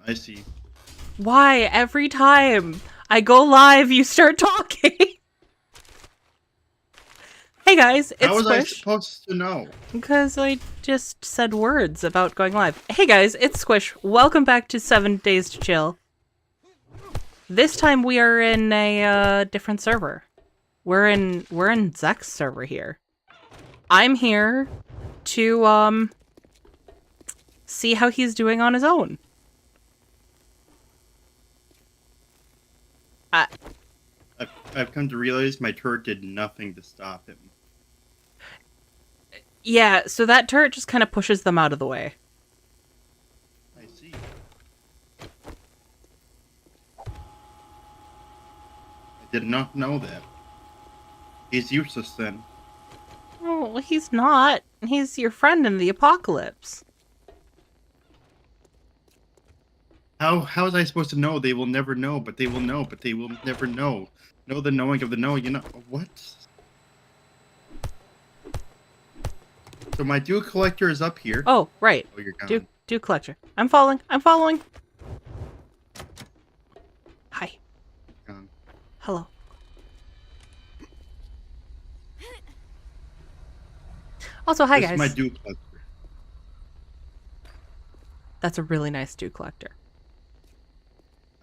I see. Why? Every time I go live, you start talking. Hey guys, it's How was I Squish. supposed to know? Because I just said words about going live. Hey guys, it's Squish. Welcome back to 7 Days to Chill. This time we are in a different server. We're in Zek's server here. I'm here to see how he's doing on his own. I've come to realize my turret did nothing to stop him. Yeah, so that turret just kind of pushes them out of the way. I see. I did not know that. He's useless then. Oh, he's not. He's your friend in the apocalypse. How was I supposed to know? They will never know, but they will know, but they will never know. Know the knowing of the know, you know what? So my dew collector is up here. Oh, right. Oh, you're gone. Dew collector. I'm following. Hi. Gone. Hello. Also, hi This guys. is my dew collector. That's a really nice dew collector.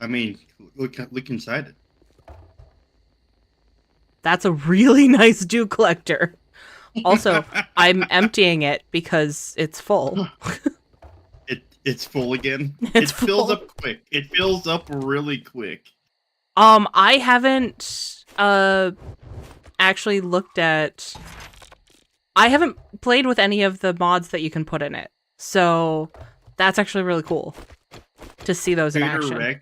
I mean, look inside it. That's a really nice dew collector. Also, I'm emptying it because it's full. It's full again. It's it fills full. up quick. It fills up really quick. I haven't actually looked at. I haven't played with any of the mods that you can put in it, so that's actually really cool to see those in action.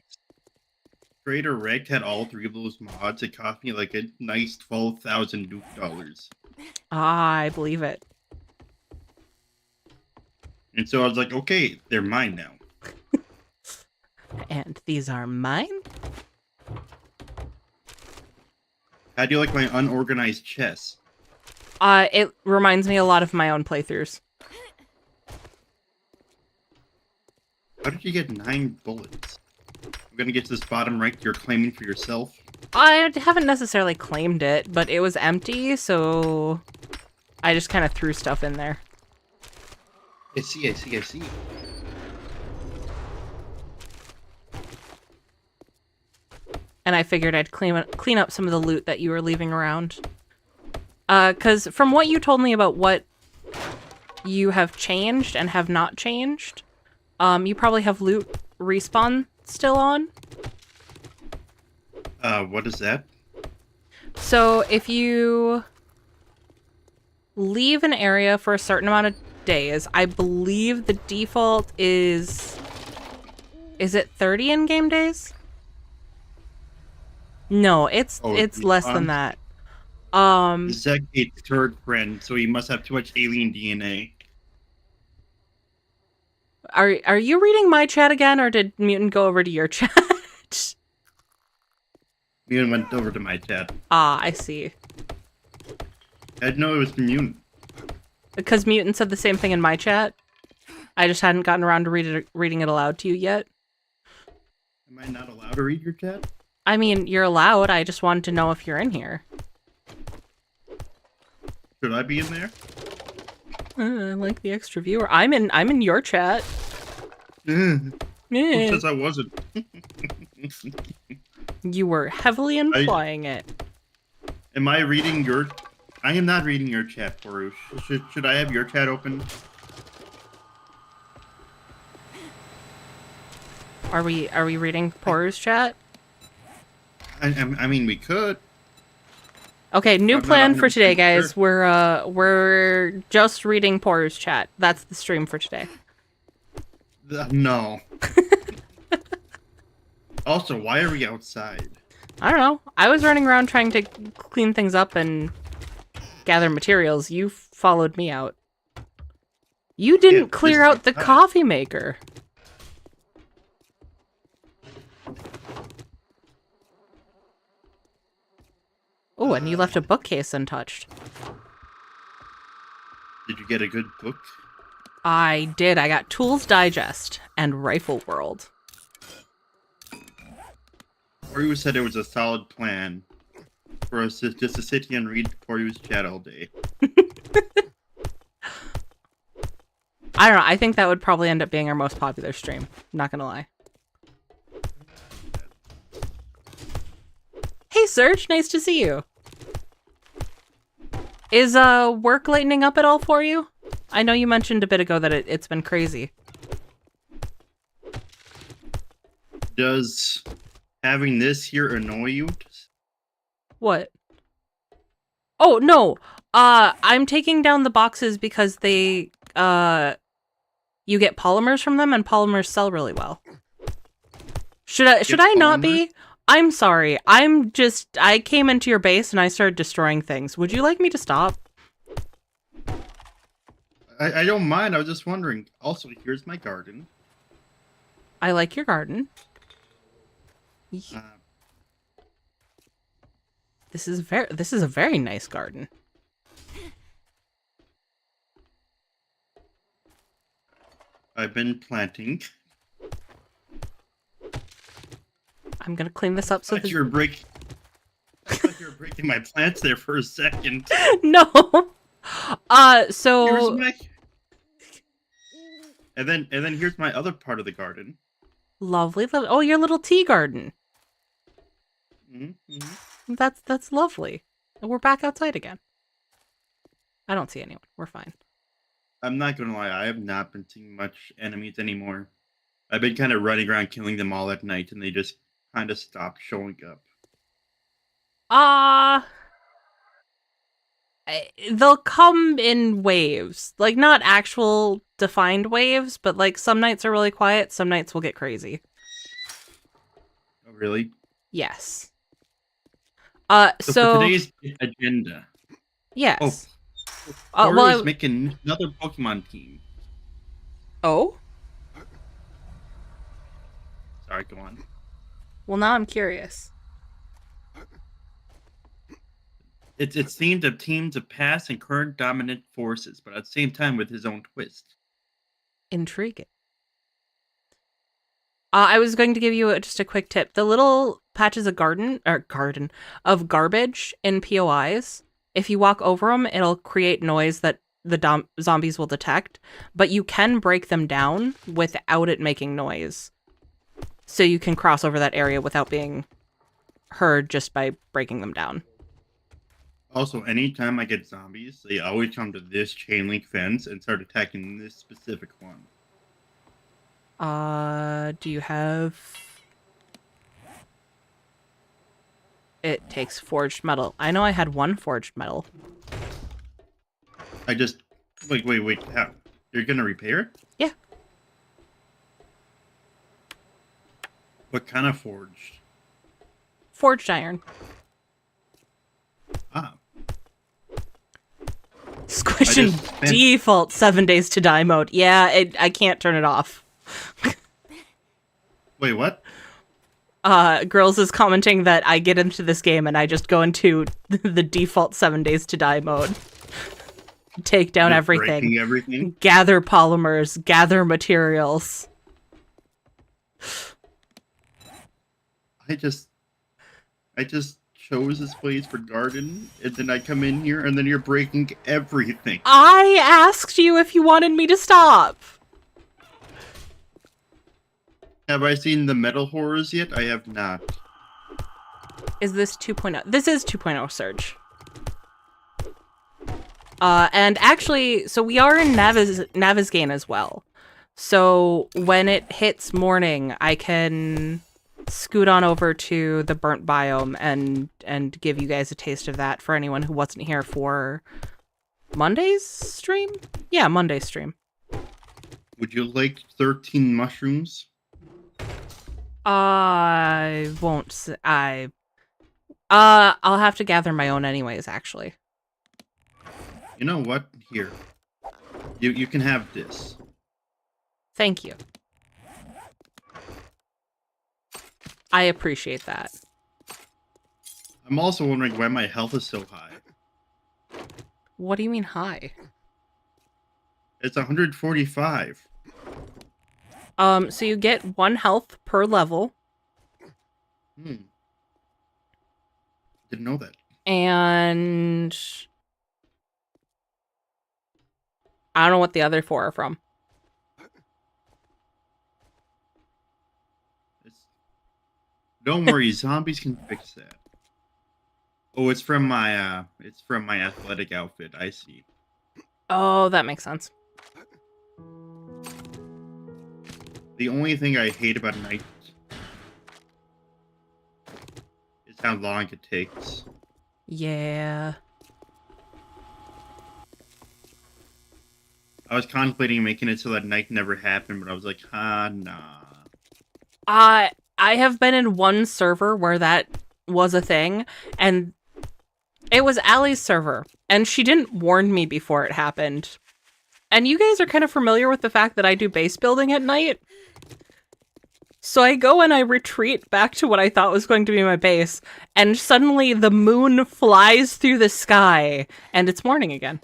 Trader Rect had all three of those mods. It cost me like a nice $12,000. I believe it. And so I was like, okay, they're mine now. And these are mine? How do you like my unorganized chess? It reminds me a lot of my own playthroughs. How did you get 9 bullets? I'm gonna get to this bottom right you're claiming for yourself. I haven't necessarily claimed it, but it was empty, so I just kind of threw stuff in there. I see. And I figured I'd clean up some of the loot that you were leaving around. Because from what you told me about what you have changed and have not changed, you probably have loot respawn still on. What is that? So if you leave an area for a certain amount of days, I believe the default is it 30 in-game days? No, it's less than that. Zek ate the third friend, so he must have too much alien DNA. Are you reading my chat again, or did Mutant go over to your chat? Mutant went over to my chat. Ah, I see. I didn't know it was Mutant. Because Mutant said the same thing in my chat. I just hadn't gotten around to reading it aloud to you yet. Am I not allowed to read your chat? I mean, you're allowed. I just wanted to know if you're in here. Should I be in there? I like the extra viewer. I'm in your chat. Who says I wasn't? You were heavily implying it. Am I reading your... I am not reading your chat, Porush. Should I have your chat open? Are we reading Poru's chat? I mean, we could. Okay, new I'm plan not for today, guys. sure. We're just reading Poru's chat. That's the stream for today. No. Also, why are we outside? I don't know. I was running around trying to clean things up and gather materials. You followed me out. You didn't clear out the coffee maker. Oh, and you left a bookcase untouched. Did you get a good book? I did. I got Tools Digest and Rifle World. Poryu said it was a solid plan for us just to sit here and read Poryu's chat all day. I don't know. I think that would probably end up being our most popular stream. Not gonna lie. Hey, Serge. Nice to see you. Is work lightening up at all for you? I know you mentioned a bit ago that it's been crazy. Does having this here annoy you? What? Oh, no. I'm taking down the boxes because they, you get polymers from them, and polymers sell really well. Should I not be? I'm sorry. I came into your base and I started destroying things. Would you like me to stop? I don't mind. I was just wondering. Also, here's my garden. I like your garden. This is a very nice garden. I've been planting. I'm gonna clean this up so I thought you were breaking my plants there for a second. No. So Here's my... And then here's my other part of the garden. Lovely. Oh, your little tea garden. Mm-hmm. That's lovely. We're back outside again. I don't see anyone. We're fine. I'm not gonna lie, I have not been seeing much enemies anymore. I've been kind of running around killing them all at night, and they just kind of stopped showing up. They'll come in waves. Like, not actual defined waves, but like some nights are really quiet, some nights will get crazy. Oh, really? Yes. So for today's agenda. Yes. Well, making another Pokemon team. Oh? Sorry, go on. Well, now I'm curious. It's themed of teams of past and current dominant forces, but at the same time with his own twist. Intriguing. I was going to give you just a quick tip. The little patches of garbage in POIs, if you walk over them, it'll create noise that the zombies will detect, but you can break them down without it making noise. So you can cross over that area without being heard just by breaking them down. Also, anytime I get zombies, they always come to this chain link fence and start attacking this specific one. Do you have... It takes forged metal. I know I had one forged metal. I just... Wait, how? You're gonna repair it? Yeah. What kind of forged? Forged iron. Ah. Squish in default 7 days to die mode. Yeah, I can't turn it off. Wait, what? Girls is commenting that I get into this game and I just go into the default 7 days to die mode. Take down everything. Gather polymers, gather materials. I just chose this place for garden, and then I come in here, and then you're breaking everything. I asked you if you wanted me to stop. Have I seen the metal horrors yet? I have not. Is this 2.0? This is 2.0 Surge. And actually, so we are in Navezgane as well. So when it hits morning, I can scoot on over to the burnt biome and give you guys a taste of that for anyone who wasn't here for Monday's stream? Yeah, Monday's stream. Would you like 13 mushrooms? I won't. I'll have to gather my own anyways, actually. You know what? Here. You can have this. Thank you. I appreciate that. I'm also wondering why my health is so high. What do you mean high? It's 145. So you get 1 health per level. Didn't know that. And I don't know what the other 4 are from. Don't worry, zombies can fix that. Oh, it's from my athletic outfit. I see. Oh, that makes sense. The only thing I hate about night is how long it takes. Yeah. I was contemplating making it so that night never happened, but I was like, nah. I have been in one server where that was a thing, and it was Allie's server, and she didn't warn me before it happened. And you guys are kind of familiar with the fact that I do base building at night. So I go and I retreat back to what I thought was going to be my base, and suddenly the moon flies through the sky, and it's morning again.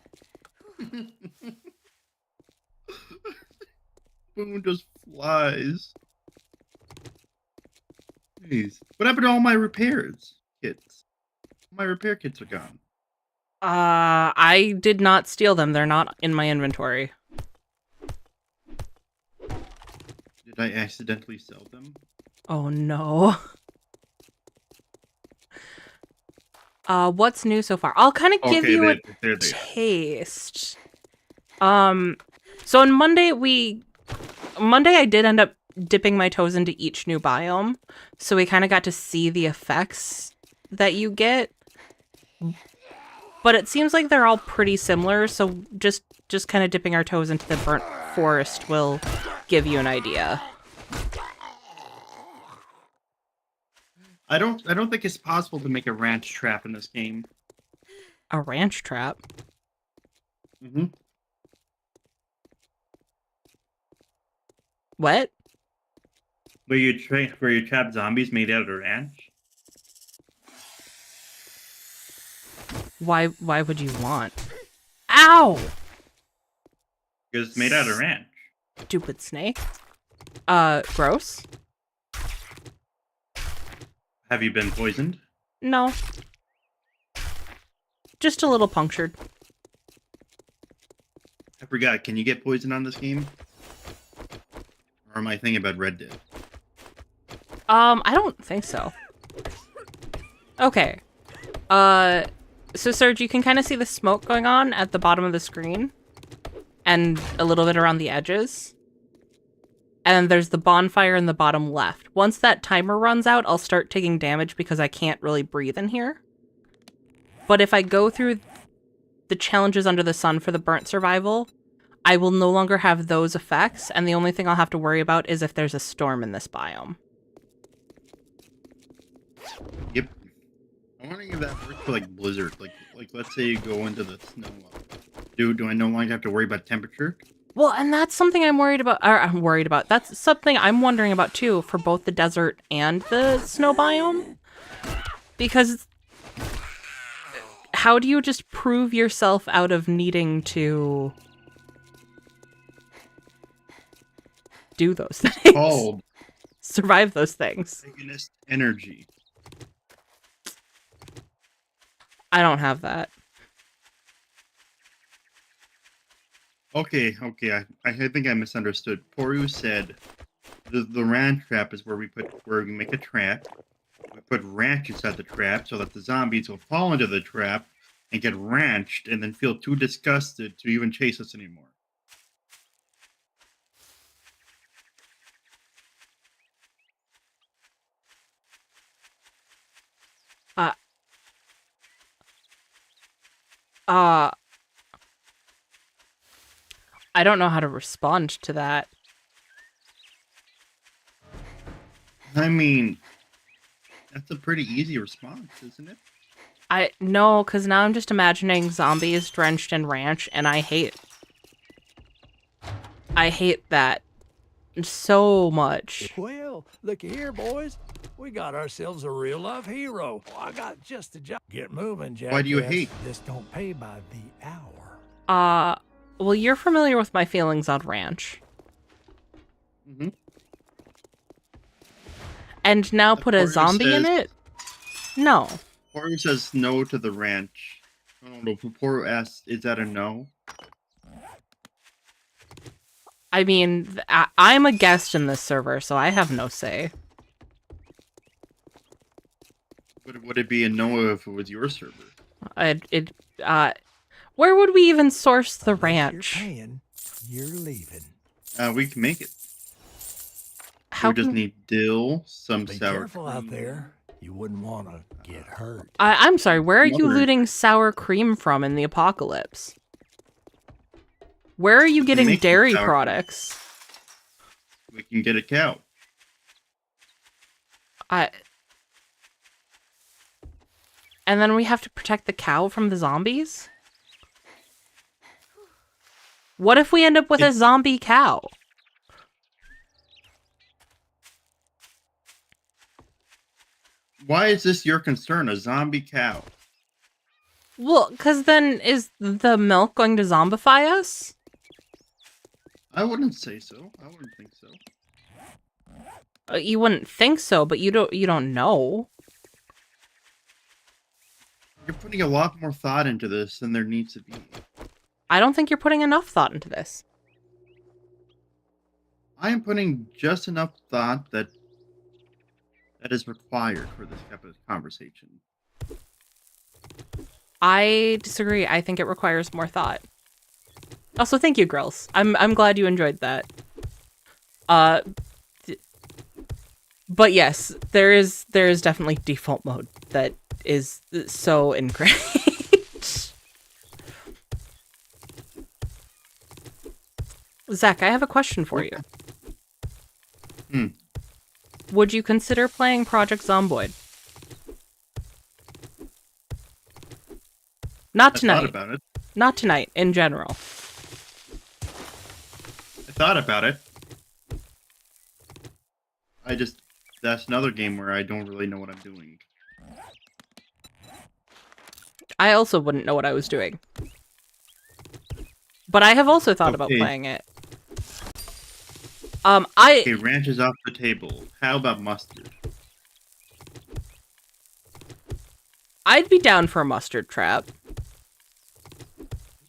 Moon just flies. Jeez. What happened to all my repairs kits? My repair kits are gone. I did not steal them. They're not in my inventory. Did I accidentally sell them? Oh no. What's new so far? I'll kind of give you a taste. So on Monday I did end up dipping my toes into each new biome, so we kind of got to see the effects that you get. But it seems like they're all pretty similar, so just kind of dipping our toes into the burnt forest will give you an idea. I don't think it's possible to make a ranch trap in this game. A ranch trap? Mm-hmm. What? Where you trap zombies made out of a ranch? Why would you want? Ow! Because it's made out of ranch. Stupid snake. Gross. Have you been poisoned? No. Just a little punctured. I forgot, can you get poisoned on this game? Or am I thinking about Red Dead? I don't think so. Okay. So Serge, you can kind of see the smoke going on at the bottom of the screen. And a little bit around the edges. And there's the bonfire in the bottom left. Once that timer runs out, I'll start taking damage because I can't really breathe in here. But if I go through the challenges under the sun for the burnt survival, I will no longer have those effects, and the only thing I'll have to worry about is if there's a storm in this biome. Yep. I'm wondering if that works for like blizzard. Like let's say you go into the snow. Do I no longer have to worry about temperature? Well, and that's something I'm worried about. Or I'm worried about. That's something I'm wondering about too for both the desert and the snow biome. Because how do you just prove yourself out of needing to do those things? Called survive those things. agonist energy. I don't have that. Okay. I think I misunderstood. Poru said the ranch trap is where we make a trap. We put ranch inside the trap so that the zombies will fall into the trap and get ranched and then feel too disgusted to even chase us anymore. I don't know how to respond to that. I mean, that's a pretty easy response, isn't it? No, because now I'm just imagining zombies drenched in ranch, and I hate that so much. Well, looky here, boys. We got ourselves a real-life hero. I got just a job. Get moving, Jack. Why do you hate? This don't pay by the hour. Well, you're familiar with my feelings on ranch. Mm-hmm. And now put a zombie in it? No. Poru says no to the ranch. I don't know. Poru asks, "Is that a no?" I mean, I'm a guest in this server, so I have no say. Would it be a no if it was your server? Where would we even source the Unless ranch? You're paying, you're leaving. We can make it. How We just can... need dill, some Be sour careful out cream. there. You wouldn't want to get hurt. I'm sorry, where are you Mother. looting sour cream from in the apocalypse? Where are you getting make the dairy sour cream. products? We can get a cow. And then we have to protect the cow from the zombies? What if we end up with a zombie cow? Why is this your concern? A zombie cow? Well, because then is the milk going to zombify us? I wouldn't say so. I wouldn't think so. You wouldn't think so, but you don't know. You're putting a lot more thought into this than there needs to be. I don't think you're putting enough thought into this. I am putting just enough thought that is required for this type of conversation. I disagree. I think it requires more thought. Also, thank you, girls. I'm glad you enjoyed that. But yes, there is definitely default mode that is so ingrained. Zach, I have a question for you. Would you consider playing Project Zomboid? Not I tonight. thought about it. Not tonight, in general. I thought about it. That's another game where I don't really know what I'm doing. I also wouldn't know what I was doing. But I have also thought about Okay. playing it. Okay, ranch is off the table. How about mustard? I'd be down for a mustard trap.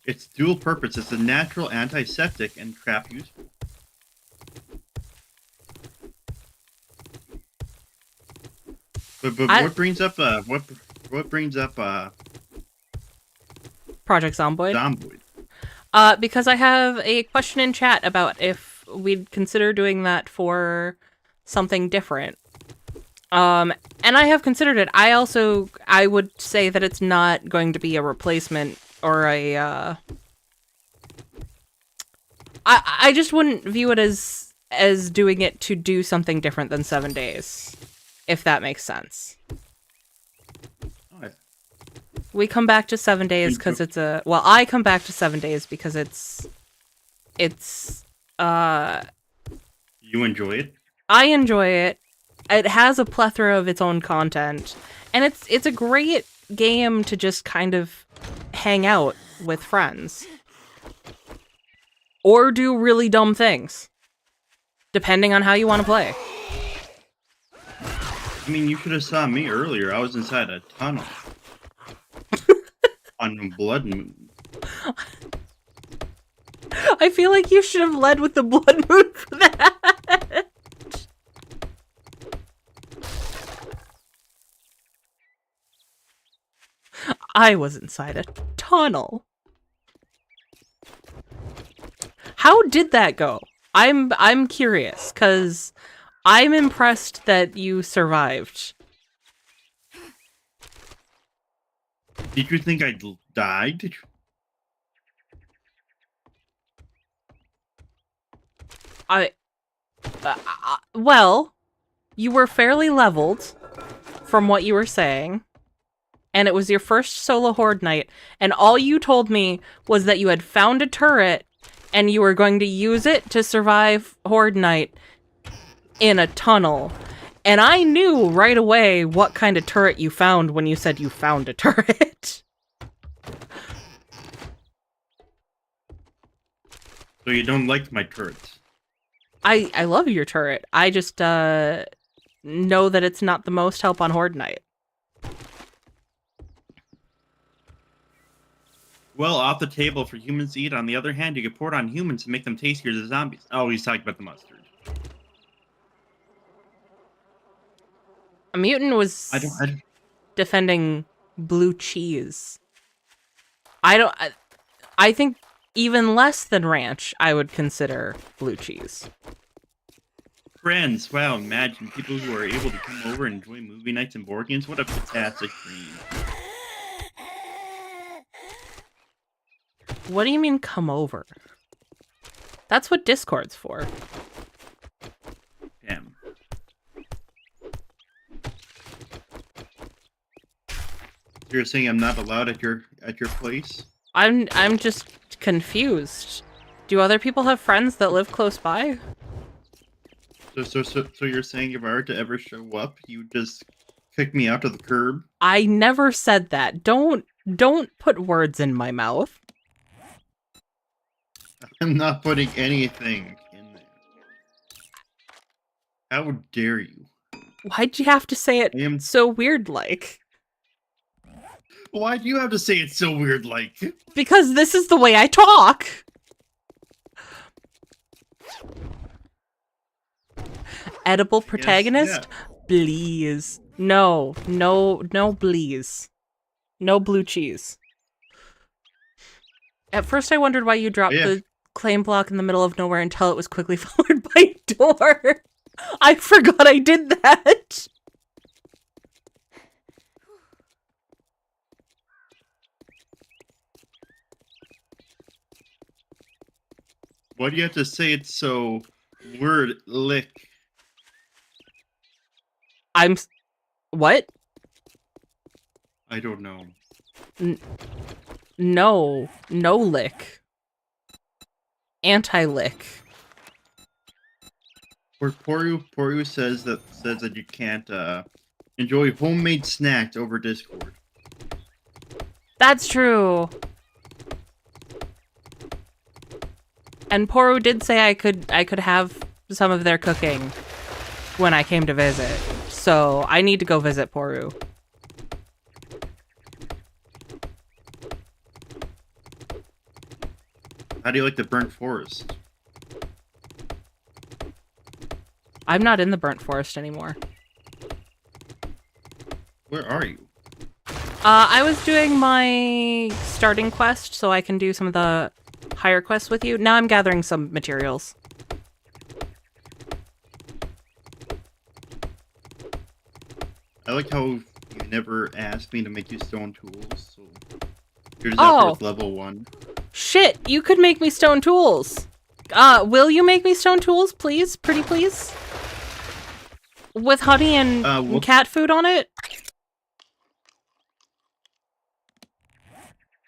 It's dual purpose. It's a natural antiseptic and trap useful. But what brings up what brings up Project Zomboid. Zomboid? Because I have a question in chat about if we'd consider doing that for something different. And I have considered it. I would say that it's not going to be a replacement or a, I just wouldn't view it as doing it to do something different than 7 days, if that makes sense. Oh, yeah. We come back to 7 days because it's a... Well, I come back to 7 days because it's... You enjoy it? I enjoy it. It has a plethora of its own content. And it's a great game to just kind of hang out with friends. Or do really dumb things. Depending on how you want to play. I mean, you should have saw me earlier. I was inside a tunnel. On Blood Moon. I feel like you should have led with the Blood Moon for that. I was inside a tunnel. How did that go? I'm curious, because I'm impressed that you survived. Did you think I died? Did you? Well, you were fairly leveled from what you were saying, and it was your first solo horde night, and all you told me was that you had found a turret and you were going to use it to survive horde night in a tunnel. And I knew right away what kind of turret you found when you said you found a turret. So you don't like my turrets? I love your turret. I just know that it's not the most help on horde night. Well, off the table for humans to eat. On the other hand, you can pour it on humans to make them tastier than zombies. Oh, he's talking about the mustard. A mutant was I don't defending blue cheese. I think even less than ranch, I would consider blue cheese. Friends, wow, imagine people who are able to come over and enjoy movie nights and board games. What a fantastic dream. What do you mean come over? That's what Discord's for. Damn. You're saying I'm not allowed at your place? I'm just confused. Do other people have friends that live close by? So you're saying if I were to ever show up, you just kick me out to the curb? I never said that. Don't put words in my mouth. I'm not putting anything in there. How dare you? Why'd you have to say it I am... so weird like? Why do you have to say it so weird like? Because this is the way I talk. Edible protagonist? Yeah. Please. No, please. No blue cheese. At first I wondered why you dropped the claim block in the middle of nowhere until it was quickly followed by a door. I forgot I did that. Why do you have to say it so word-lick? What? I don't know. No lick. Anti-lick. Poru says that you can't enjoy homemade snacks over Discord. That's true. And Poru did say I could have some of their cooking when I came to visit. So I need to go visit Poru. How do you like the burnt forest? I'm not in the burnt forest anymore. Where are you? I was doing my starting quest so I can do some of the higher quests with you. Now I'm gathering some materials. I like how you never asked me to make you stone tools, so here's that with level 1. Shit, you could make me stone tools. Will you make me stone tools, please? Pretty please? With honey and cat food on it?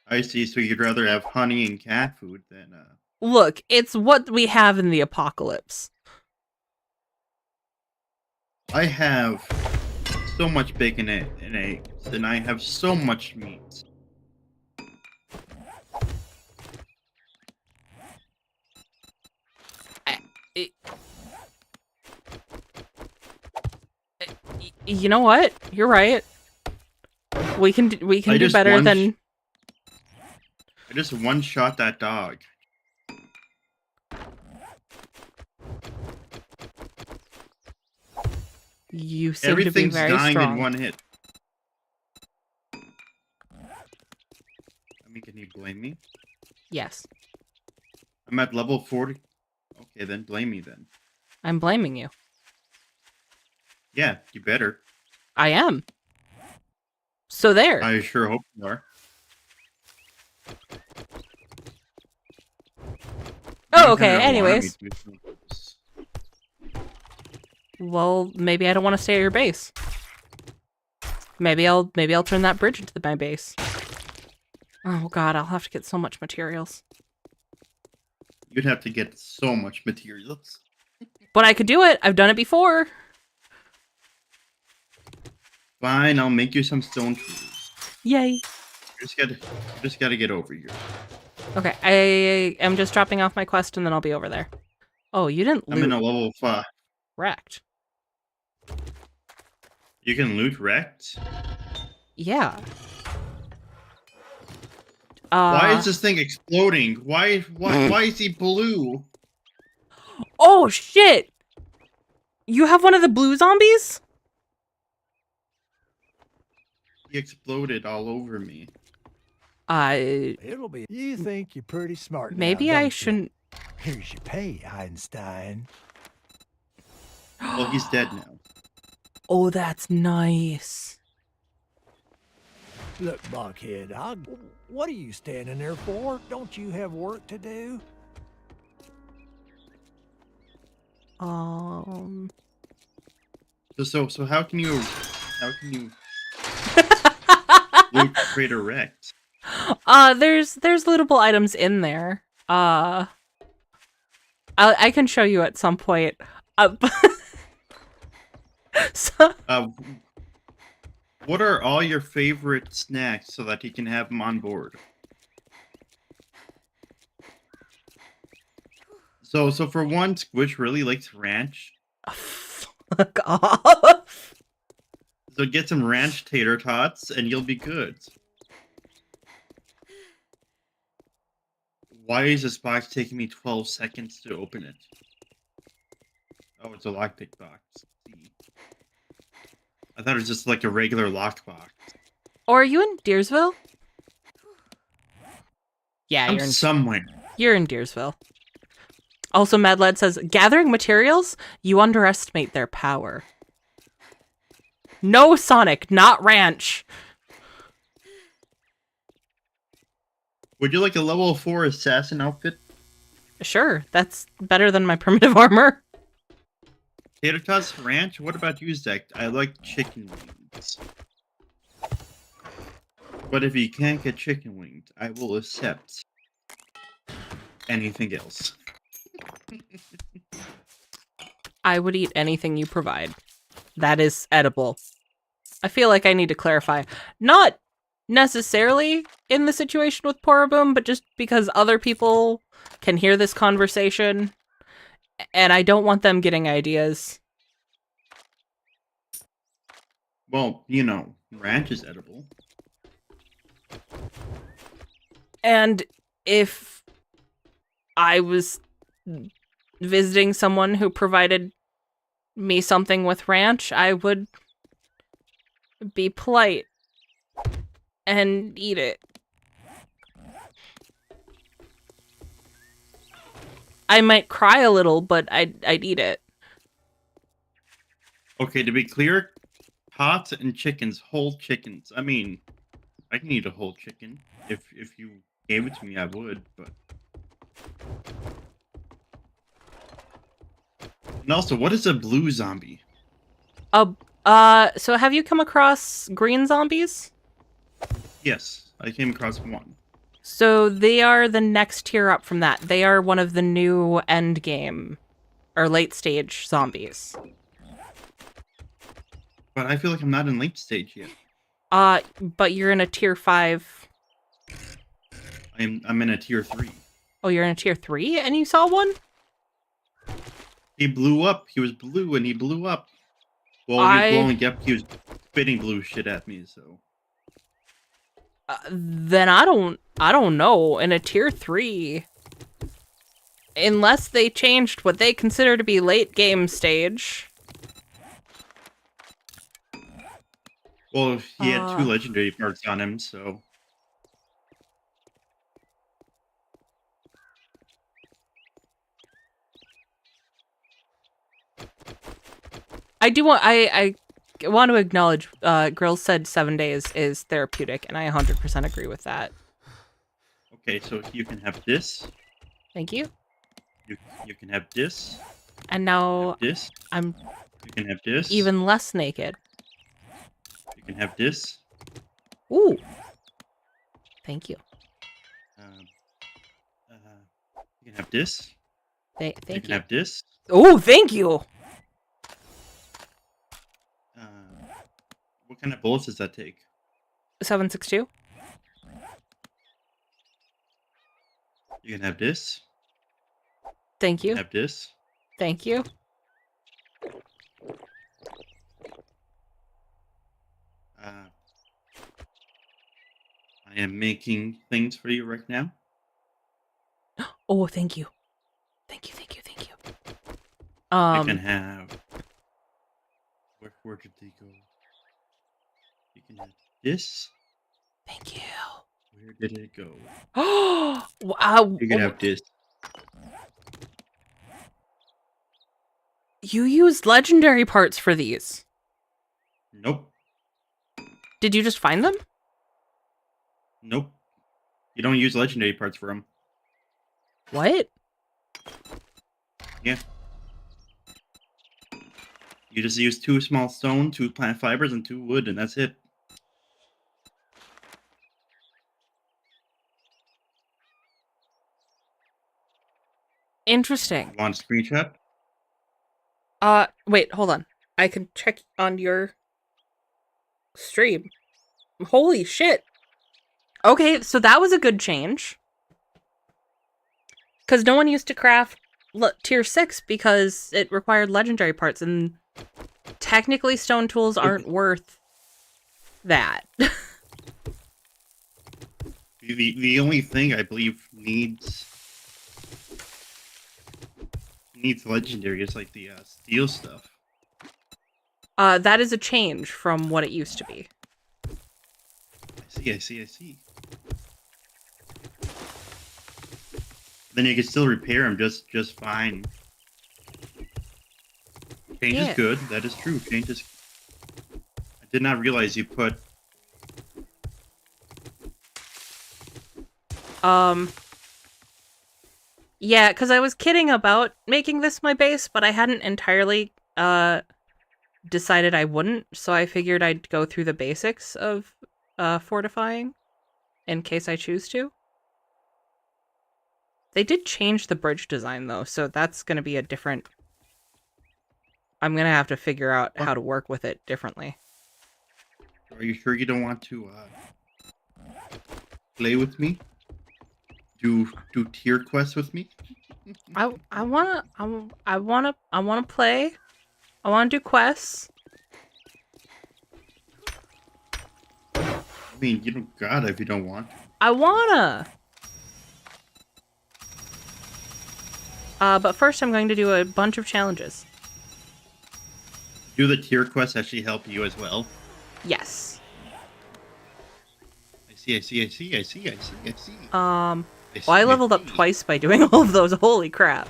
I see, so you'd rather have honey and cat food than, Look, it's what we have in the apocalypse. I have so much bacon and eggs, and I have so much meat. You know what? You're right. We can do better than... I just one-shot that dog. You seem to be very strong. Everything's dying in one hit. I mean, can you blame me? Yes. I'm at level 40. Okay, then blame me then. I'm blaming you. Yeah, you better. I am. So there. I sure hope you are. Oh, okay. Anyways. Well, maybe I don't want to stay at your base. Maybe I'll turn that bridge into my base. Oh god, I'll have to get so much materials. You'd have to get so much materials. But I could do it. I've done it before. Fine, I'll make you some stone tools. Yay. You just gotta get over here. Okay, I am just dropping off my quest and then I'll be over there. Oh, you didn't loot. I'm in a level 5. Wrecked. You can loot wrecked? Yeah. Why is this thing exploding? Why is he blue? Oh, shit! You have one of the blue zombies? He exploded all over me. It'll be. You think you're pretty smart Maybe now, I don't you? shouldn't... Here's your pay, Einstein. Well, he's dead now. Oh, that's nice. Look, Buckhead, what are you standing there for? Don't you have work to do? So how can you loot Crater Rex? There's lootable items in there. I can show you at some point. So, What are all your favorite snacks so that he can have them on board? So for one, Squish really likes ranch. fuck off. So get some ranch tater tots and you'll be good. Why is this box taking me 12 seconds to open it? Oh, it's a lockpick box. I thought it was just like a regular locked box. Or are you in Deersville? Yeah, I'm somewhere. you're in Deersville. Also, Mad Lad says, gathering materials? You underestimate their power. No, Sonic, not ranch. Would you like a level 4 assassin outfit? Sure, that's better than my primitive armor. Tater tots, ranch? What about you, Zek? I like chicken wings. But if you can't get chicken wings, I will accept anything else. I would eat anything you provide. That is edible. I feel like I need to clarify. Not necessarily in the situation with Poroboom, but just because other people can hear this conversation, and I don't want them getting ideas. Well, you know, ranch is edible. And if I was visiting someone who provided me something with ranch, I would be polite and eat it. I might cry a little, but I'd eat it. Okay, to be clear, tots and chickens, whole chickens. I mean, I can eat a whole chicken. If you gave it to me, I would, but... And also, what is a blue zombie? So have you come across green zombies? Yes, I came across one. So they are the next tier up from that. They are one of the new end game or late stage zombies. But I feel like I'm not in late stage yet. But you're in a tier 5. I'm in a tier 3. Oh, you're in a tier 3 and you saw one? He blew up. He was blue and he blew up. Well, he was blowing up. He was spitting blue shit at me, so... Then I don't know. In a tier 3, unless they changed what they consider to be late game stage. Well, he had 2 legendary parts on him, so... I want to acknowledge, Grills said 7 days is therapeutic, and I 100% agree with that. Okay, so you can have this. Thank you. You can have this. And now This. I'm You can have this. even less naked. You can have this. Ooh. Thank you. You can have this. You Thank can you. have this. Ooh, thank you. What kind of bullets does that take? 762. You can have this. Thank You you. can have this. Thank you. I am making things for you right now. Oh, thank you. Thank you, thank you, thank you. I can have. Where did they go? You can have this. Thank you. Where did it go? Oh, wow. You can have this. You used legendary parts for these. Nope. Did you just find them? Nope. You don't use legendary parts for them. What? Yeah. You just use 2 small stone, 2 plant fibers, and 2 wood, and that's it. Interesting. Want a screenshot? Wait, hold on. I can check on your stream. Holy shit. Okay, so that was a good change. Because no one used to craft tier 6 because it required legendary parts, and technically stone tools aren't worth that. The only thing I believe needs legendary is like the steel stuff. That is a change from what it used to be. I see. Then you can still repair them just fine. Change Yeah. is good. That is true. Change is. I did not realize you put. Yeah, because I was kidding about making this my base, but I hadn't entirely decided I wouldn't, so I figured I'd go through the basics of fortifying in case I choose to. They did change the bridge design, though, so that's going to be a different... I'm going to have to figure out how to work with it differently. Are you sure you don't want to play with me? Do tier quests with me? I wanna play. I wanna do quests. I mean, you don't gotta if you don't want to. I wanna. But first I'm going to do a bunch of challenges. Do the tier quests actually help you as well? Yes. I see. Well, I leveled up twice by doing all of those. Holy crap.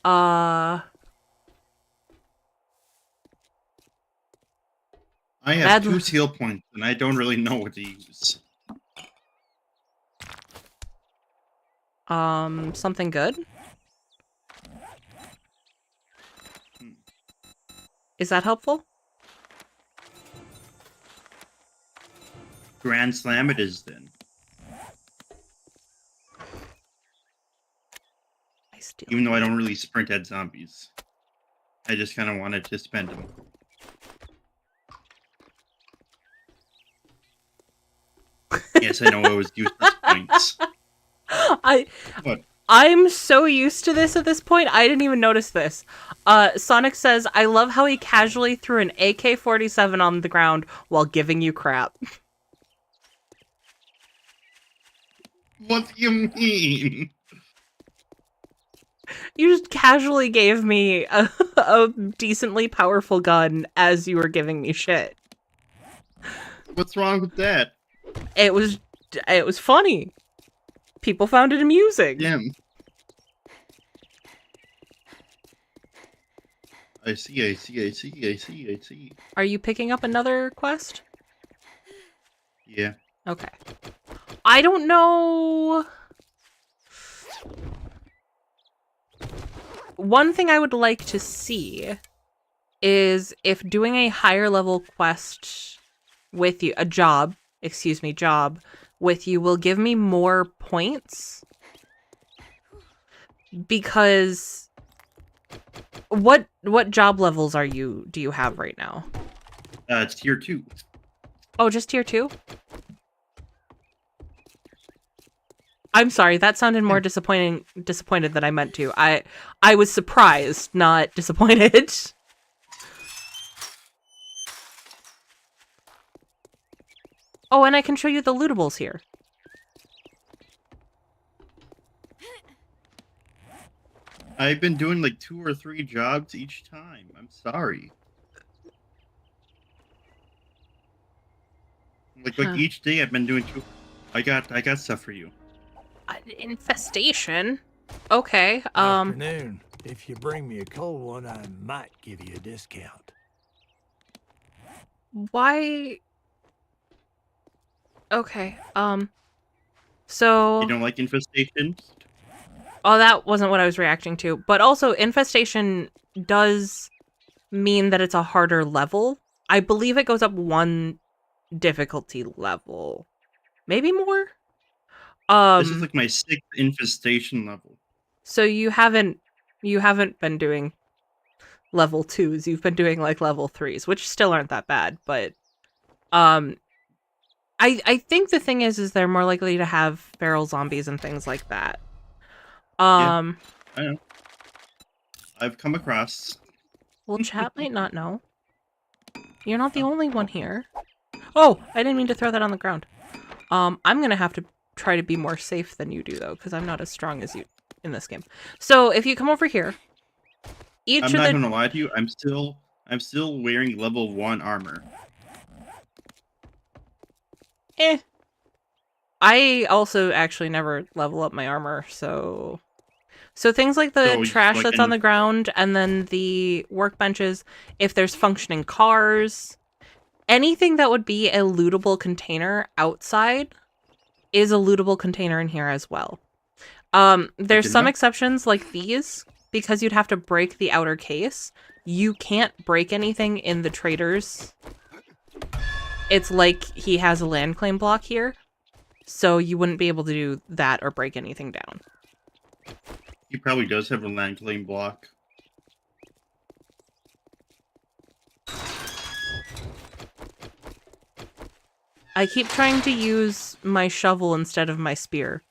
I have 2 skill points, and I don't really know what to use. Something good? Is that helpful? Grand Slam it is then. Even though I don't really sprint at zombies. I just kind of wanted to spend them. Yes, I know it was useless points. I'm so used to this at this point, I didn't even notice this. Sonic says, I love how he casually threw an AK-47 on the ground while giving you crap. What do you mean? You just casually gave me a decently powerful gun as you were giving me shit. What's wrong with that? It was funny. People found it amusing. Yeah. I see. Are you picking up another quest? Yeah. Okay. I don't know. One thing I would like to see is if doing a higher level quest with you, job with you will give me more points. Because what job levels do you have right now? It's tier 2. Oh, just tier 2? I'm sorry, that sounded more disappointed than I meant to. I was surprised, not disappointed. Oh, and I can show you the lootables here. I've been doing like 2 or 3 jobs each time. I'm sorry. Like Huh. each day I've been doing 2. I got stuff for you. Infestation? Okay, Afternoon. If you bring me a cold one, I might give you a discount. why... Okay, You so... don't like infestations? Oh, that wasn't what I was reacting to. But also, infestation does mean that it's a harder level. I believe it goes up 1 difficulty level. Maybe more? This is like my 6th infestation level. So you haven't been doing level 2s. You've been doing like level 3s, which still aren't that bad, but I think the thing is they're more likely to have feral zombies and things like that. I know. I've come across. Well, chat might not know. You're not the only one here. Oh, I didn't mean to throw that on the ground. I'm gonna have to try to be more safe than you do, though, because I'm not as strong as you in this game. So if you come over here, I'm not gonna lie to you. I'm still wearing level 1 armor. I also actually never level up my armor, so things like the So, trash like, that's on the ground, and then the workbenches, if there's functioning cars, anything that would be a lootable container outside is a lootable container in here as well. There's some exceptions like these, because you'd have to break the outer case. You can't break anything in the traders. It's like he has a land claim block here, so you wouldn't be able to do that or break anything down. He probably does have a land claim block. I keep trying to use my shovel instead of my spear,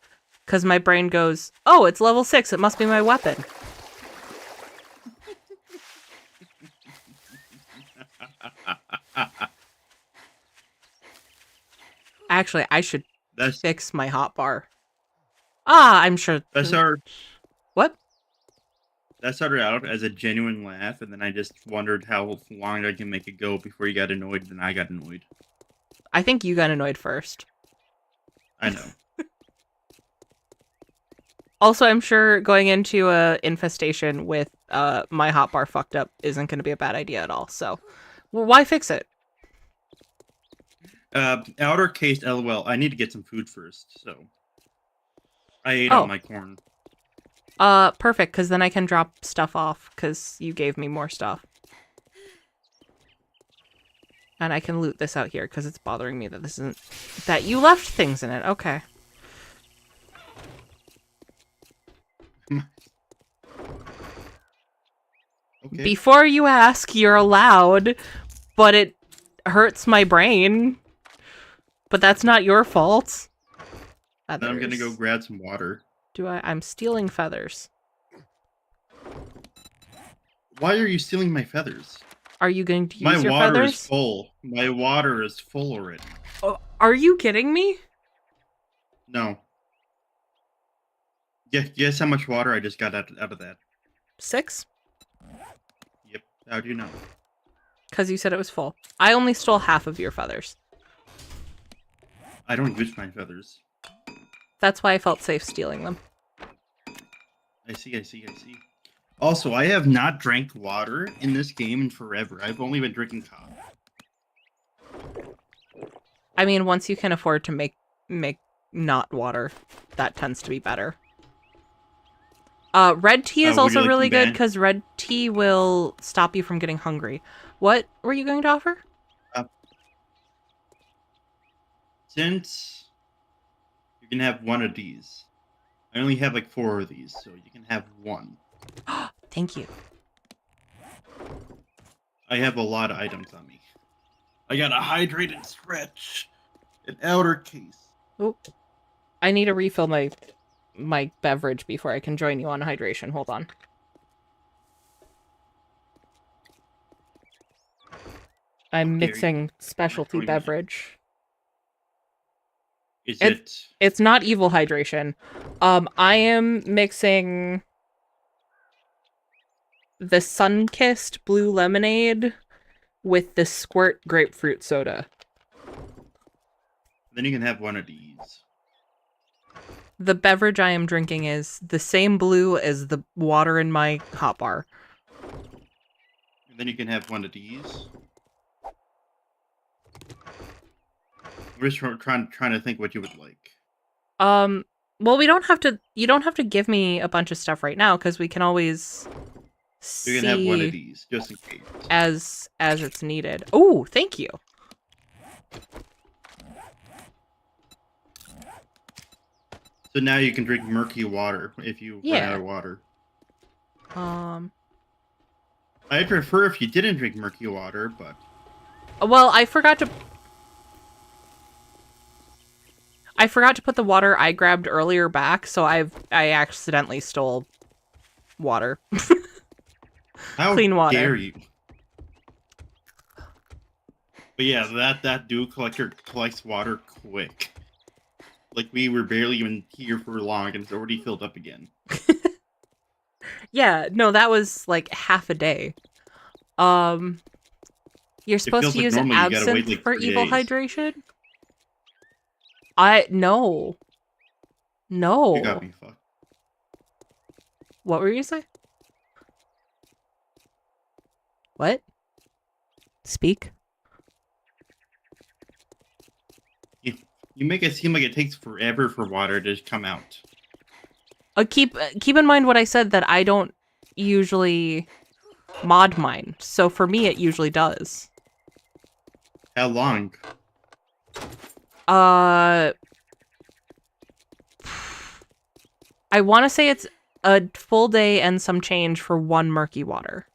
because my brain goes, oh, it's level 6, it must be my weapon. Actually, I should fix my hotbar. I'm sure. What? That started out as a genuine laugh, and then I just wondered how long I can make it go before you got annoyed, and I got annoyed. I think you got annoyed first. I know. Also, I'm sure going into a infestation with my hotbar fucked up isn't going to be a bad idea at all. So, well, why fix it? Outer case, LOL. I need to get some food first, so I ate all my corn. Perfect, because then I can drop stuff off, because you gave me more stuff. And I can loot this out here, because it's bothering me that this isn't... that you left things in it. Okay. Okay. Before you ask, you're allowed, but it hurts my brain. But that's not your fault. Then I'm gonna go grab some water. I'm stealing feathers. Why are you stealing my feathers? Are you going to use your feathers? My water is full. My water is full already. Oh, are you kidding me? No. Guess how much water I just got out of that? 6? Yep. How do you know? Because you said it was full. I only stole half of your feathers. I don't use my feathers. That's why I felt safe stealing them. I see. Also, I have not drank water in this game in forever. I've only been drinking coffee. I mean, once you can afford to make not water, that tends to be better. Red tea is also really good because red tea will stop you from getting hungry. What were you going to offer? Since you can have one of these. I only have like 4 of these, so you can have one. Thank you. I have a lot of items on me. I got a hydrated stretch, an outer case. Oh, I need to refill my beverage before I can join you on hydration. Hold on. I'm mixing specialty beverage. Is It- it? It's not evil hydration. I am mixing the sun-kissed blue lemonade with the squirt grapefruit soda. Then you can have one of these. The beverage I am drinking is the same blue as the water in my hot bar. And then you can have one of these. We're just trying to think what you would like. Well, we don't have to. You don't have to give me a bunch of stuff right now because we can always You can have one of see these, just in case. as it's needed. Oh, thank you. So now you can drink murky water if you run out of water. I'd prefer if you didn't drink murky water, but Well, I forgot to put the water I grabbed earlier back, so I accidentally stole water. how Clean water. dare you? But yeah, that dew collector collects water quick. Like, we were barely even here for long, and it's already filled up again. Yeah, no, that was like half a day. You're supposed feels to like use normally you gotta wait, absinthe like, for 3 evil days. hydration? No. No. You got me fucked. What were you saying? What? Speak. You make it seem like it takes forever for water to come out. Keep in mind what I said, that I don't usually mod mine. So for me, it usually does. How long? I want to say it's a full day and some change for one murky water.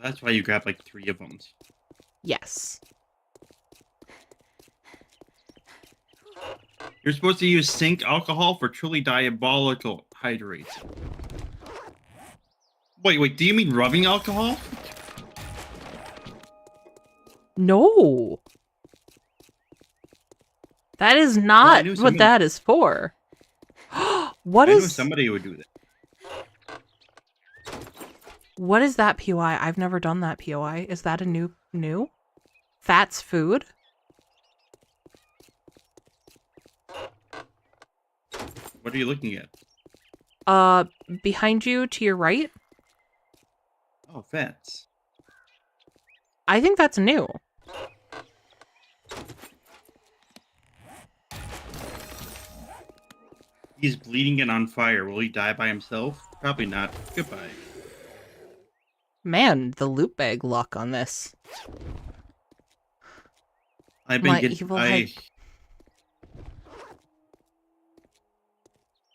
That's why you grab like 3 of them. Yes. You're supposed to use zinc alcohol for truly diabolical hydrates. Wait, do you mean rubbing alcohol? No. That is I not knew what somebody- that is for. What I knew is somebody would do that. what is that POI? I've never done that POI. Is that a new? Fats food? What are you looking at? Behind you to your right? Oh, fats. I think that's new. He's bleeding and on fire. Will he die by himself? Probably not. Goodbye. Man, the loot bag luck on this. I've been My getting. evil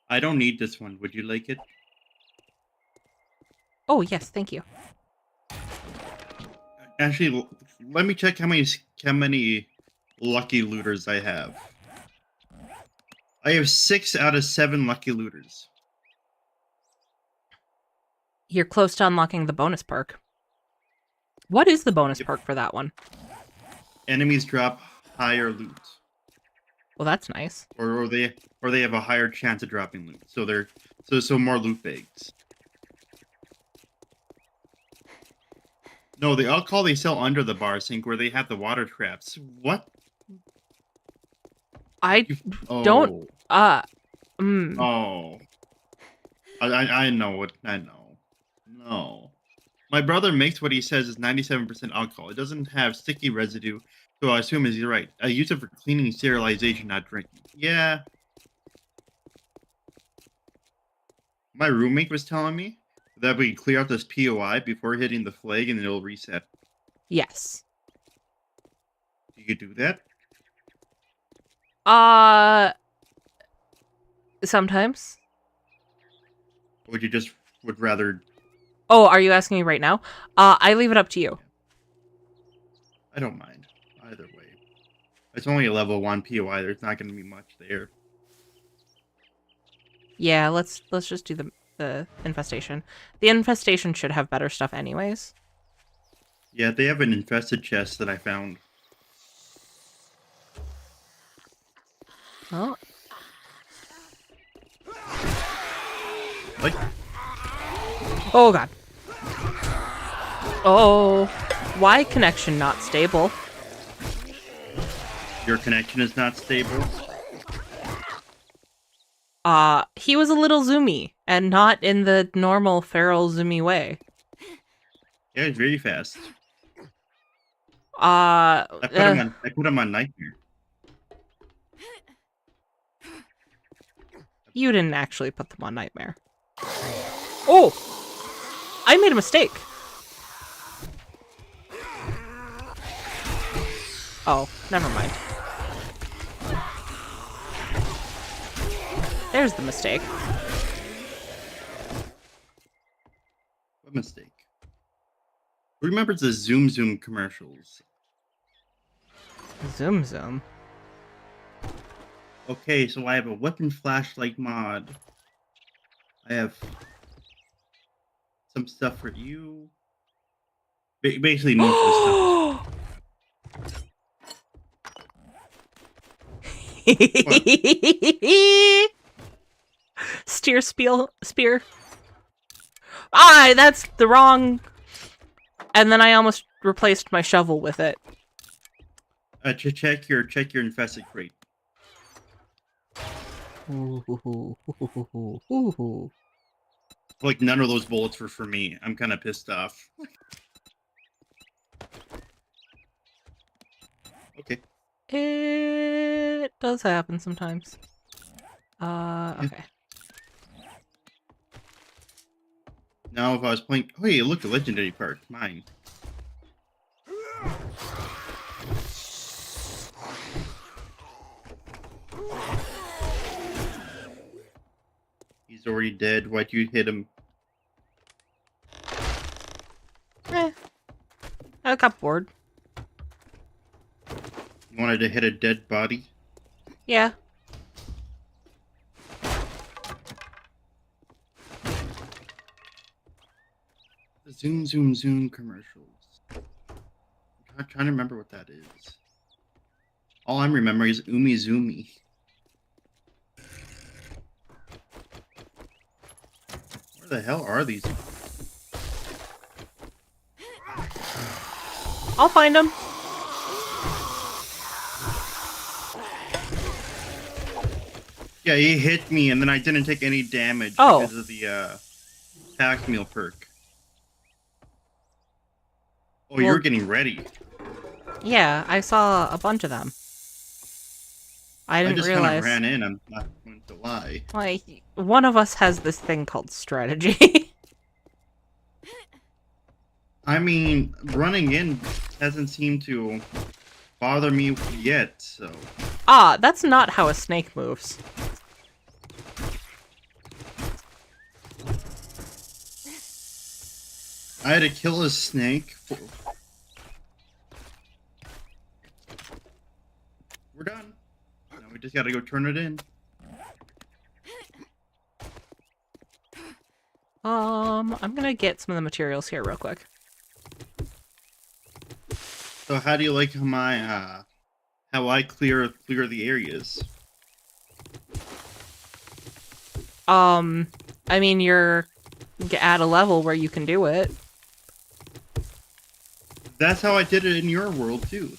I don't need this one. Would you like it? Oh, yes, thank you. Actually, let me check how many lucky looters I have. I have 6 out of 7 lucky looters. You're close to unlocking the bonus perk. What is the bonus perk for that one? Enemies drop higher loot, Well, that's nice. or they have a higher chance of dropping loot. So they're so more loot bags. No, the alcohol they sell under the bar sink where they have the water traps. What? I Oh. don't. Oh. I know what I know. No. My brother makes what he says is 97% alcohol. It doesn't have sticky residue, so I assume he's right. I use it for cleaning and sterilization, not drinking. Yeah. My roommate was telling me that we clear out this POI before hitting the flag and it'll reset. Yes. You could do that? Sometimes. Or would you just would rather... Oh, are you asking me right now? I leave it up to you. I don't mind. Either way. It's only a level 1 POI. There's not going to be much there. Yeah, let's just do the infestation. The infestation should have better stuff anyways. Yeah, they have an infested chest that I found. Oh, Like, oh god. Oh, why connection not stable? your connection is not stable. He was a little zoomy, and not in the normal feral zoomy way. Yeah, it's very fast. Uh, I put him on nightmare. you didn't actually put them on Nightmare. Oh! I made a mistake. Oh, never mind. There's the mistake. What mistake? Who remembers the Zoom Zoom commercials? Zoom zoom. Okay, so I have a weapon flashlight mod. I have some stuff for you. Basically, most of the stuff. Spear. Ah, that's the wrong. And then I almost replaced my shovel with it. Check your infested crate. Like none of those bullets were for me. I'm kind of pissed off. Okay. It does happen sometimes. Okay. Now, if I was playing, oh hey, look, the legendary part, mine. He's already dead. Why'd you hit him? I got bored. You wanted to hit a dead body? Yeah. The Zoom Zoom Zoom commercials. I'm trying to remember what that is. All I'm remembering is Umi Zoomy. Where the hell are these? I'll find them. Yeah, he hit me and then I didn't take any damage Oh. because of the pack meal perk. Oh, Well- you're getting ready. Yeah, I saw a bunch of them. I didn't just realize. kind of ran in, I'm not going to lie. Like, one of us has this thing called strategy. I mean, running in hasn't seemed to bother me yet, so... Ah, that's not how a snake moves. I had to kill a snake. We're done. Now we just gotta go turn it in. I'm gonna get some of the materials here real quick. So how do you like my, how I clear the areas? I mean, you're at a level where you can do it. That's how I did it in your world, too.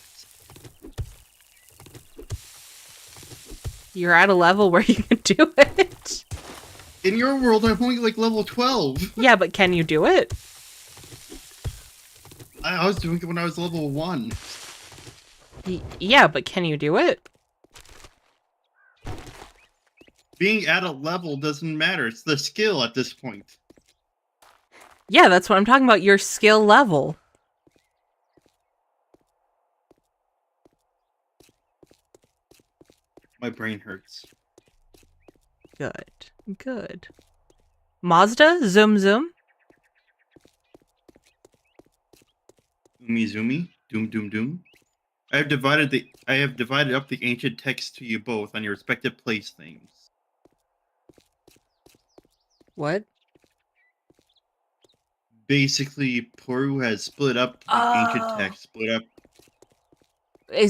You're at a level where you can do it. In your world, I'm only like level 12. Yeah, but can you do it? I was doing it when I was level 1. Yeah, but can you do it? Being at a level doesn't matter. It's the skill at this point. Yeah, that's what I'm talking about. Your skill level. My brain hurts. Good. Mazda? Zoom zoom? Umizumi? Doom doom doom? I have divided up the ancient text to you both on your respective place names. What? Basically, Poru has split up the ancient Oh. text, split up.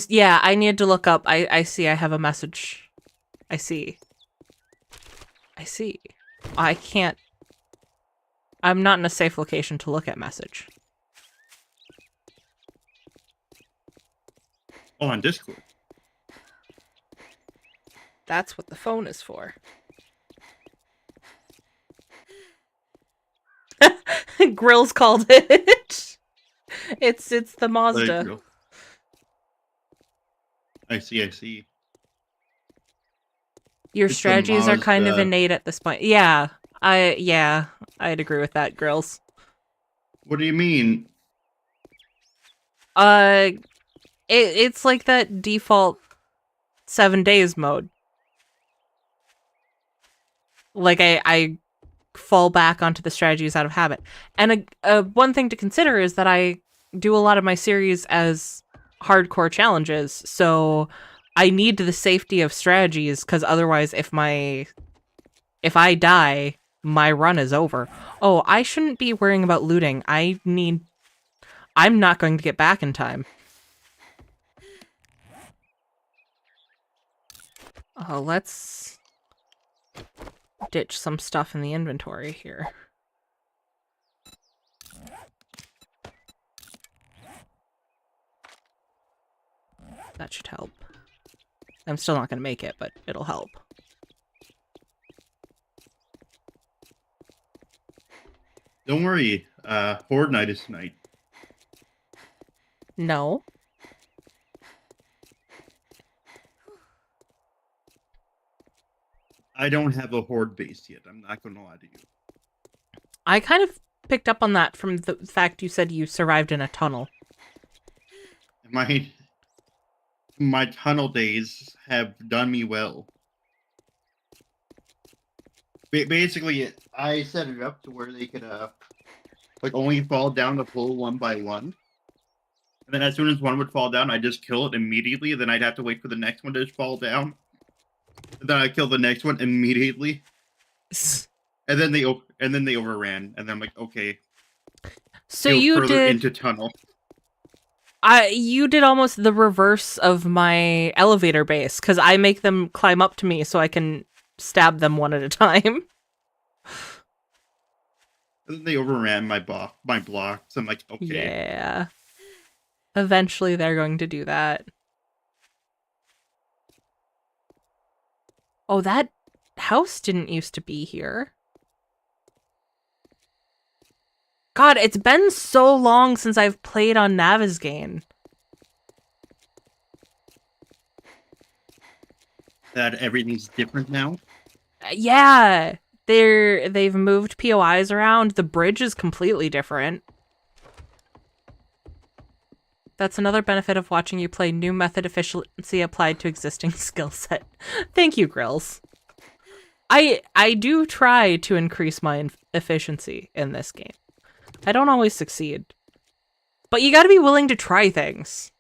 Yeah, I need to look up. I see I have a message. I see. I can't. I'm not in a safe location to look at message. Oh, on Discord. That's what the phone is for. Grills called it. It's the Mazda. Grill. I see. Your It's the strategies are kind of Mazda. innate at this point. Yeah, I'd agree with that, Grills. What do you mean? It's like that default 7 days mode. Like I fall back onto the strategies out of habit. And one thing to consider is that I do a lot of my series as hardcore challenges, so I need the safety of strategies, because otherwise if I die, my run is over. Oh, I shouldn't be worrying about looting. I'm not going to get back in time. Oh, let's ditch some stuff in the inventory here. That should help. I'm still not going to make it, but it'll help. Don't worry. Horde night is tonight. No. I don't have a Horde base yet. I'm not going to lie to you. I kind of picked up on that from the fact you said you survived in a tunnel. My tunnel days have done me well. Basically, I set it up to where they could only fall down the pole one by one. And then as soon as one would fall down, I'd just kill it immediately. Then I'd have to wait for the next one to fall down. And then I'd kill the next one immediately. And then they overran. And then I'm like, okay. So go you further did into tunnel. You did almost the reverse of my elevator base, because I make them climb up to me so I can stab them one at a time. And then they overran my blocks. I'm like, okay. Yeah. Eventually they're going to do that. Oh, that house didn't used to be here. God, it's been so long since I've played on Navezgane. That everything's different now. Yeah, they've moved POIs around. The bridge is completely different. That's another benefit of watching you play. New method efficiency applied to existing skill set. Thank you, Grills. I do try to increase my efficiency in this game. I don't always succeed. But you gotta be willing to try things.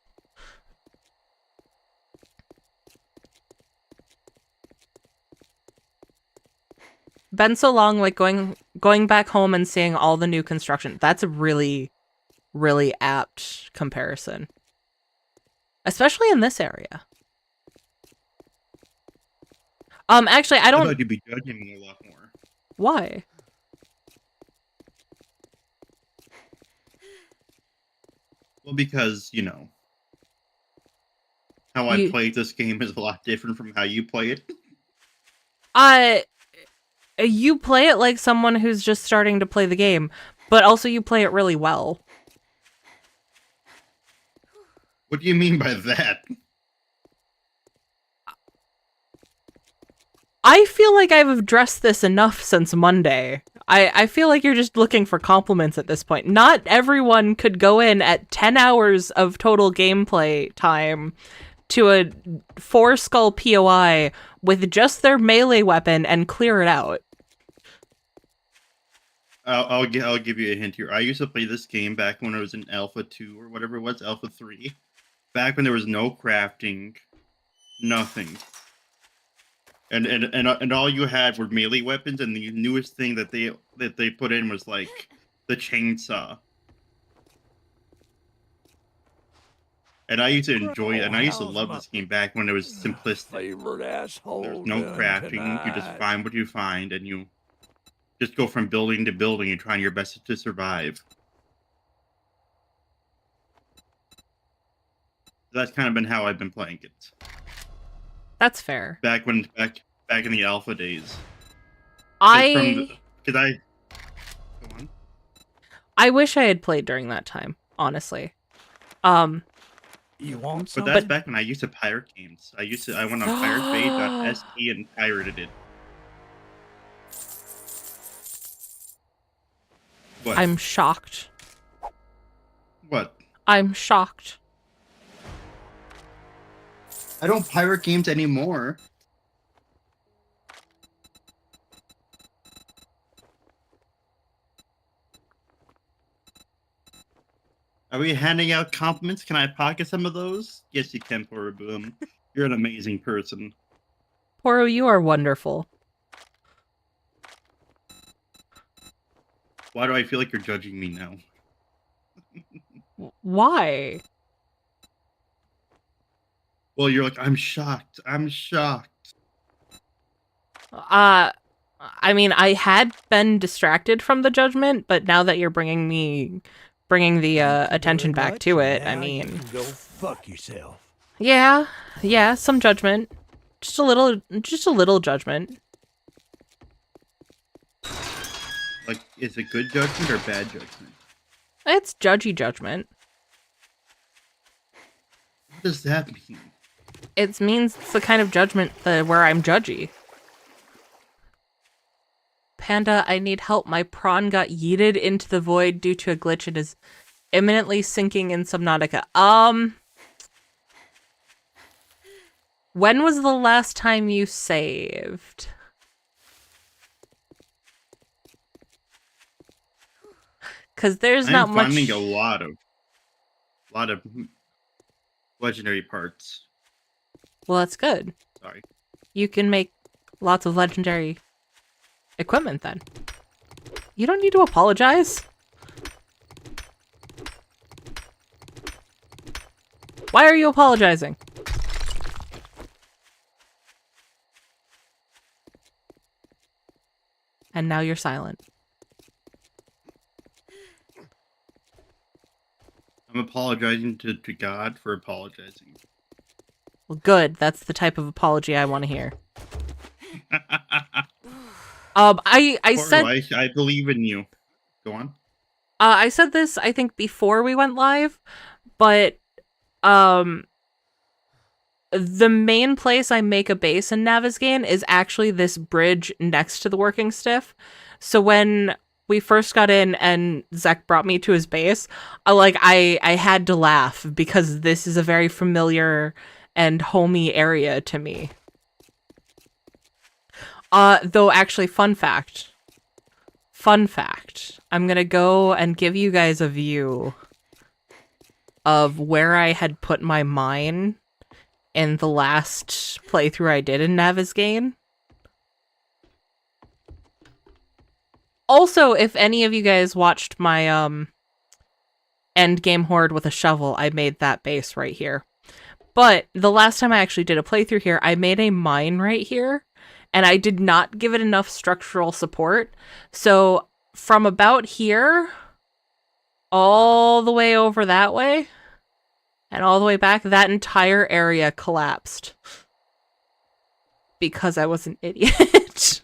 Been so long, like going back home and seeing all the new construction. That's a really, really apt comparison. Especially in this area. Actually, I thought you'd be judging me a lot more. Why? Well, because, you know, how I play this game is a lot different from how you play it. You play it like someone who's just starting to play the game, but also you play it really well. What do you mean by that? I feel like I've addressed this enough since Monday. I feel like you're just looking for compliments at this point. Not everyone could go in at 10 hours of total gameplay time to a 4-skull POI with just their melee weapon and clear it out. I'll give you a hint here. I used to play this game back when it was in Alpha 2 or whatever it was, Alpha 3. Back when there was no crafting, nothing. And all you had were melee weapons, and the newest thing that they put in was like the chainsaw. And I used to enjoy it, and I used to love this game back when it was simplistic. Favorite asshole. There's no done crafting. You just tonight. find what you find, and you just go from building to building and trying your best to survive. That's kind of been how I've been playing it. That's fair. Back in the alpha days. I Go on. wish I had played during that time, honestly. You want some? But that's back when I used to pirate games. I went on piratebay.st and pirated it. What? I'm shocked. What? I'm shocked. I don't pirate games anymore. Are we handing out compliments? Can I pocket some of those? Yes, you can, Poor Boom. You're an amazing person. Poro, you are wonderful. Why do I feel like you're judging me now? Why? Well, you're like, I'm shocked. I'm shocked. I mean, I had been distracted from the judgment, but now that you're bringing the attention Very back much, to it, now I you mean, can go fuck yourself. yeah, some judgment, just a little judgment. Like, is it good judgment or bad judgment? It's judgy judgment. What does that mean? It means it's the kind of judgment where I'm judgy. Panda, I need help. My prawn got yeeted into the void due to a glitch and is imminently sinking in Subnautica. When was the last time you saved? Because there's not much. I'm finding a lot of legendary parts. Well, that's good. Sorry. You can make lots of legendary equipment then. You don't need to apologize. Why are you apologizing? And now you're silent. I'm apologizing to God for apologizing. Well, good. That's the type of apology I want to hear. I said I believe in you. Go on. I said this I think before we went live, but the main place I make a base in Navezgane is actually this bridge next to the working stiff. So when we first got in and Zek brought me to his base, I had to laugh because this is a very familiar and homey area to me. Though actually, fun fact, I'm gonna go and give you guys a view of where I had put my mine in the last playthrough I did in Navezgane. Also, if any of you guys watched my endgame horde with a shovel, I made that base right here. But the last time I actually did a playthrough here, I made a mine right here, and I did not give it enough structural support. So from about here, all the way over that way, and all the way back, that entire area collapsed. Because I was an idiot.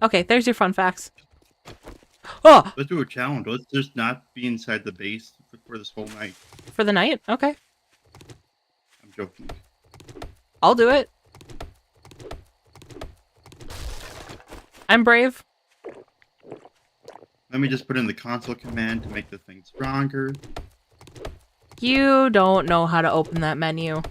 Okay, there's your fun facts. Oh! Let's do a challenge. Let's just not be inside the base for this whole night. For the night? Okay. I'm joking. I'll do it. I'm brave. Let me just put in the console command to make the thing stronger. You don't know how to open that menu.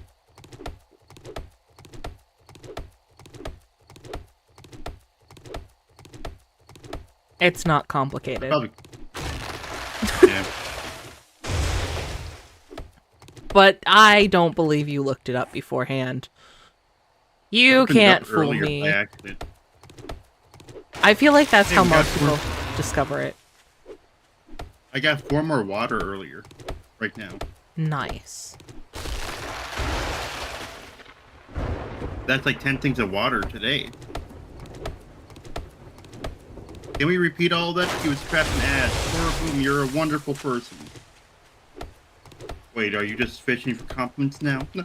It's not complicated. Probably. Yeah. But I don't believe you looked it up beforehand. You Opened it can't up fool earlier me. by accident. I feel like that's Hey, how we got most people discover it. I got 4 more water earlier. Right now. Nice. That's like 10 things of water today. Can we repeat all that? He was trapped in ass. Poor Boom, you're a wonderful person. Wait, are you just fishing for compliments now? No.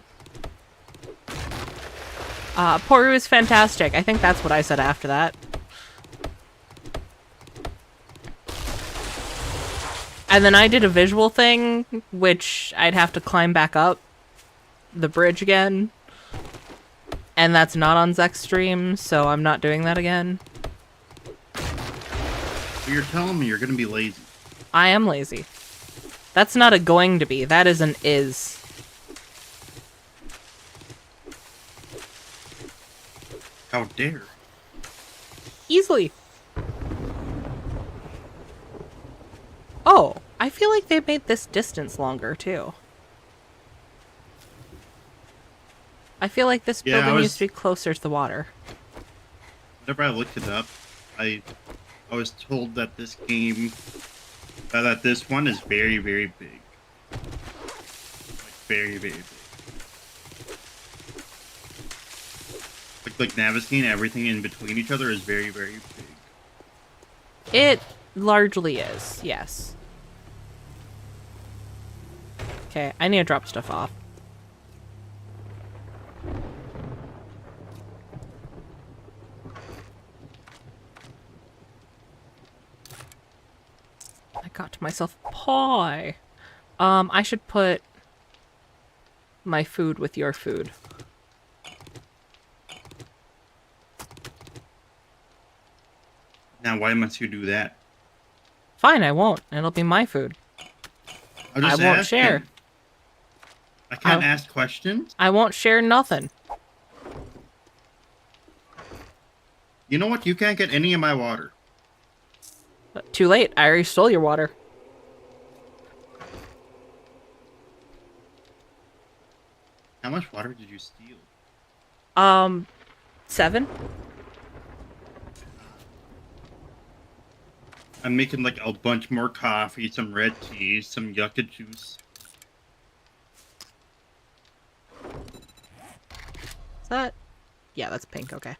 Poru is fantastic. I think that's what I said after that. And then I did a visual thing, which I'd have to climb back up the bridge again. And that's not on Zech's stream, so I'm not doing that again. So you're telling me you're gonna be lazy. I am lazy. That's not a going to be, that is an is. How dare. Easily. Oh, I feel like they made this distance longer, too. I feel like this Yeah, building used to be closer to the water. Whenever I looked it up, I was told that this game, that this one is very, very big. Like, very, very big. Like Naviscane, everything in between each other is very, very big. It largely is, yes. Okay, I need to drop stuff off. I got myself a pie. I should put my food with your food. Now, why must you do that? Fine, I won't. It'll be my food. I'm I just won't asking. share. I can't ask questions? I won't share nothing. You know what? You can't get any of my water. Too late. I already stole your water. How much water did you steal? 7? I'm making like a bunch more coffee, some red tea, some yucca juice. Is that? Yeah, that's pink. Okay.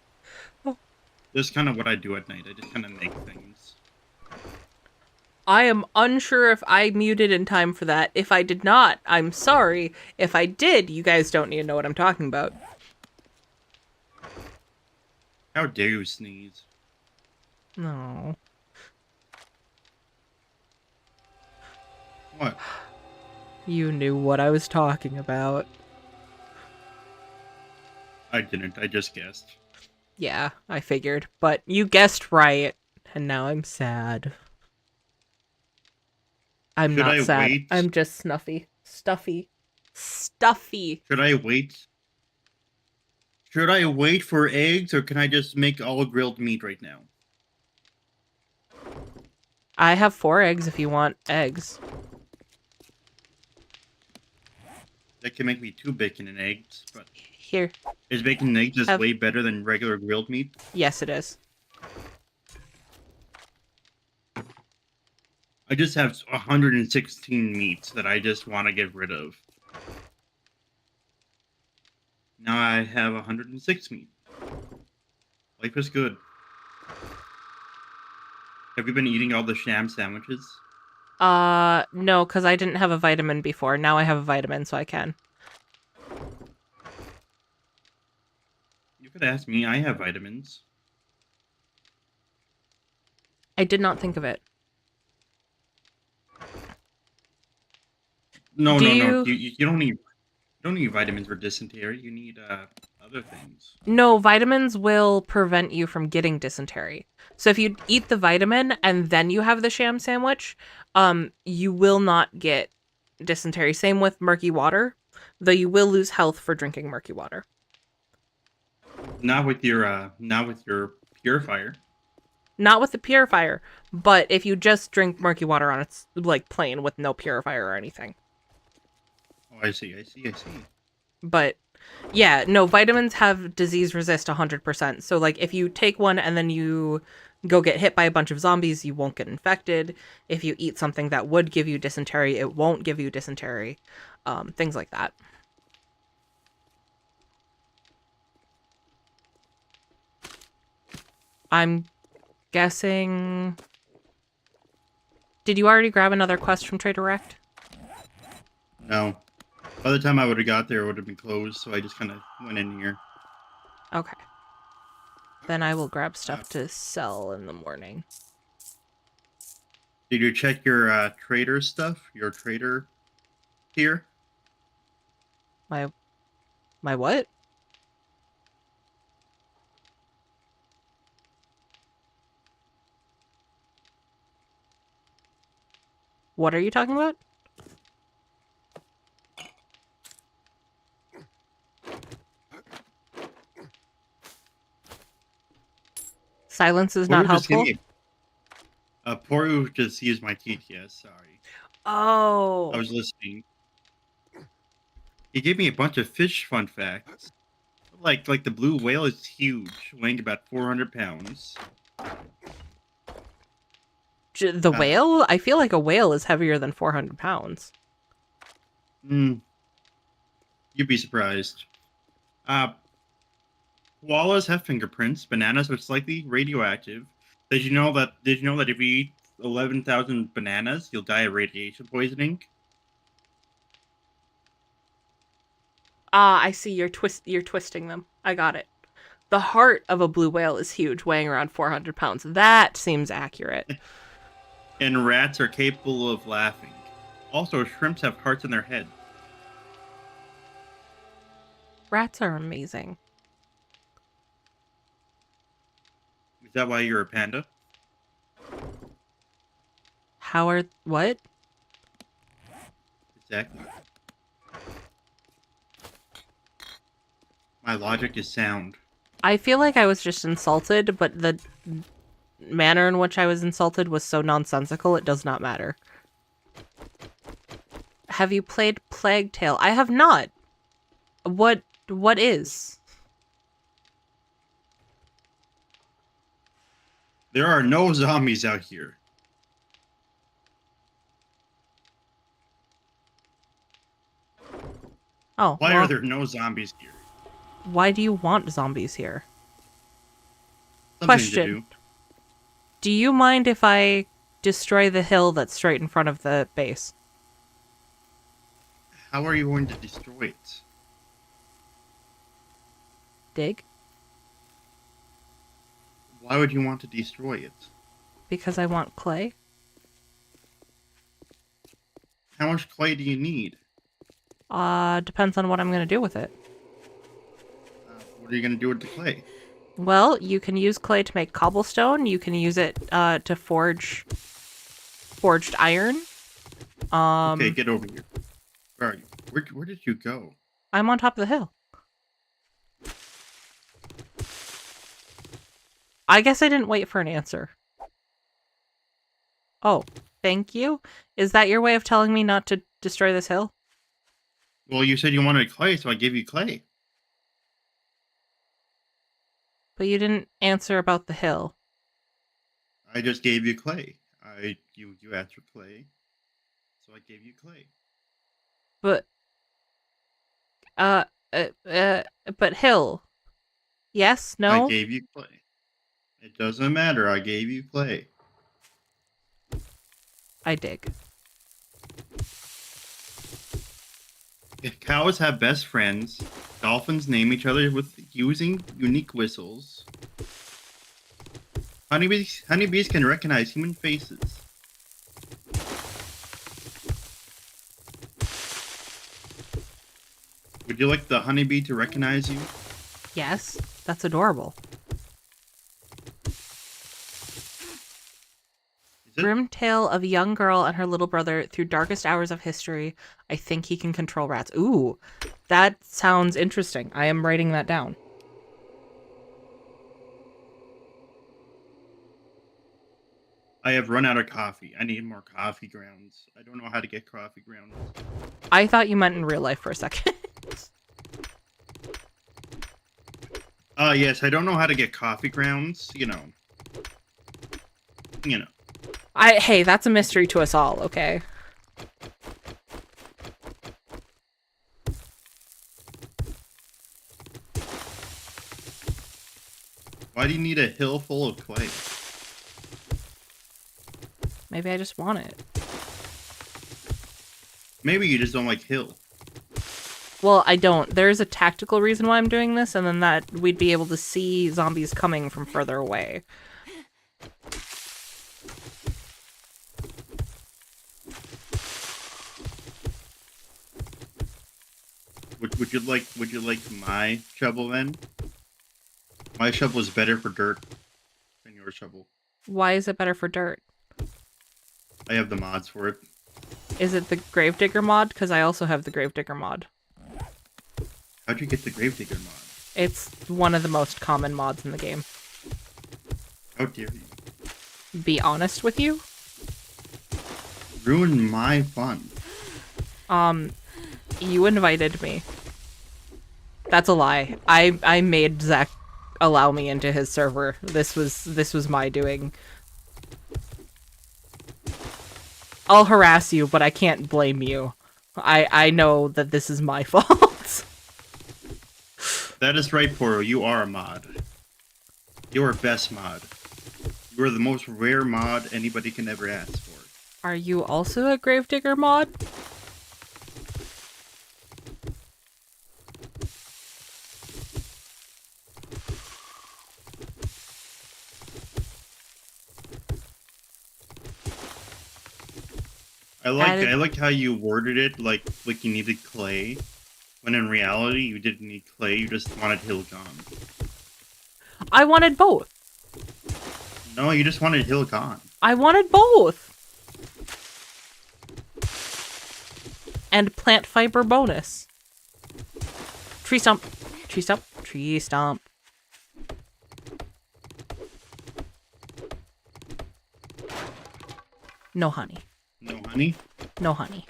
That's kind of what I do at night. I just kind of make things. I am unsure if I muted in time for that. If I did not, I'm sorry. If I did, you guys don't need to know what I'm talking about. How dare you sneeze? No. What? You knew what I was talking about. I didn't. I just guessed. Yeah, I figured. But you guessed right, and now I'm sad. I'm Should not I sad. wait? I'm just snuffy. Stuffy. Stuffy. Should I wait? Should I wait for eggs, or can I just make all grilled meat right now? I have 4 eggs if you want eggs. That can make me 2 bacon and eggs, but Here. is bacon and eggs just Have- way better than regular grilled meat? Yes, it is. I just have 116 meats that I just want to get rid of. Now I have 106 meat. Life is good. Have you been eating all the sham sandwiches? No, because I didn't have a vitamin before. Now I have a vitamin, so I can. You could ask me. I have vitamins. I did not think of it. No, Do no, no. you- You don't need vitamins for dysentery. You need other things. No, vitamins will prevent you from getting dysentery. So if you eat the vitamin and then you have the sham sandwich, you will not get dysentery. Same with murky water, though you will lose health for drinking murky water. Not with your purifier. Not with the purifier, but if you just drink murky water on its like plain with no purifier or anything. Oh, I see. But yeah, no, vitamins have disease resist 100%. So like if you take one and then you go get hit by a bunch of zombies, you won't get infected. If you eat something that would give you dysentery, it won't give you dysentery. Things like that. I'm guessing... Did you already grab another quest from Trader Rect? No. By the time I would have got there, it would have been closed, so I just kind of went in here. Okay. Then I will grab stuff to sell in the morning. Did you check your trader stuff? Your trader here? My what? What are you talking about? Silence is not helpful. Poru just used my TTS, sorry. Oh. I was listening. He gave me a bunch of fish fun facts. Like the blue whale is huge, weighing about 400 pounds. The whale? I feel like a whale is heavier than 400 pounds. You'd be surprised. Koalas have fingerprints. Bananas are slightly radioactive. Did you know that if you eat 11,000 bananas, you'll die of radiation poisoning? Ah, I see. You're twisting them. I got it. The heart of a blue whale is huge, weighing around 400 pounds. That seems accurate. And rats are capable of laughing. Also, shrimps have hearts in their head. Rats are amazing. Is that why you're a panda? What? Exactly. My logic is sound. I feel like I was just insulted, but the manner in which I was insulted was so nonsensical it does not matter. Have you played Plague Tale? I have not. What is? There are no zombies out here. Oh, Why well, are there no zombies here? why do you want zombies here? Something Question. to do. Do you mind if I destroy the hill that's straight in front of the base? How are you going to destroy it? Dig? Why would you want to destroy it? Because I want clay? How much clay do you need? Depends on what I'm gonna do with it. What are you going to do with the clay? Well, you can use clay to make cobblestone. You can use it to forge forged iron. Okay, get over here. Where are you? Where did you go? I'm on top of the hill. I guess I didn't wait for an answer. Oh, thank you. Is that your way of telling me not to destroy this hill? Well, you said you wanted clay, so I gave you clay. But you didn't answer about the hill. I just gave you clay. You asked for clay, so I gave you clay. But but hill. Yes? No? I gave you clay. It doesn't matter. I gave you clay. I dig. If cows have best friends, dolphins name each other with using unique whistles. Honeybees can recognize human faces. Would you like the honeybee to recognize you? Yes, that's adorable. Grim tale of a young girl and her little brother through darkest hours of history. I think he can control rats. Ooh, that sounds interesting. I am writing that down. I have run out of coffee. I need more coffee grounds. I don't know how to get coffee grounds. I thought you meant in real life for a second. Yes, I don't know how to get coffee grounds, you know. You know. Hey, that's a mystery to us all, okay? Why do you need a hill full of clay? Maybe I just want it. Maybe you just don't like hill. Well, I don't. There's a tactical reason why I'm doing this, and then that we'd be able to see zombies coming from further away. Would you like my shovel then? My shovel is better for dirt than your shovel. Why is it better for dirt? I have the mods for it. Is it the Gravedigger mod? Because I also have the Gravedigger mod. How'd you get the Gravedigger mod? It's one of the most common mods in the game. How dare you? Be honest with you? Ruin my fun. You invited me. That's a lie. I made Zach allow me into his server. This was my doing. I'll harass you, but I can't blame you. I know that this is my fault. That is right, Poro. You are a mod. You're best mod. You are the most rare mod anybody can ever ask for. Are you also a Gravedigger mod? I like how you worded it like you needed clay, when in reality you didn't need clay. You just wanted hill gone. I wanted both. No, you just wanted hill gone. I wanted both. And plant fiber bonus. Tree stump. Tree stump. Tree stump. No honey. No honey. No honey.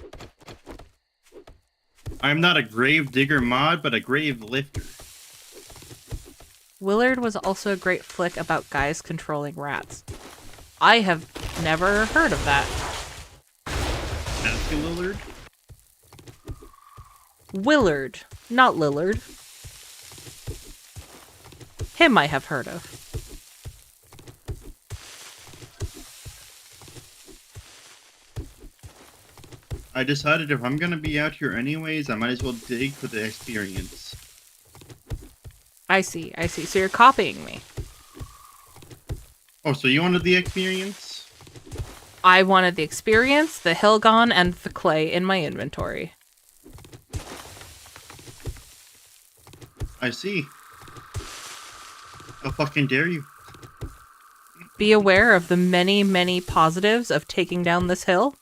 I'm not a grave digger mod, but a grave lifter. Willard was also a great flick about guys controlling rats. I have never heard of that. Ask Lillard. Willard, not Lillard. Him I have heard of. I decided if I'm gonna be out here anyways, I might as well dig for the experience. I see. So you're copying me. Oh, so you wanted the experience? I wanted the experience, the hill gone, and the clay in my inventory. I see. How fucking dare you? Be aware of the many, many positives of taking down this hill.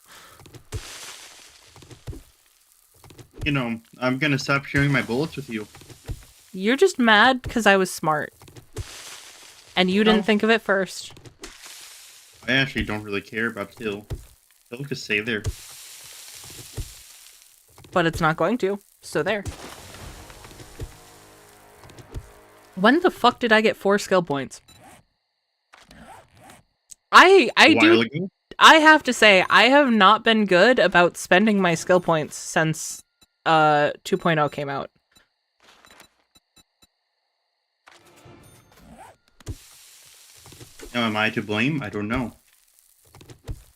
You know, I'm gonna stop sharing my bullets with you. You're just mad because I was smart. And you didn't think of it first. I actually don't really care about hill. Hill just stay there. But it's not going to, so there. When the fuck did I get 4 skill points? I have to say, I have not been good about spending my skill points since 2.0 came out. Now, am I to blame? I don't know.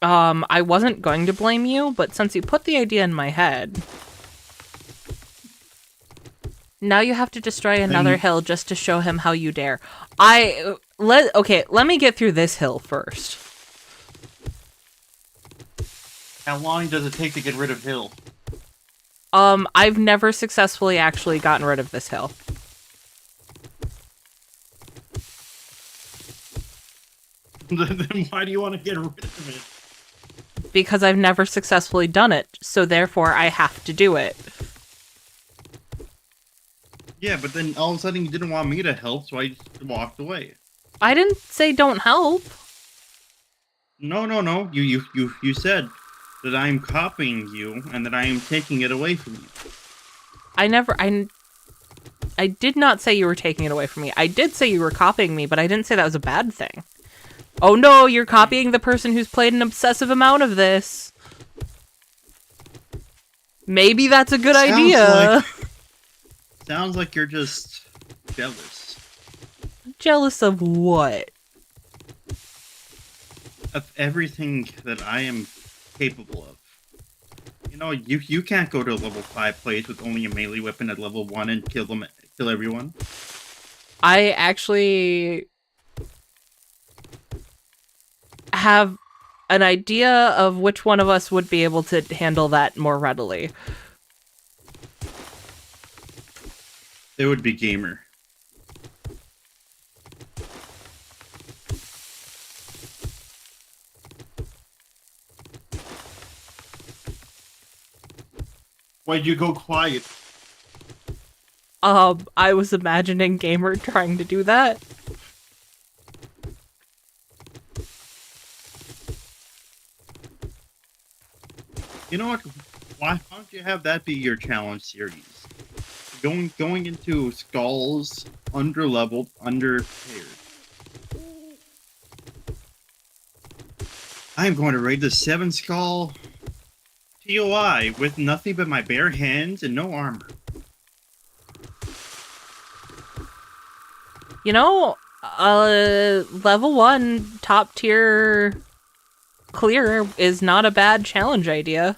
I wasn't going to blame you, but since you put the idea in my head, now you have to destroy another hill just to show him how you dare. Okay, let me get through this hill first. How long does it take to get rid of hill? I've never successfully actually gotten rid of this hill. Then why do you want to get rid of it? Because I've never successfully done it, so therefore I have to do it. Yeah, but then all of a sudden you didn't want me to help, so I just walked away. I didn't say don't help. No. You said that I'm copying you and that I am taking it away from you. I did not say you were taking it away from me. I did say you were copying me, but I didn't say that was a bad thing. Oh no, you're copying the person who's played an obsessive amount of this. Maybe that's a good idea. Sounds like you're just jealous. Jealous of what? Of everything that I am capable of. You know, you can't go to a level 5 place with only a melee weapon at level 1 and kill everyone. I actually have an idea of which one of us would be able to handle that more readily. It would be Gamer. Why'd you go quiet? I was imagining Gamer trying to do that. You know what? Why don't you have that be your challenge series? Going into skulls, under-leveled, under-paired. I'm going to raid the 7 skull TOI with nothing but my bare hands and no armor. You know, level 1 top tier clear is not a bad challenge idea.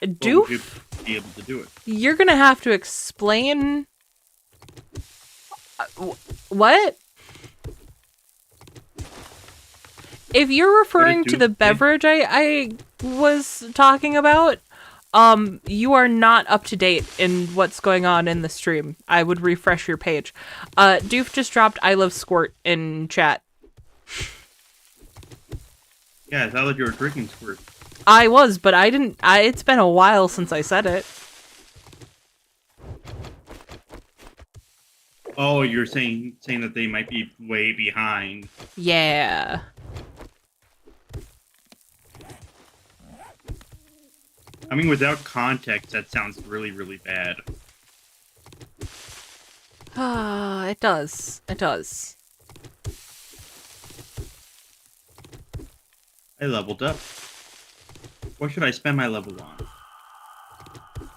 Would you be able to do it? You're gonna have to explain... what? If you're referring to the beverage I was talking about, you are not up to date in what's going on in the stream. I would refresh your page. Doof just dropped I love Squirt in chat. Yeah, I thought that you were drinking Squirt. I was, but I didn't. It's been a while since I said it. Oh, you're saying that they might be way behind. Yeah. I mean, without context, that sounds really, really bad. It does. It does. I leveled up. What should I spend my level on?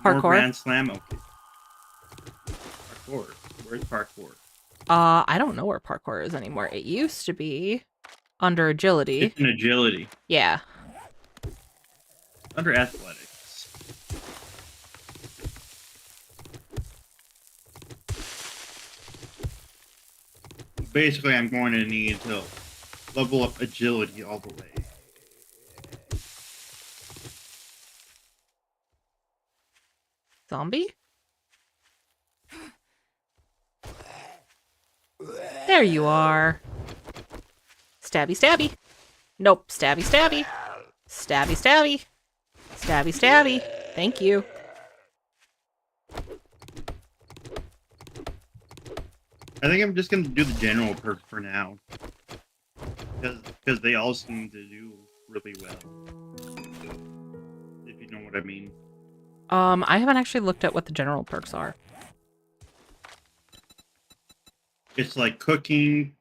Parkour? More Grand Slam? Okay. Parkour. Where's parkour? I don't know where parkour is anymore. It used to be under agility. It's in agility. Yeah. Under athletics. Basically, I'm going to need to level up agility all the way. Zombie? There you are. Stabby, stabby. Nope, stabby, stabby. Stabby, stabby. Stabby, stabby. Thank you. I think I'm just going to do the general perk for now. Because they all seem to do really well. If you know what I mean. I haven't actually looked at what the general perks are. It's like cooking.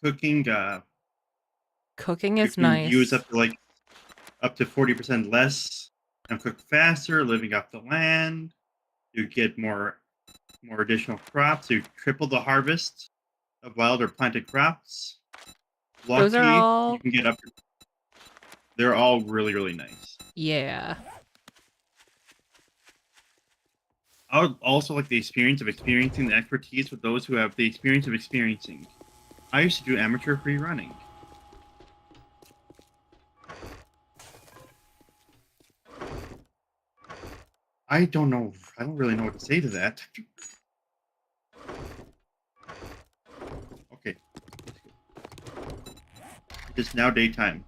Cooking. Cooking is you can nice. Use up to 40% less and cook faster. Living off the land. You get more additional crops. You triple the harvest of wild or planted crops. Lucky, Those are all... you can get up. They're all really, really nice. Yeah. I would also like the experience of experiencing the expertise with those who have the experience of experiencing. I used to do amateur free running. I don't know. I don't really know what to say to that. Okay. It is now daytime.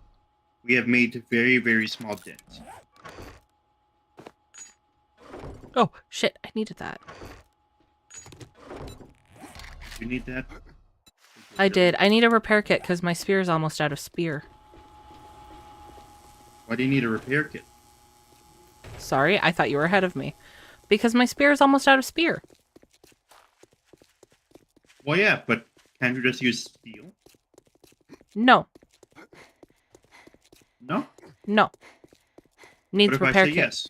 We have made very, very small dents. Oh, shit. I needed that. You need that? I did. I need a repair kit because my spear is almost out of spear. Why do you need a repair kit? Sorry, I thought you were ahead of me. Because my spear is almost out of spear. Well, yeah, but can't you just use steel? No. No? No. What Needs if I repair say kit. yes?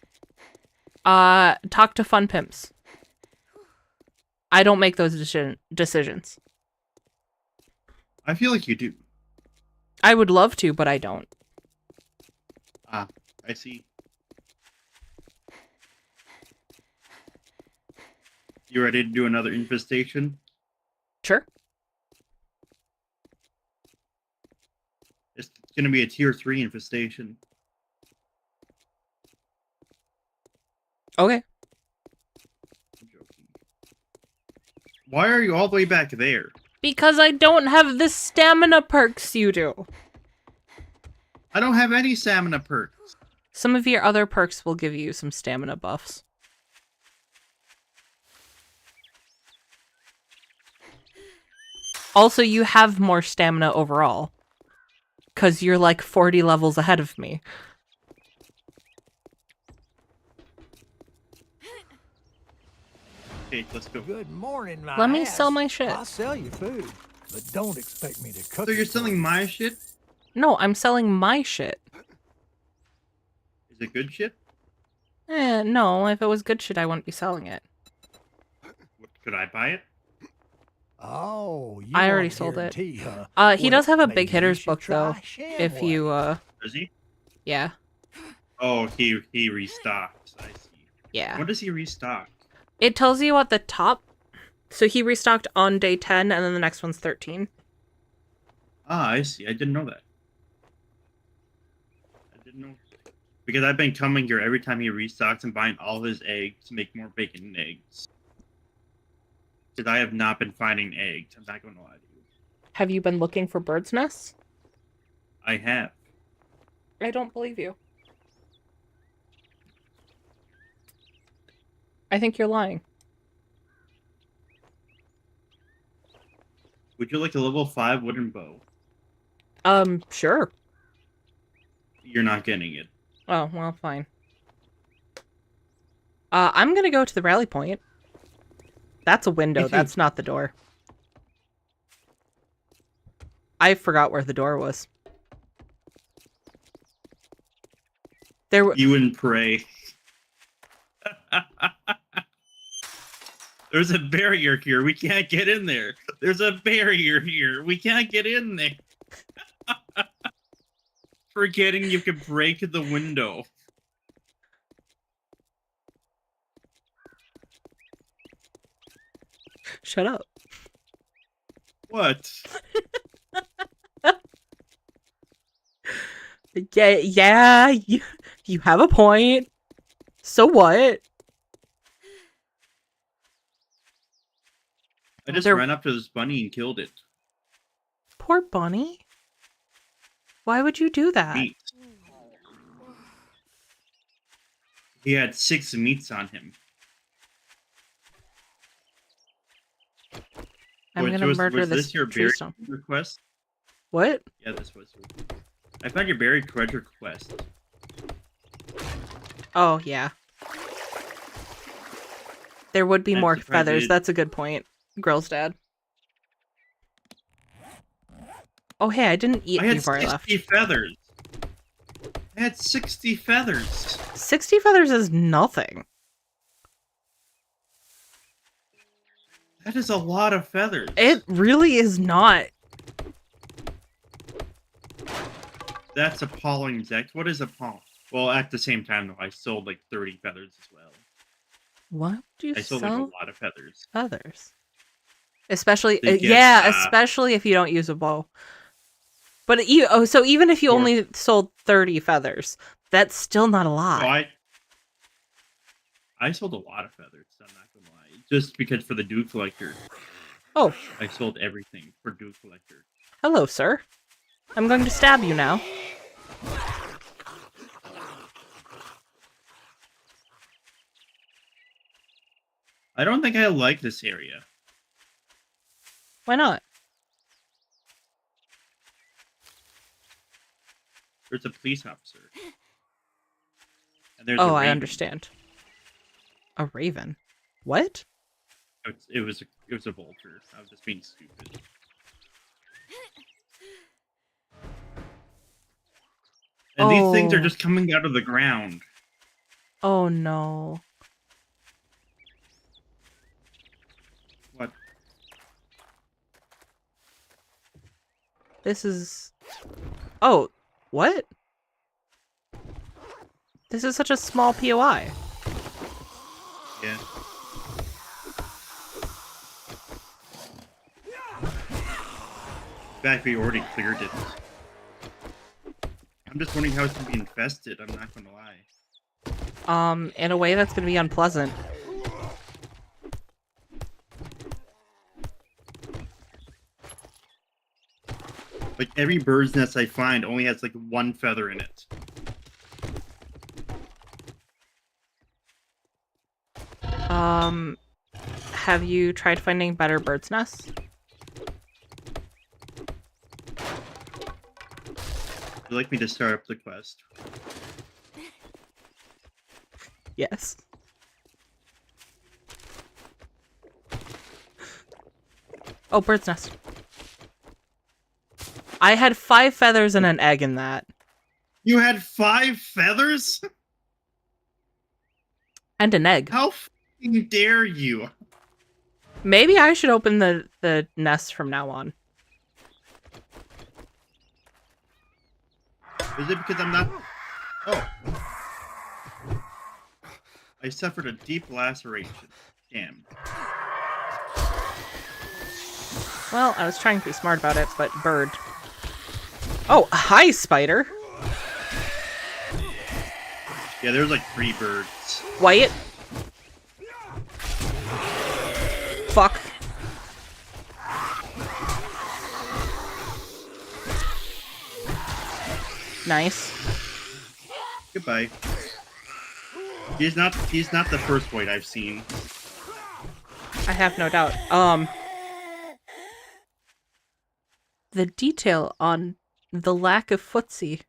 Talk to Fun Pimps. I don't make those decisions. I feel like you do. I would love to, but I don't. Ah, I see. You ready to do another infestation? Sure. It's gonna be a tier 3 infestation. Okay. I'm joking. Why are you all the way back there? Because I don't have the stamina perks you do. I don't have any stamina perks. Some of your other perks will give you some stamina buffs. Also, you have more stamina overall. Because you're like 40 levels ahead of me. Okay, let's go. Good morning, my Let me ass. sell my shit. I'll sell you food, but don't expect me to cook So you're it for selling you. my shit? No, I'm selling my shit. Is it good shit? No, if it was good shit, I wouldn't be selling it. What, could I buy it? Oh, you I want already a sold it. guarantee, huh? He does have a Maybe big you hitters should book, though. try If Shamway. you, Does he? yeah. Oh, he restocks. I see. Yeah. When does he restock? It tells you at the top. So he restocked on day 10, and then the next one's 13. Ah, I see. I didn't know that. I didn't know. Because I've been coming here every time he restocks and buying all his eggs to make more bacon and eggs. Because I have not been finding eggs. I'm not going to lie to you. Have you been looking for bird's nests? I have. I don't believe you. I think you're lying. Would you like a level 5 wooden bow? Sure. You're not getting it. Oh, well, fine. I'm gonna go to the rally point. That's a window, Me too. that's not the door. I forgot where the door was. You and pray. There's a barrier here. We can't get in there. There's a barrier here. We can't get in there. Forgetting you can break the window. Shut up. What? Yeah, you have a point. So what? I just There- ran up to this bunny and killed it. Poor bunny. Why would you do that? Meat. He had 6 meats on him. I'm gonna murder was this this your tree buried stump. request? What? Yeah, this was. I found your buried treasure quest. Oh, yeah. There would be I'm more surprised you feathers. didn't- That's a good point. Girl's dad. Oh, hey, I didn't eat I had before I left. 60 feathers. I had 60 feathers. 60 feathers is nothing. That is a lot of feathers. It really is not. That's appalling, Zect. What is appalling? Well, at the same time, though, I sold like 30 feathers as well. What do you I sold sell? like a lot of feathers. Feathers. Especially, They get, yeah, especially if you don't use a bow. But so even if you Or- only sold 30 feathers, that's still not a lot. So I sold a lot of feathers, I'm not gonna lie. Just because for the dew collector, Oh, I sold everything for dew collector. hello, sir. I'm going to stab you now. I don't think I like this area. Why not? There's a police officer. And there's a Oh, I raven. understand. A raven. What? It was a vulture. I was just being stupid. And these things are Oh. just coming out of the ground. Oh no. What? This is... Oh, what? This is such a small POI. Yeah. In fact, we already cleared it. I'm just wondering how it's gonna be infested. I'm not gonna lie. In a way that's gonna be unpleasant. Like every bird's nest I find only has like one feather in it. Have you tried finding better bird's nests? Would you like me to start up the quest? Yes. Oh, bird's nest. I had 5 feathers and an egg in that. You had 5 feathers? And an egg. How fucking dare you? Maybe I should open the nest from now on. Is it because I'm not... Oh. I suffered a deep laceration. Damn. Well, I was trying to be smart about it, but bird. Oh, hi, spider. Yeah, there's like 3 birds. Wyatt. Fuck. Nice. Goodbye. He's not the first white I've seen. I have no doubt. The detail on the lack of footsie.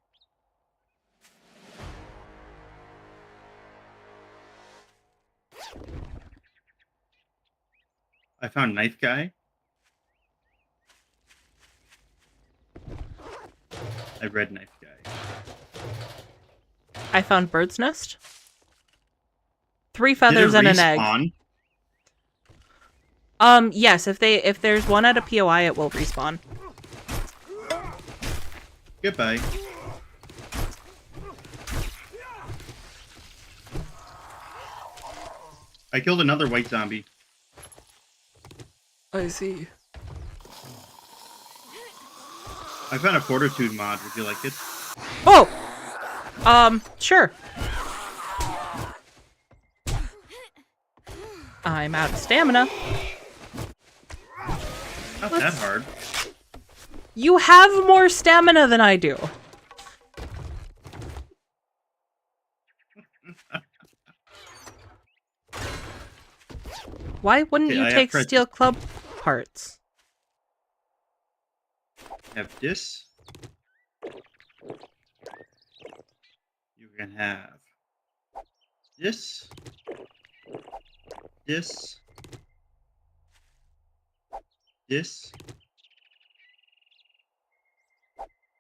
I found Knife Guy. I read Knife Guy. I found bird's nest. 3 feathers and an egg. Yes, if there's one at a POI, it will respawn. Goodbye. I killed another white zombie. I see. I found a fortitude mod. Would you like it? Oh! Sure. I'm out of stamina. Not that hard. You have more stamina than I do. Why wouldn't you take steel club parts? Have this. You can have this. This. This.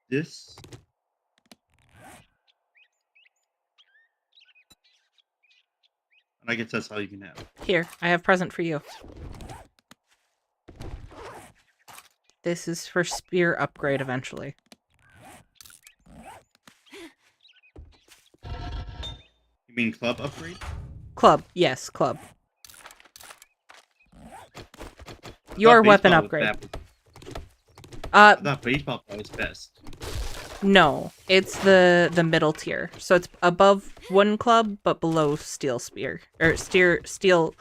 This. And I guess that's all you can have. Here, I have a present for you. This is for spear upgrade eventually. You mean club upgrade? Club, yes, club. Your weapon upgrade. I thought baseball was best. No, it's the middle tier. So it's above one club, but below steel spear or steel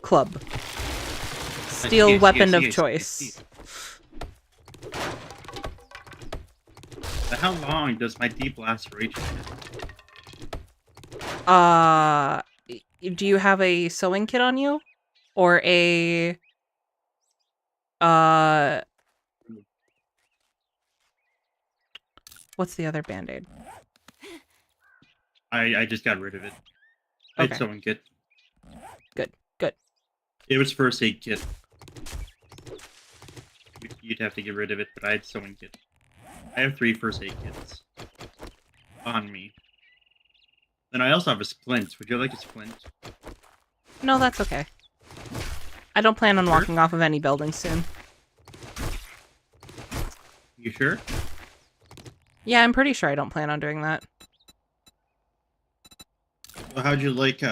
club. Steel weapon of choice. But how long does my deep laceration have? Do you have a sewing kit on you, or a what's the other band-aid? I just got rid of it. I had Okay. sewing kit. Good, good. It was first aid kit. You'd have to get rid of it, but I had sewing kit. I have 3 first aid kits on me. And I also have a splint. Would you like a splint? No, that's okay. I don't plan on walking off of any buildings soon. You sure? Yeah, I'm pretty sure I don't plan on doing that. Well, how'd you like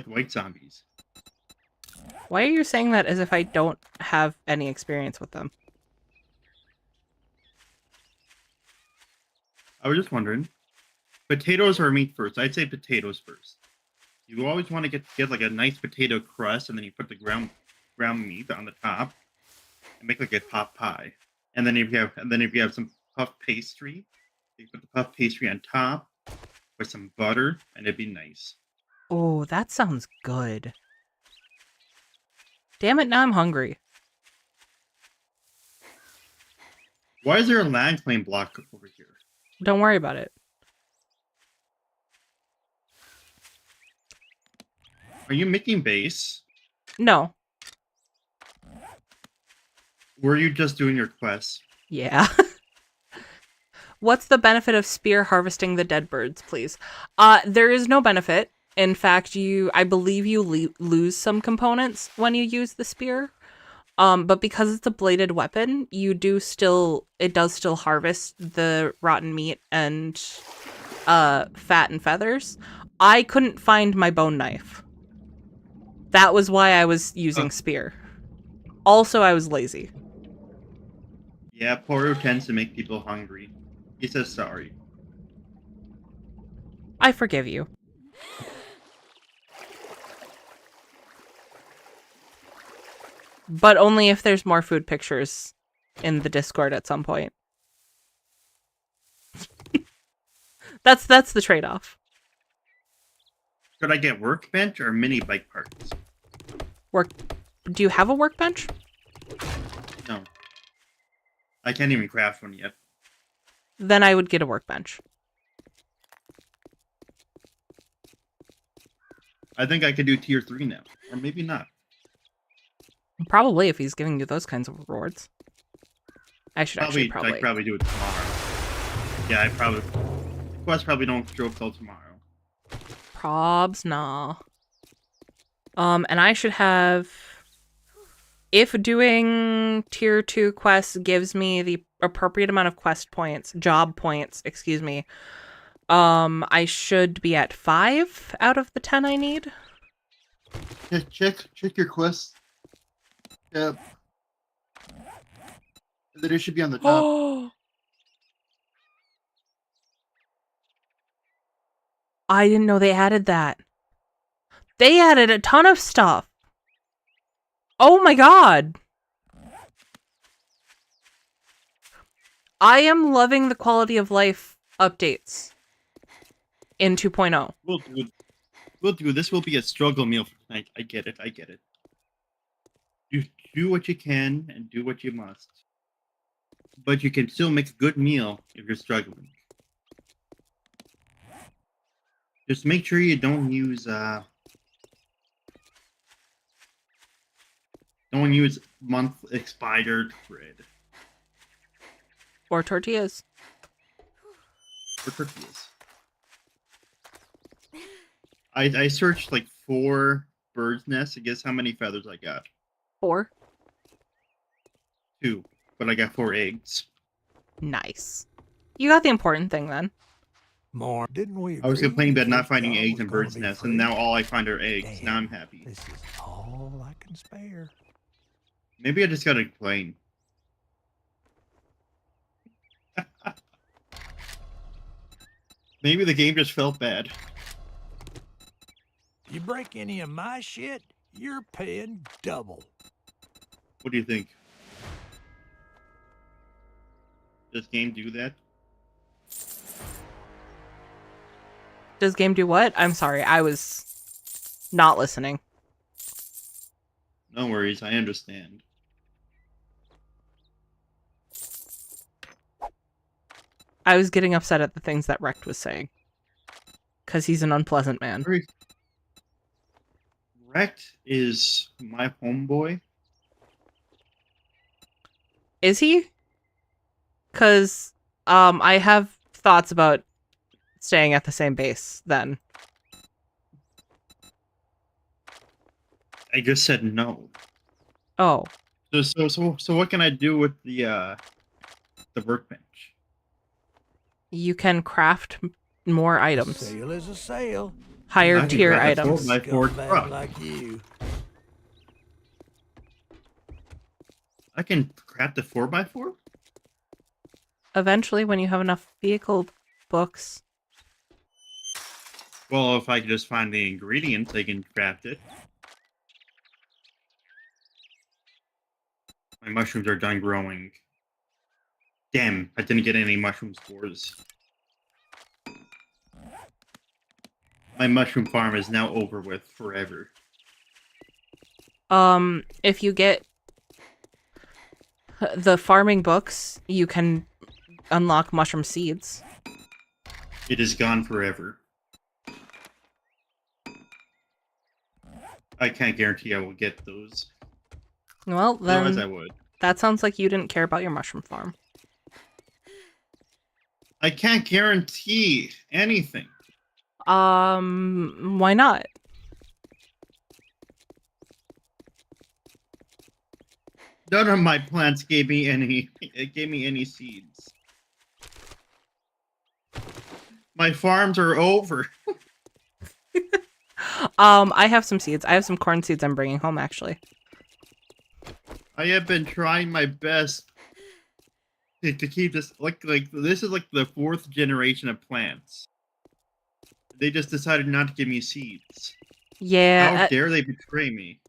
white zombies? Why are you saying that as if I don't have any experience with them? I was just wondering. Potatoes or meat first? I'd say potatoes first. You always want to get like a nice potato crust, and then you put the ground meat on the top, and make like a pot pie. And then if you have some puff pastry, you put the puff pastry on top with some butter, and it'd be nice. Oh, that sounds good. Damn it, now I'm hungry. Why is there a land claim block over here? Don't worry about it. Are you making base? No. Were you just doing your quests? Yeah. What's the benefit of spear harvesting the dead birds, please? There is no benefit. In fact, I believe you lose some components when you use the spear. But because it's a bladed weapon, it does still harvest the rotten meat and fat and feathers. I couldn't find my bone knife. That was why I was using spear. Also, I was lazy. Yeah, Poro tends to make people hungry. He says sorry. I forgive you. But only if there's more food pictures in the Discord at some point. That's the trade-off. Could I get workbench or mini bike parts? Do you have a workbench? No. I can't even craft one yet. Then I would get a workbench. I think I could do tier 3 now. Or maybe not. Probably if he's giving you those kinds of rewards. I should actually probably. I'd probably do it tomorrow. Yeah, quests probably don't show up till tomorrow. Probs, nah. And I should have... If doing tier 2 quests gives me the appropriate amount of job points, excuse me, I should be at 5 out of the 10 I need. Yeah, check your quests. Yep. Then it should be on the top. Oh! I didn't know they added that. They added a ton of stuff. Oh my god. I am loving the quality of life updates in 2.0. We'll do. This will be a struggle meal for tonight. I get it. You do what you can and do what you must. But you can still make a good meal if you're struggling. Just make sure you don't use month expired bread. Or tortillas. Or tortillas. I searched like 4 bird's nests to guess how many feathers I got. 4. 2, but I got 4 eggs. Nice. You got the important thing then. More, didn't we? I was agree complaining about this not finding job eggs was in gonna bird's be nests, free? and now all I find are eggs. Damn, Now I'm happy. This is all I can spare. Maybe I just gotta complain. Maybe the game just felt bad. You break any of my shit, you're paying double. What do you think? Does game do that? Does game do what? I'm sorry, I was not listening. No worries, I understand. I was getting upset at the things that Rect was saying. because he's an unpleasant man. Rex is my homeboy. Is he? Because I have thoughts about staying at the same base then. I just said no. Oh. So what can I do with the workbench? You can craft more items. Sale is a sale. Higher I can tier craft a items. 4x4 Scumbag truck. like you. I can craft a 4x4? Eventually, when you have enough vehicle books. Well, if I could just find the ingredients, I can craft it. My mushrooms are done growing. Damn, I didn't get any mushroom spores. My mushroom farm is now over with forever. If you get the farming books, you can unlock mushroom seeds. It is gone forever. I can't guarantee I will get those. Well, Otherwise, I then would. that sounds like you didn't care about your mushroom farm. I can't guarantee anything. Why not? None of my plants gave me any seeds. My farms are over. I have some seeds. I have some corn seeds I'm bringing home, actually. I have been trying my best to keep this like this is like the 4th generation of plants. They just decided not to give me seeds. Yeah. How dare they betray me?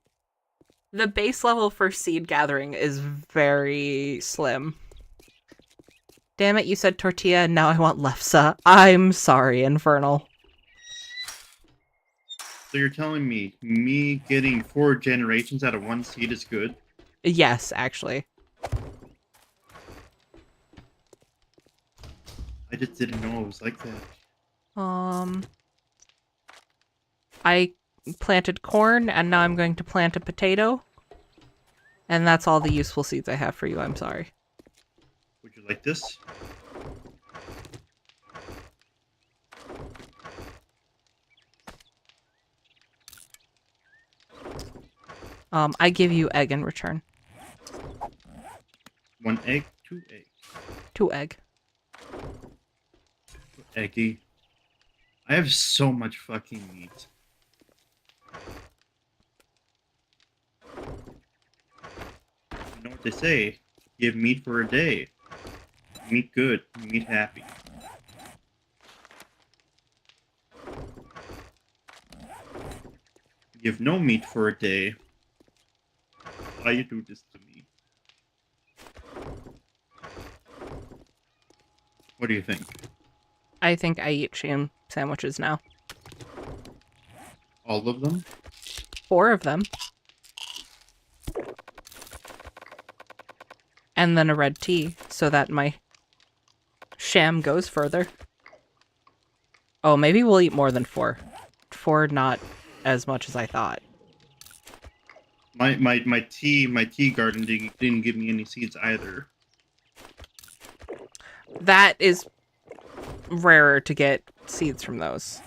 The base level for seed gathering is very slim. Damn it, you said tortilla and now I want lefse. I'm sorry, Infernal. So you're telling me getting 4 generations out of 1 seed is good? Yes, actually. I just didn't know it was like that. I planted corn and now I'm going to plant a potato. And that's all the useful seeds I have for you, I'm sorry. Would you like this? I give you egg in return. 1 egg, 2 egg. 2 egg. Eggy. I have so much fucking meat. You know what they say? Give meat for a day. Meat good, meat happy. Give no meat for a day. Why you do this to me? What do you think? I think I eat sham sandwiches now. All of them? 4 of them. And then a red tea, so that my sham goes further. Oh, maybe we'll eat more than 4. 4, not as much as I thought. My tea garden didn't give me any seeds either. That is rarer to get seeds from those.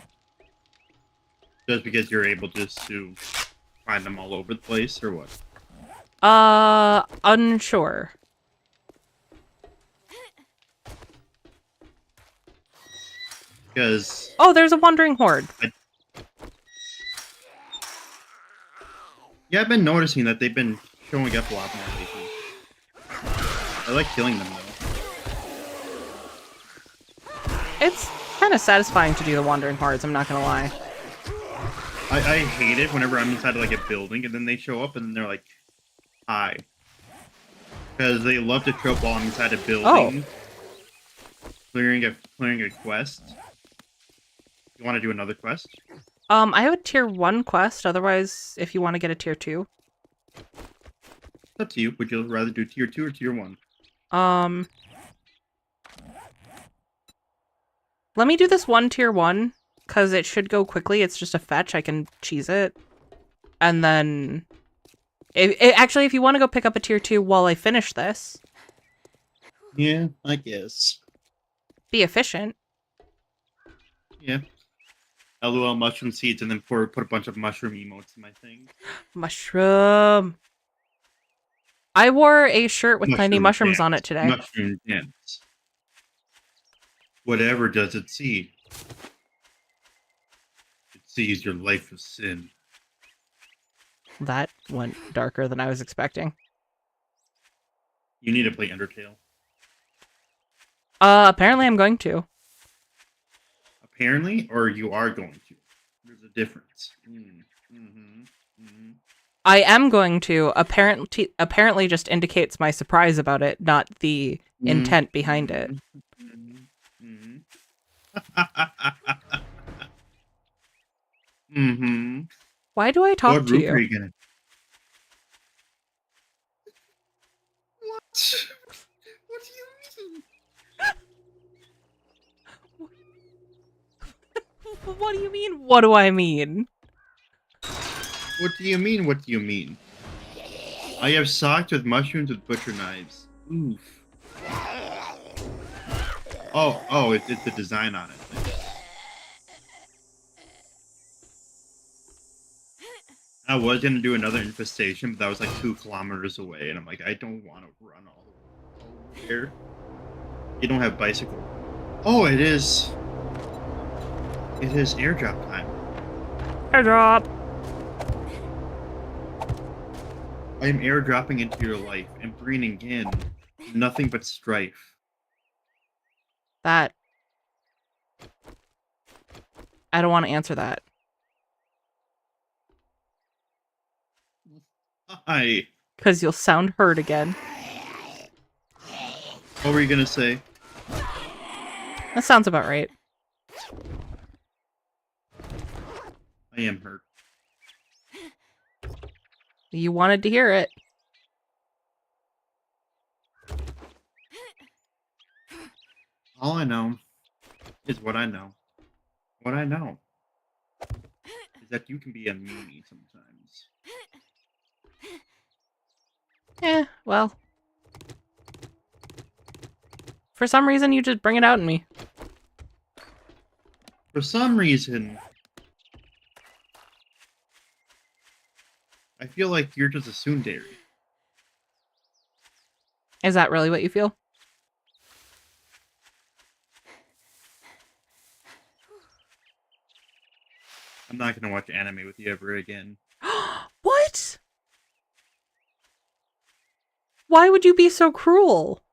Just because you're able just to find them all over the place, or what? Unsure. Because Oh, there's a wandering horde. yeah, I've been noticing that they've been showing up a lot more lately. I like killing them though. It's kind of satisfying to do the wandering hordes, I'm not gonna lie. I hate it whenever I'm inside of like a building and then they show up and then they're like, "Hi," because they love to show up while I'm inside a building, clearing a quest. You want to do another quest? I have a tier 1 quest, otherwise, if you want to get a tier 2. It's up to you. Would you rather do tier 2 or tier 1? Let me do this one tier 1, because it should go quickly. It's just a fetch. I can cheese it. And then... actually, if you want to go pick up a tier 2 while I finish this... Yeah, I guess. Be efficient. Yeah. LOL mushroom seeds and then put a bunch of mushroom emotes in my thing. Mushroom. I wore a shirt with tiny mushrooms on it today. Mushroom dance. Whatever does it see? It sees your life of sin. That went darker than I was expecting. You need to play Undertale. Apparently I'm going to. Apparently, or you are going to. There's a difference. I am going to. Apparently just indicates my surprise about it, not the intent behind it. Why do I talk What to route you? are you gonna... What? What do you mean? What do you mean? What do I mean? What do you mean? What do you mean? I have socks with mushrooms with butcher knives. Oof. Oh, it's the design on it. I was gonna do another infestation, but that was like 2 kilometers away, and I'm like, I don't want to run all the way here. You don't have bicycle. Oh, it is. It is airdrop time. Airdrop. I am airdropping into your life and bringing in nothing but strife. That. I don't want to answer that. Hi. Because you'll sound hurt again. What were you gonna say? That sounds about right. I am hurt. You wanted to hear it. All I know is what I know. What I know is that you can be a meanie sometimes. Well. For some reason, you just bring it out in me. For some reason, I feel like you're just a tsundere. Is that really what you feel? I'm not gonna watch anime with you ever again. What? Why would you be so cruel?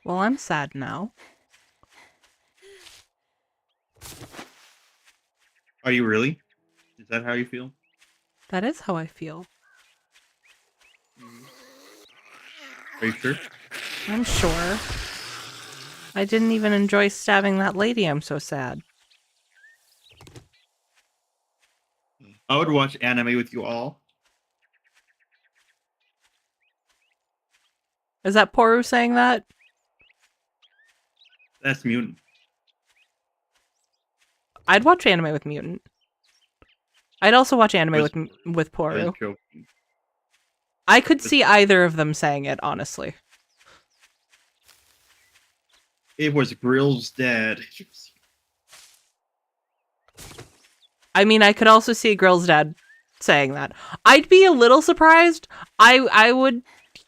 Well, I'm sad now. Are you really? Is that how you feel? That is how I feel. Are you sure? I'm sure. I didn't even enjoy stabbing that lady. I'm so sad. I would watch anime with you all. Is that Poru saying that? That's Mutant. I'd watch anime with Mutant. I'd also watch anime Was- with I Poru. was joking. I could see either of them saying it, honestly. It was Grill's dad. I mean, I could also see Grill's dad saying that. I'd be a little surprised. I would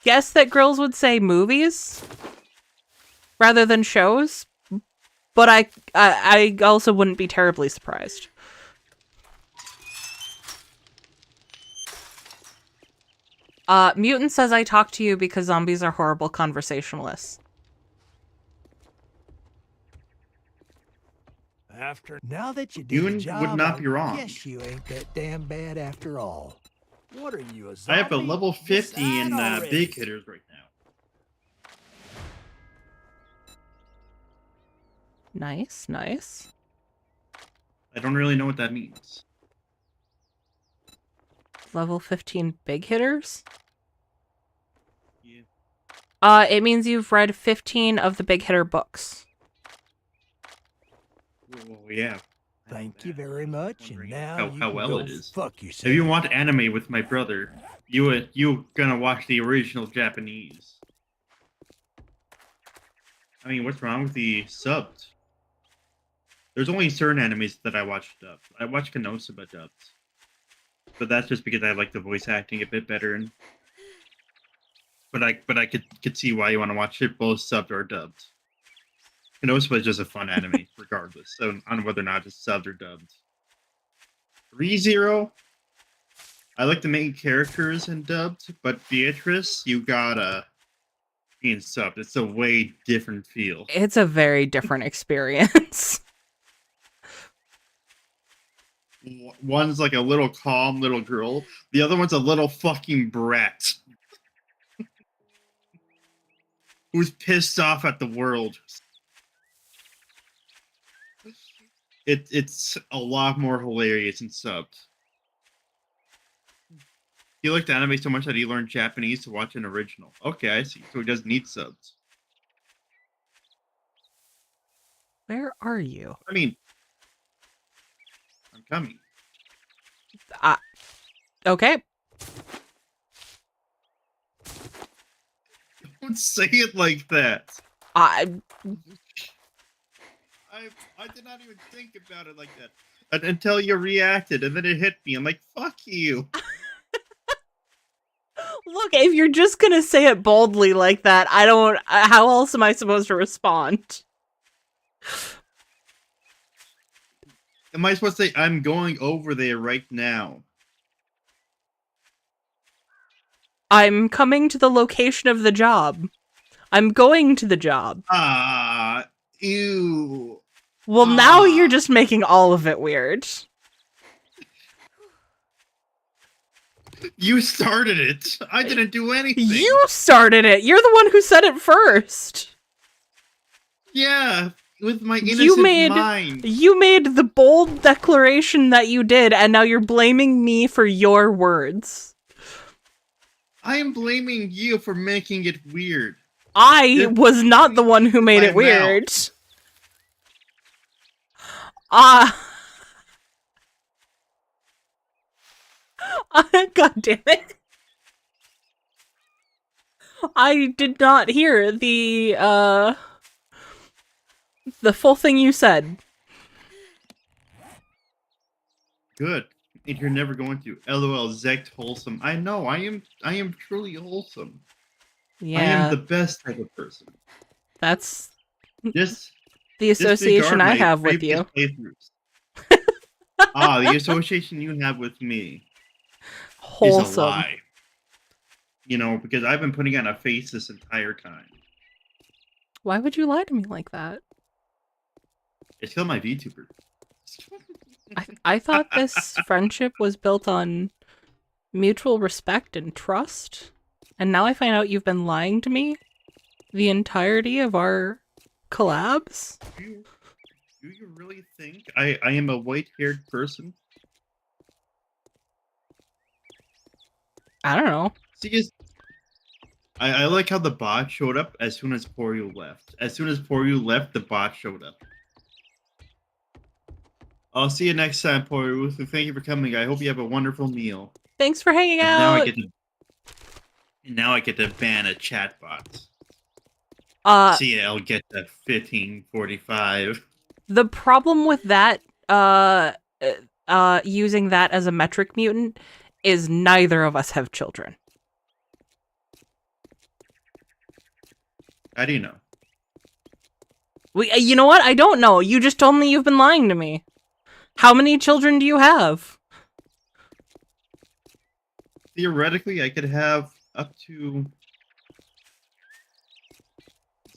guess that Grills would say movies rather than shows, but I also wouldn't be terribly surprised. Mutant says I talk to you because zombies are horrible conversationalists. Now that you did You the would job, not I be wrong. guess you ain't that damn bad after all. What are you, a I zombie? have a level 50 in Decide already. big hitters right now. Nice, nice. I don't really know what that means. Level 15 big hitters? Yeah. It means you've read 15 of the big hitter books. Well, yeah. I know Thank you that. very much, and Wondering now how you can well go it is. fuck If yourself. you want anime with my brother, you gonna watch the original Japanese. I mean, what's wrong with the subs? There's only certain animes that I watch dubbed. I watch Konosuba dubbed, but that's just because I like the voice acting a bit better. And but I could see why you want to watch it both subbed or dubbed. Konosuba is just a fun anime, regardless, so on whether or not it's subbed or dubbed. ReZero, I like the main characters and dubbed, but Beatrice, you gotta being subbed. It's a way different feel. It's a very different experience. One's like a little calm little girl. The other one's a little fucking brat who's pissed off at the world. It's a lot more hilarious and subbed. He liked anime so much that he learned Japanese to watch an original. Okay, I see. So he doesn't need subs. Where are you? I mean, I'm coming. Okay. Don't say it like that. I did not even think about it like that until you reacted, and then it hit me. I'm like, fuck you. Look, if you're just gonna say it boldly like that, I don't. How else am I supposed to respond? Am I supposed to say, I'm going over there right now? I'm coming to the location of the job. I'm going to the job. Ew. Well, now you're just making all of it weird. You started it. I didn't do anything. You started it. You're the one who said it first. Yeah, with my innocent mind. You made the bold declaration that you did, and now you're blaming me for your words. I am blaming you for making it weird. I was not the one who made it weird. God damn it. I did not hear the full thing you said. Good. And you're never going to. LOL, Zect wholesome. I know, I am truly wholesome. Yeah. I am the best type of person. That's Just the association I have with you. The association you have with me is a Wholesome. lie. You know, because I've been putting on a face this entire time. Why would you lie to me like that? It's still my VTuber. I thought this friendship was built on mutual respect and trust, and now I find out you've been lying to me the entirety of our collabs. Do you really think I am a white-haired person? I don't know. See, I like how the bot showed up as soon as Poryu left. As soon as Poryu left, the bot showed up. I'll see you next time, Poryu. Thank you for coming. I hope you have a wonderful meal. Thanks for hanging And out. now I get to ban a chatbot. See ya, I'll get to 1545. The problem with that, using that as a metric mutant is neither of us have children. How do you know? You know what? I don't know. You just told me you've been lying to me. How many children do you have? Theoretically, I could have up to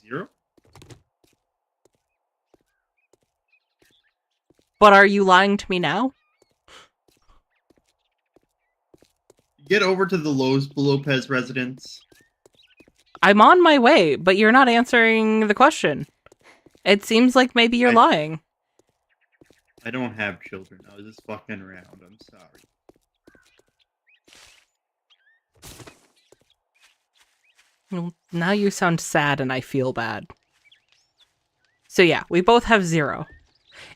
0. But are you lying to me now? Get over to the Lopez residence. I'm on my way, but you're not answering the question. It seems like maybe you're lying. I don't have children. I was just fucking around. I'm sorry. Well, now you sound sad and I feel bad. So yeah, we both have 0.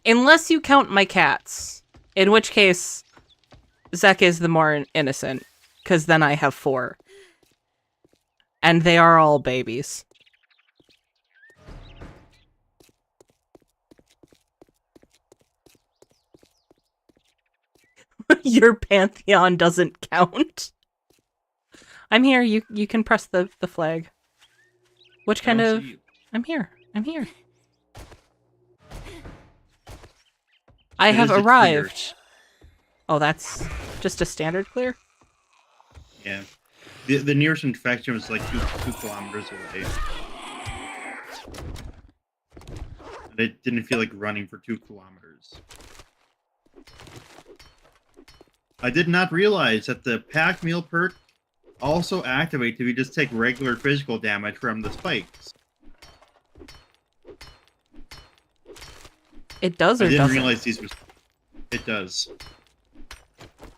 Unless you count my cats. In which case, Zek is the more innocent. Because then I have 4. And they are all babies. Your pantheon doesn't count. I'm here. You can press the flag. Which kind of... I'm here. I'm here. I It have is a arrived. clear. Oh, that's just a standard clear? Yeah. The nearest infection was like 2 kilometers away. And it didn't feel like running for 2 kilometers. I did not realize that the pack meal perk also activates if you just take regular physical damage from the spikes. It does or I didn't doesn't? realize these was. It does.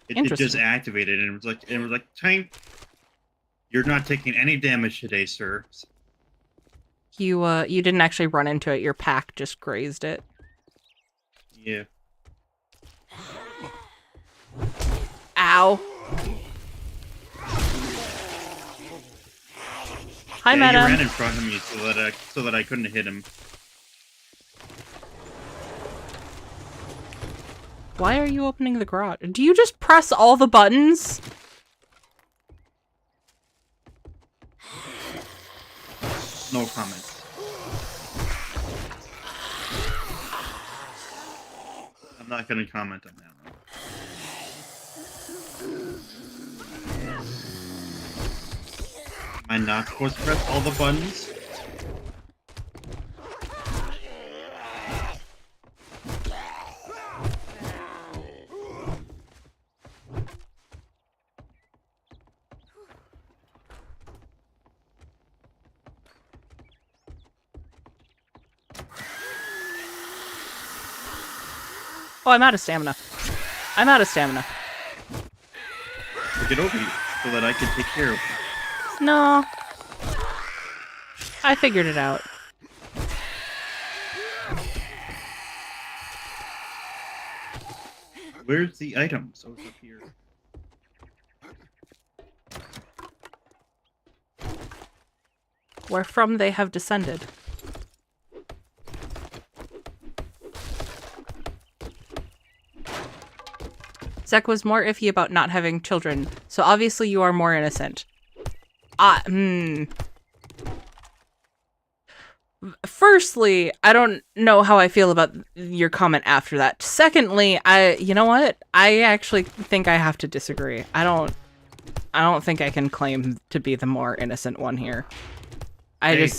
It just activated and it was like, Tank, you're not taking any damage today, sir. You didn't actually run into it. Your pack just grazed it. Yeah. Ow. Hi, Yeah, madam. he ran in front of me so that I couldn't hit him. Why are you opening the garage? Do you just press all the buttons? No comments. I'm not going to comment on that one. Am I not supposed to press all the buttons? Oh, I'm out of stamina. I'm out of stamina. To get over you so that I can take care of you. No. I figured it out. Where's the items? Oh, it's up here. Wherefrom they have descended. Zek was more iffy about not having children, so obviously you are more innocent. Firstly, I don't know how I feel about your comment after that. Secondly, you know what? I actually think I have to disagree. I don't think I can claim to be the more innocent one here. Hey.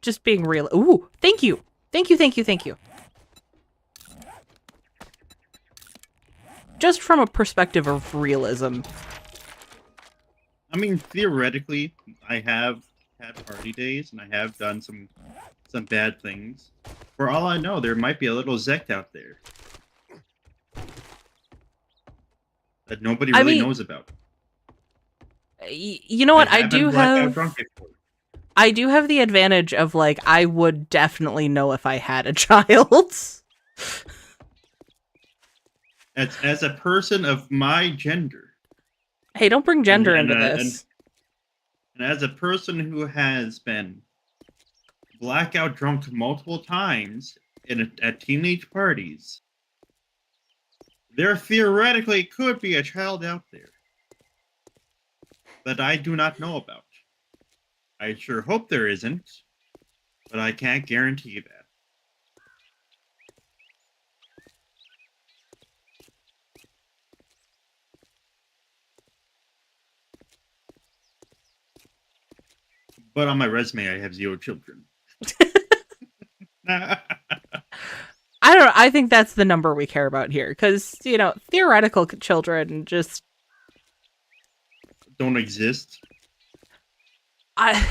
Just being real. Ooh, thank you. Thank you. Just from a perspective of realism. I mean, theoretically, I have had party days, and I have done some bad things. For all I know, there might be a little Zect out there that nobody really knows about. You know what? I do have the advantage of, like, I would definitely know if I had a child. As a person of my gender. Hey, don't bring gender into this. And as a person who has been blackout drunk multiple times at teenage parties, there theoretically could be a child out there that I do not know about. I sure hope there isn't, but I can't guarantee that. But on my resume, I have 0 children. I don't know. I think that's the number we care about here. Because, you know, theoretical children just... don't exist. I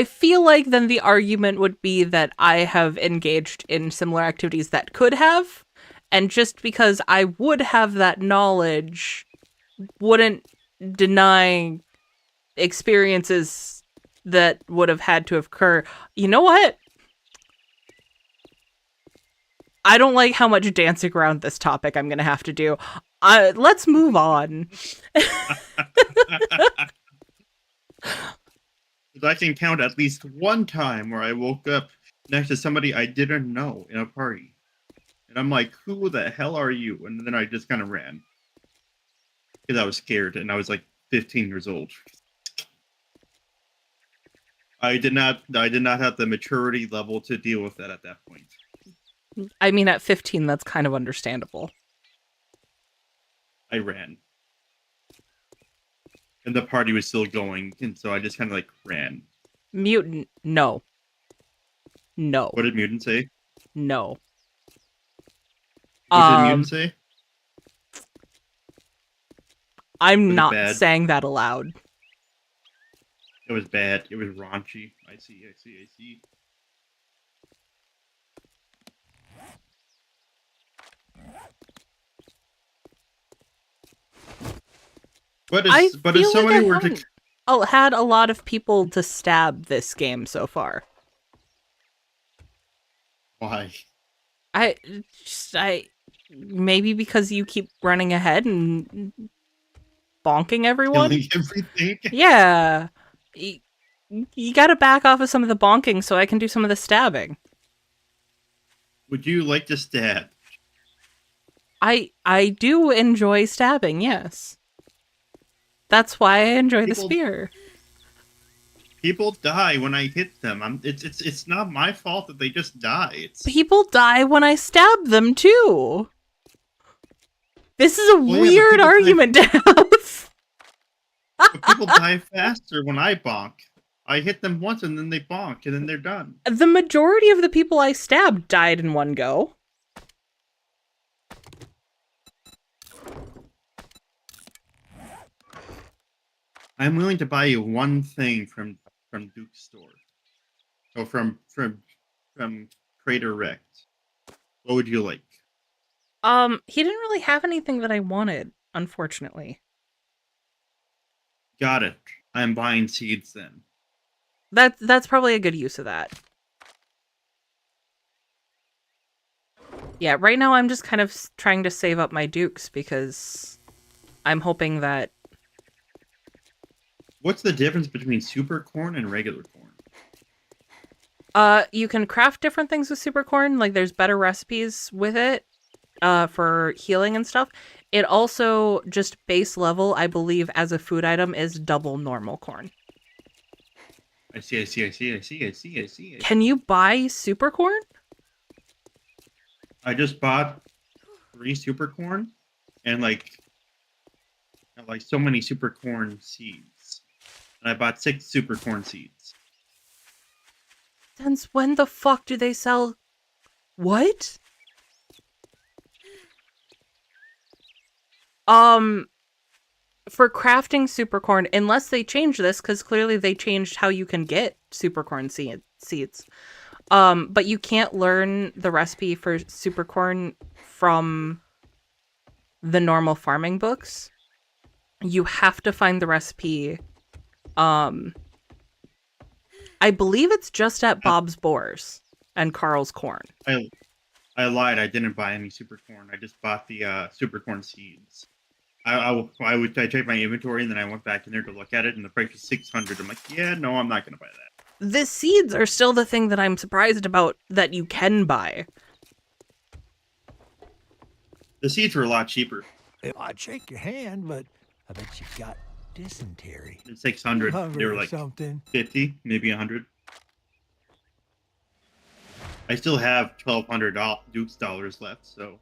feel like then the argument would be that I have engaged in similar activities that could have, And just because I would have that knowledge wouldn't deny experiences that would have had to occur. You know what? I don't like how much dancing around this topic I'm going to have to do. Let's move on. I can count at least one time where I woke up next to somebody I didn't know in a party. And I'm like, who the hell are you? And then I just kind of ran. Because I was scared, and I was like 15 years old. I did not have the maturity level to deal with that at that point. I mean, at 15, that's kind of understandable. I ran. And the party was still going, and so I just kind of like ran. Mutant, no. No. What did Mutant say? No. What did Mutant say? I'm Was it not bad? saying that aloud. It was bad. It was raunchy. I see. But I if feel somebody like I were to haven't had a lot of people to stab this game so far. why? I maybe because you keep running ahead and bonking everyone. Killing everything? Yeah, you got to back off of some of the bonking so I can do some of the stabbing. Would you like to stab? I do enjoy stabbing. Yes, that's why I enjoy the People- spear. People die when I hit them. It's not my fault that they just die. It's People die when I stab them too. This is a yeah, but weird people die- argument to have. but people die faster when I bonk. I hit them once and then they bonk and then they're done. The majority of the people I stabbed died in one go. I'm willing to buy you one thing from Duke's store. So from Crater Rex. What would you like? He didn't really have anything that I wanted, unfortunately. Got it. I'm buying seeds then. That's probably a good use of that. Yeah, right now I'm just kind of trying to save up my dukes because I'm hoping that... What's the difference between super corn and regular corn? You can craft different things with super corn, like there's better recipes with it, for healing and stuff. It also, just base level, I believe, as a food item, is double normal corn. I see. Can you buy super corn? I just bought 3 super corn and like so many super corn seeds. And I bought 6 super corn seeds. Since when the fuck do they sell... What? For crafting super corn, unless they change this, because clearly they changed how you can get super corn seeds. But you can't learn the recipe for super corn from the normal farming books. You have to find the recipe. I believe it's just at Bob's Boars and Carl's Corn. I lied. I didn't buy any super corn. I just bought the super corn seeds. I checked my inventory and then I went back in there to look at it and the price was $600. I'm like, yeah, no, I'm not gonna buy that. The seeds are still the thing that I'm surprised about that you can buy. The seeds were a lot cheaper. I'd shake your hand, but I bet you got dysentery. It's 600. Hungry They were or like something. 50, maybe 100. I still have $1,200 Duke's dollars left, so.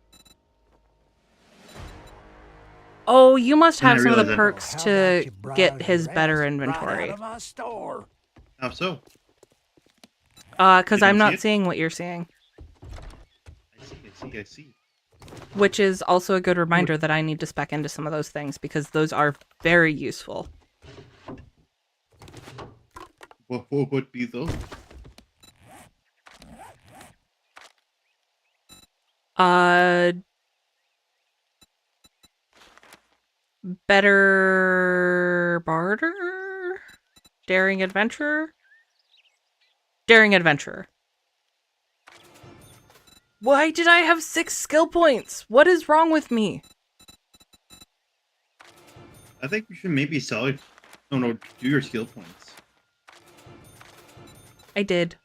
Oh, you must And I have some of the realized that- perks How to about you browse get his your better ass inventory. Right out of my store. How so? Because You I'm don't not see it? seeing what you're seeing. I see. Which is also a good reminder that I need to spec into some of those things because those are very useful. What would be those? Better barter? Daring adventurer? Daring adventurer. Why did I have 6 skill points? What is wrong with me? I think you should maybe sell it. Oh no, do your skill points. I did.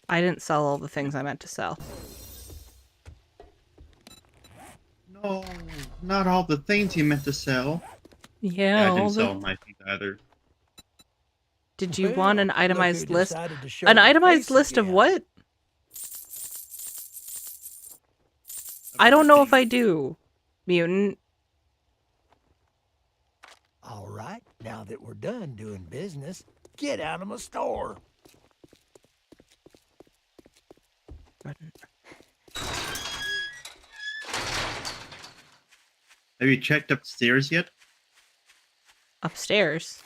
I didn't sell all the things I meant to sell. No, not all the things you meant to sell. Yeah, I all didn't the... sell my things either. Did you want an Well, look who itemized list? decided to show An their itemized face list of again. what? I don't know if I do, mutant. All right, now that we're done doing business, get out of my store. Have you checked upstairs yet? Upstairs.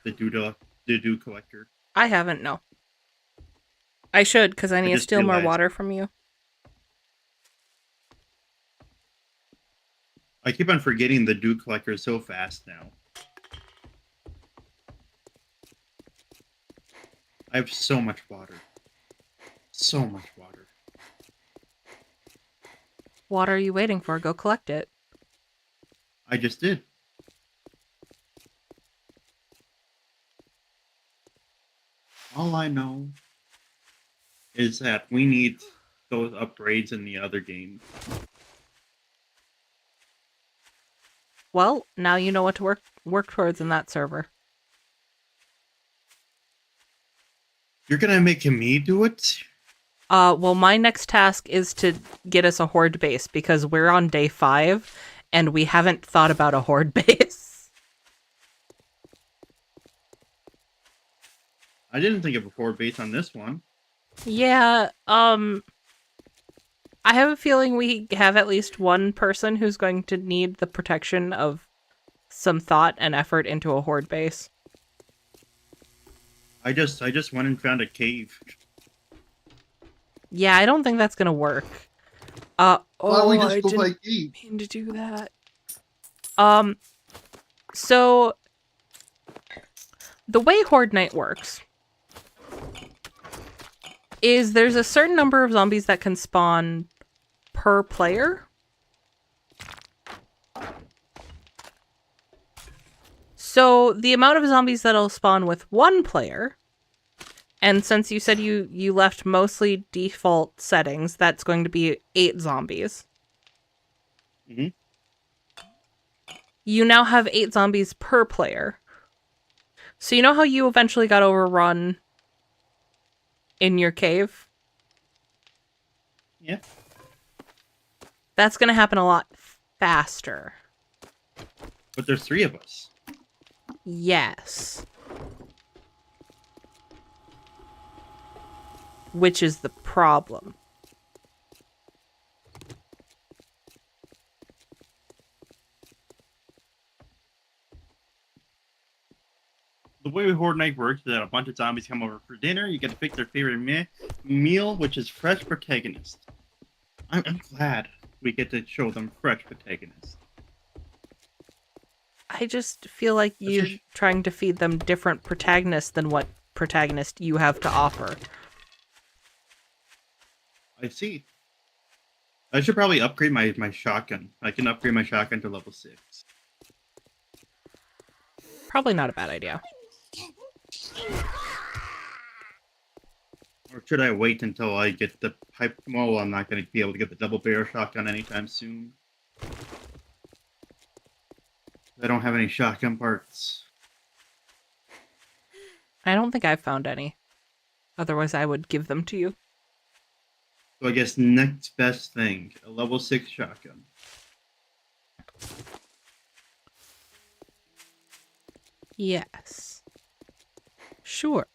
The dew collector. I haven't, no. I should, because I need to just steal more realized. water from you. I keep on forgetting the dew collector is so fast now. I have so much water. So much water. What are you waiting for? Go collect it. I just did. All I know is that we need those upgrades in the other game. Well, now you know what to work towards in that server. You're gonna make me do it? Well, my next task is to get us a horde base, because we're on day 5, and we haven't thought about a horde base. I didn't think of a horde base on this one. Yeah, I have a feeling we have at least one person who's going to need the protection of some thought and effort into a horde base. I just went and found a cave. Yeah, I don't think that's gonna work. Why don't we I just go didn't by cave? mean to do that. So the way Horde Night works is there's a certain number of zombies that can spawn per player. So the amount of zombies that'll spawn with one player, and since you said you left mostly default settings, that's going to be 8 zombies. Mhm. You now have 8 zombies per player. So you know how you eventually got overrun in your cave? Yeah. That's going to happen a lot faster. But there's 3 of us. Yes. Which is the problem. The way Horde Night works is that a bunch of zombies come over for dinner. You get to pick their favorite meal, which is fresh protagonist. I'm glad we get to show them fresh protagonist. I just feel like you're trying to feed them different protagonists than what protagonist you have to offer. I see. I should probably upgrade my shotgun. I can upgrade my shotgun to level 6. Probably not a bad idea. Or should I wait until I get the pipe? Well, I'm not going to be able to get the double barrel shotgun anytime soon. I don't have any shotgun parts. I don't think I've found any. Otherwise, I would give them to you. So I guess next best thing, a level 6 shotgun. Yes. Sure.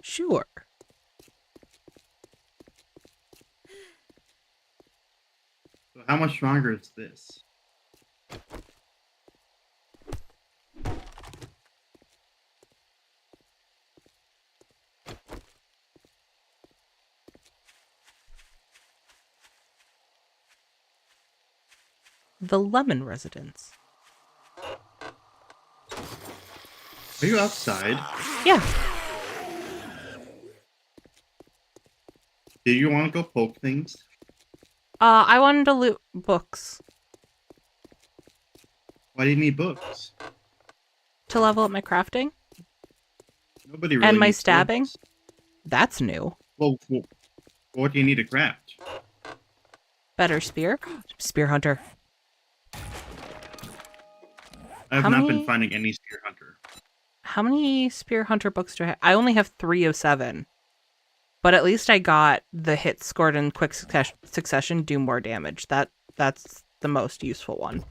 Sure. So how much stronger is this? the Lemon Residence. Are you outside? Yeah. Do you want to go poke things? I wanted to loot books Why do you need books? to level up my crafting Nobody really and my needs stabbing. books. That's new. Well, what do you need to craft? Better spear. Spear hunter. I have How not many- been finding any spear hunter. How many spear hunter books do I have? I only have 307. But at least I got the hits scored in quick succession do more damage. That's the most useful one.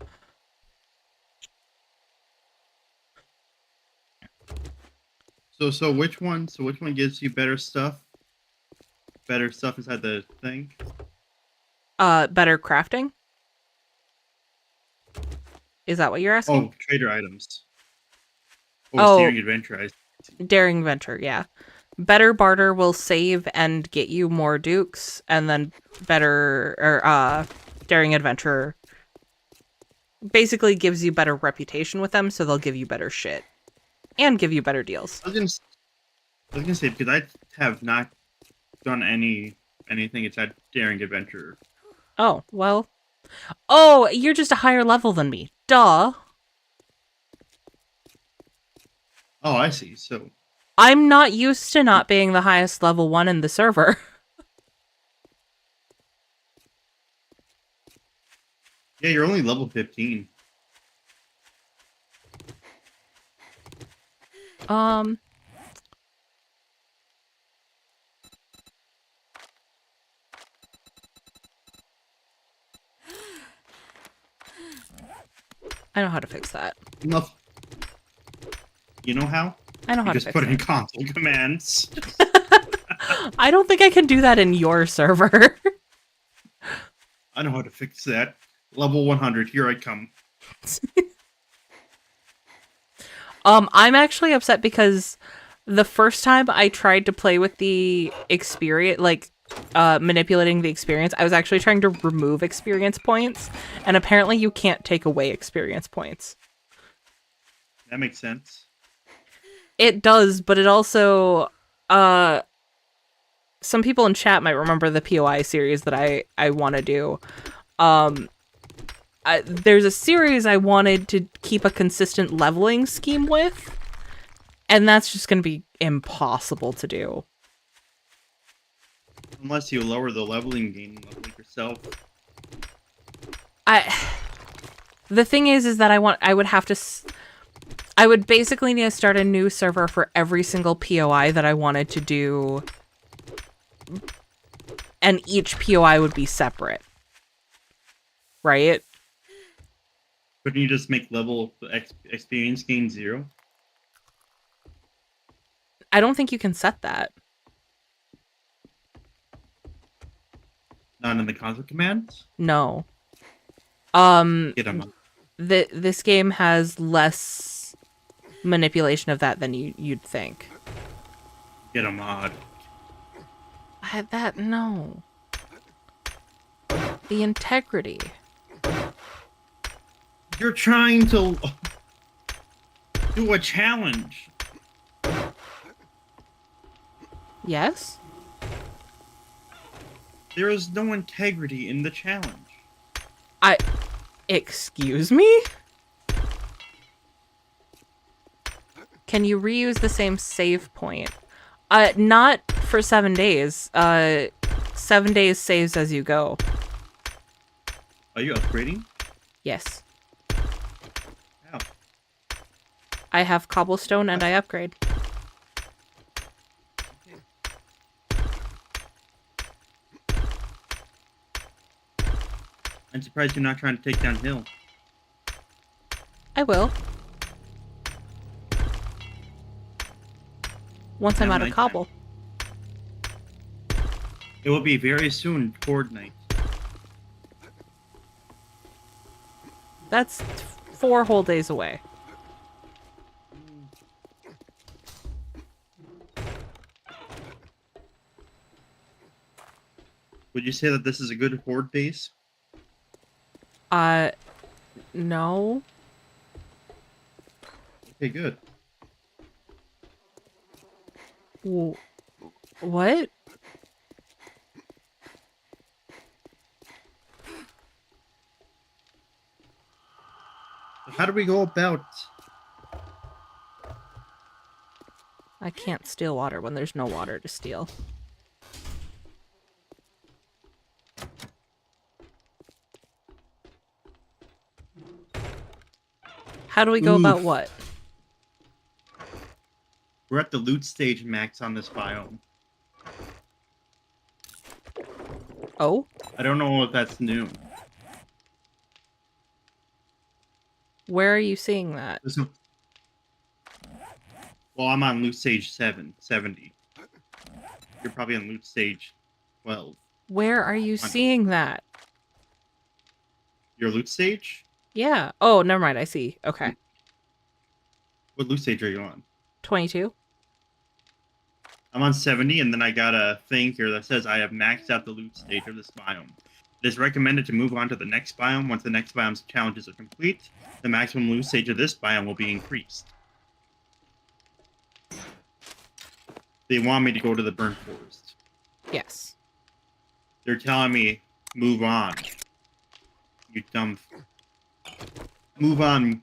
So which one? So which one gives you better stuff? Better stuff inside the thing? Better crafting? Is that what you're asking? Oh, trader items. Or Oh. steering adventure. Daring Venture, yeah. Better barter will save and get you more dukes, and then Daring Adventure basically gives you better reputation with them, so they'll give you better shit. And give you better deals. I was gonna say, because I have not done anything inside daring adventure. Oh, well. Oh, you're just a higher level than me. Duh. Oh, I see. So I'm not used to not being the highest level one in the server. yeah, you're only level 15. I know how to fix that. Enough. You know how? I know how You to just fix put in it. console commands. I don't think I can do that in your server. I know how to fix that. Level 100. Here I come. I'm actually upset because the first time I tried to play with the experience, like, manipulating the experience, I was actually trying to remove experience points, and apparently you can't take away experience points. That makes sense. It does, but it also, some people in chat might remember the POI series that I want to do. There's a series I wanted to keep a consistent leveling scheme with, and that's just going to be impossible to do. Unless you lower the leveling gain level yourself. The thing is that I would basically need to start a new server for every single POI that I wanted to do, and each POI would be separate, right? Couldn't you just make level experience gain 0? I don't think you can set that. Not in the console commands? No. Get them. This game has less manipulation of that than you'd think. Get a mod. No. The integrity. You're trying to do a challenge. Yes? There is no integrity in the challenge. Excuse me? Can you reuse the same save point? Not for 7 days. 7 days saves as you go. Are you upgrading? Yes. How? I have cobblestone and I upgrade. I'm surprised you're not trying to take down Hill. I will. Once I'm Now out of nighttime. cobble. It will be very soon, Horde night. That's 4 whole days away. Would you say that this is a good Horde base? No. Okay, good. What? So how do we go about... I can't steal water when there's no water to steal. How do we go about Oof. what? We're at the loot stage max on this biome. Oh? I don't know if that's new. Where are you seeing that? Well, I'm on loot stage 70. You're probably on loot stage 12. Where are you seeing that? Your loot stage? Yeah. Oh, never mind. I see. Okay. What loot stage are you on? 22? I'm on 70, and then I got a thing here that says I have maxed out the loot stage of this biome. It is recommended to move on to the next biome once the next biome's challenges are complete. The maximum loot stage of this biome will be increased. They want me to go to the burnt forest. Yes. They're telling me, move on. You dumb... Move on,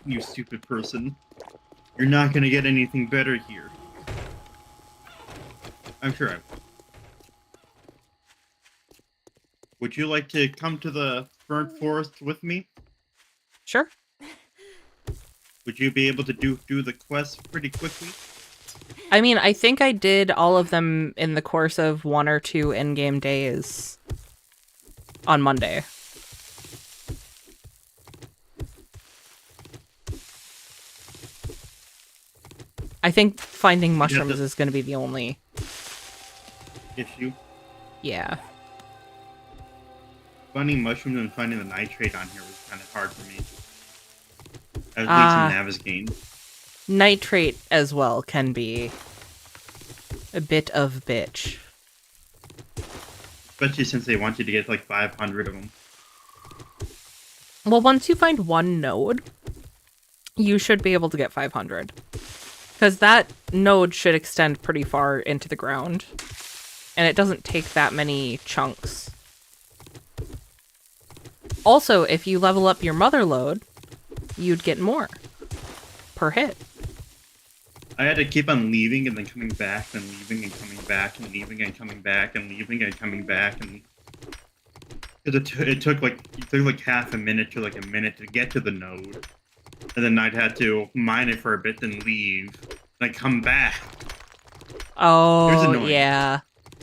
you stupid person. You're not gonna get anything better here. I'm sure I will. Would you like to come to the burnt forest with me? Sure. Would you be able to do the quest pretty quickly? I mean, I think I did all of them in the course of 1 or 2 in-game days on Monday. I think finding mushrooms is going to be the only issue. Yeah. Finding mushrooms and finding the nitrate on here was kind of hard for me. At least in Navigaine. Nitrate as well can be a bit of bitch. Especially since they want you to get like 500 of them. Well, once you find one node, you should be able to get 500. Because that node should extend pretty far into the ground. And it doesn't take that many chunks. Also, if you level up your mother lode, you'd get more per hit. I had to keep on leaving and then coming back and leaving and coming back and leaving and coming back and leaving and coming back and it took like half a minute to like a minute to get to the node, and then I'd had to mine it for a bit and leave and I come back. Oh yeah,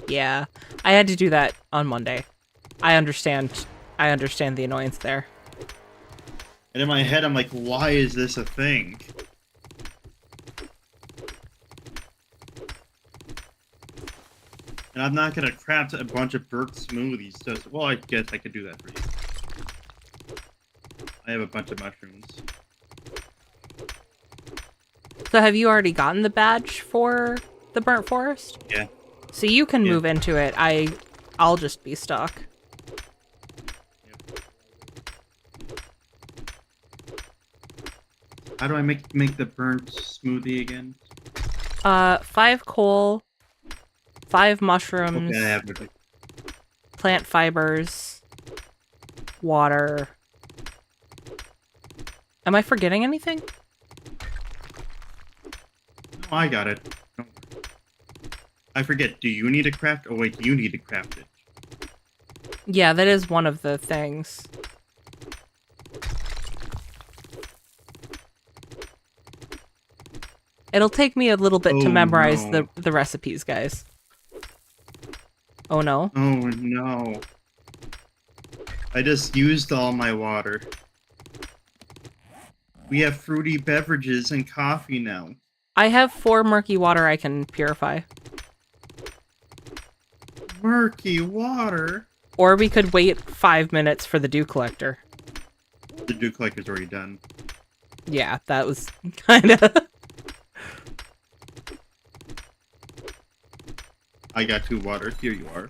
yeah. I had to do that on Monday. I understand the annoyance there. And in my head, I'm like, why is this a thing? And I'm not gonna craft a bunch of burnt smoothies. Just, well, I guess I could do that for you. I have a bunch of mushrooms. So have you already gotten the badge for the burnt forest? Yeah. So you can move into it. I'll just be stuck. How do I make the burnt smoothie again? 5 coal, 5 mushrooms, Okay, I have it. plant fibers, water. Am I forgetting anything? No, I got it. Don't worry. I forget, do you need to craft? Oh wait, you need to craft it. Yeah, that is one of the things. It'll take me a little bit to memorize the recipes, guys. Oh no. Oh no. I just used all my water. We have fruity beverages and coffee now. I have 4 murky water I can purify. Murky water? Or we could wait 5 minutes for the dew collector. The dew collector's already done. Yeah, that was kinda... I got 2 water. Here you are.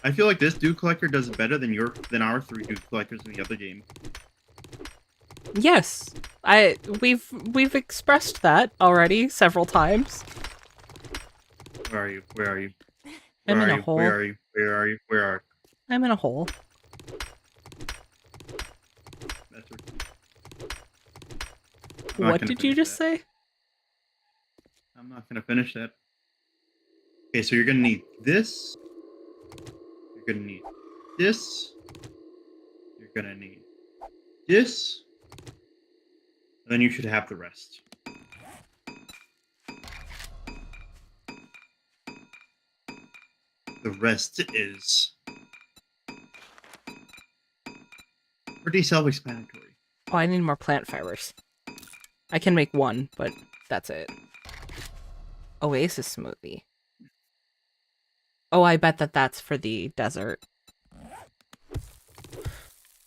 I feel like this dude collector does better than our 3 dude collectors in the other game. Yes, we've expressed that already several times. Where are you? Where are you? I'm Where in are a you? hole. Where are you? Where are you? Where are you? I'm in a hole. That's I'm not What gonna did you finish just that. say? I'm not gonna finish that. Okay, so you're gonna need this. You're gonna need this. You're gonna need this. And then you should have the rest. The rest is pretty self-explanatory. Oh, I need more plant fibers. I can make one, but that's it. Oasis smoothie. Oh, I bet that's for the desert.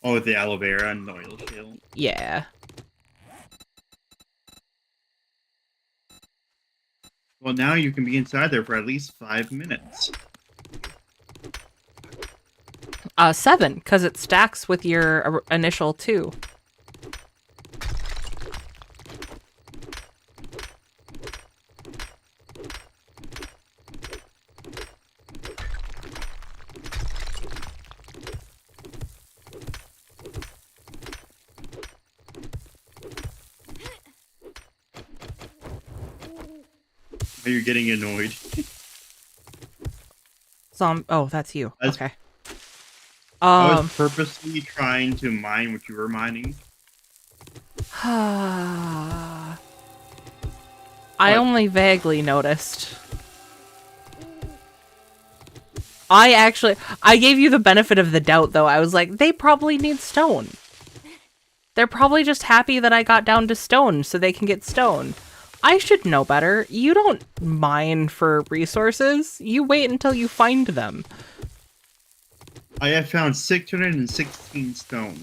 Oh, the aloe vera and the oil shale. Yeah. Well, now you can be inside there for at least 5 minutes. 7, because it stacks with your initial 2. Are you getting annoyed? Oh, that's you. Okay. I was purposely trying to mine what you were mining. I What? only vaguely noticed. I gave you the benefit of the doubt, though. I was like, they probably need stone. They're probably just happy that I got down to stone so they can get stone. I should know better. You don't mine for resources. You wait until you find them. I have found 616 stone.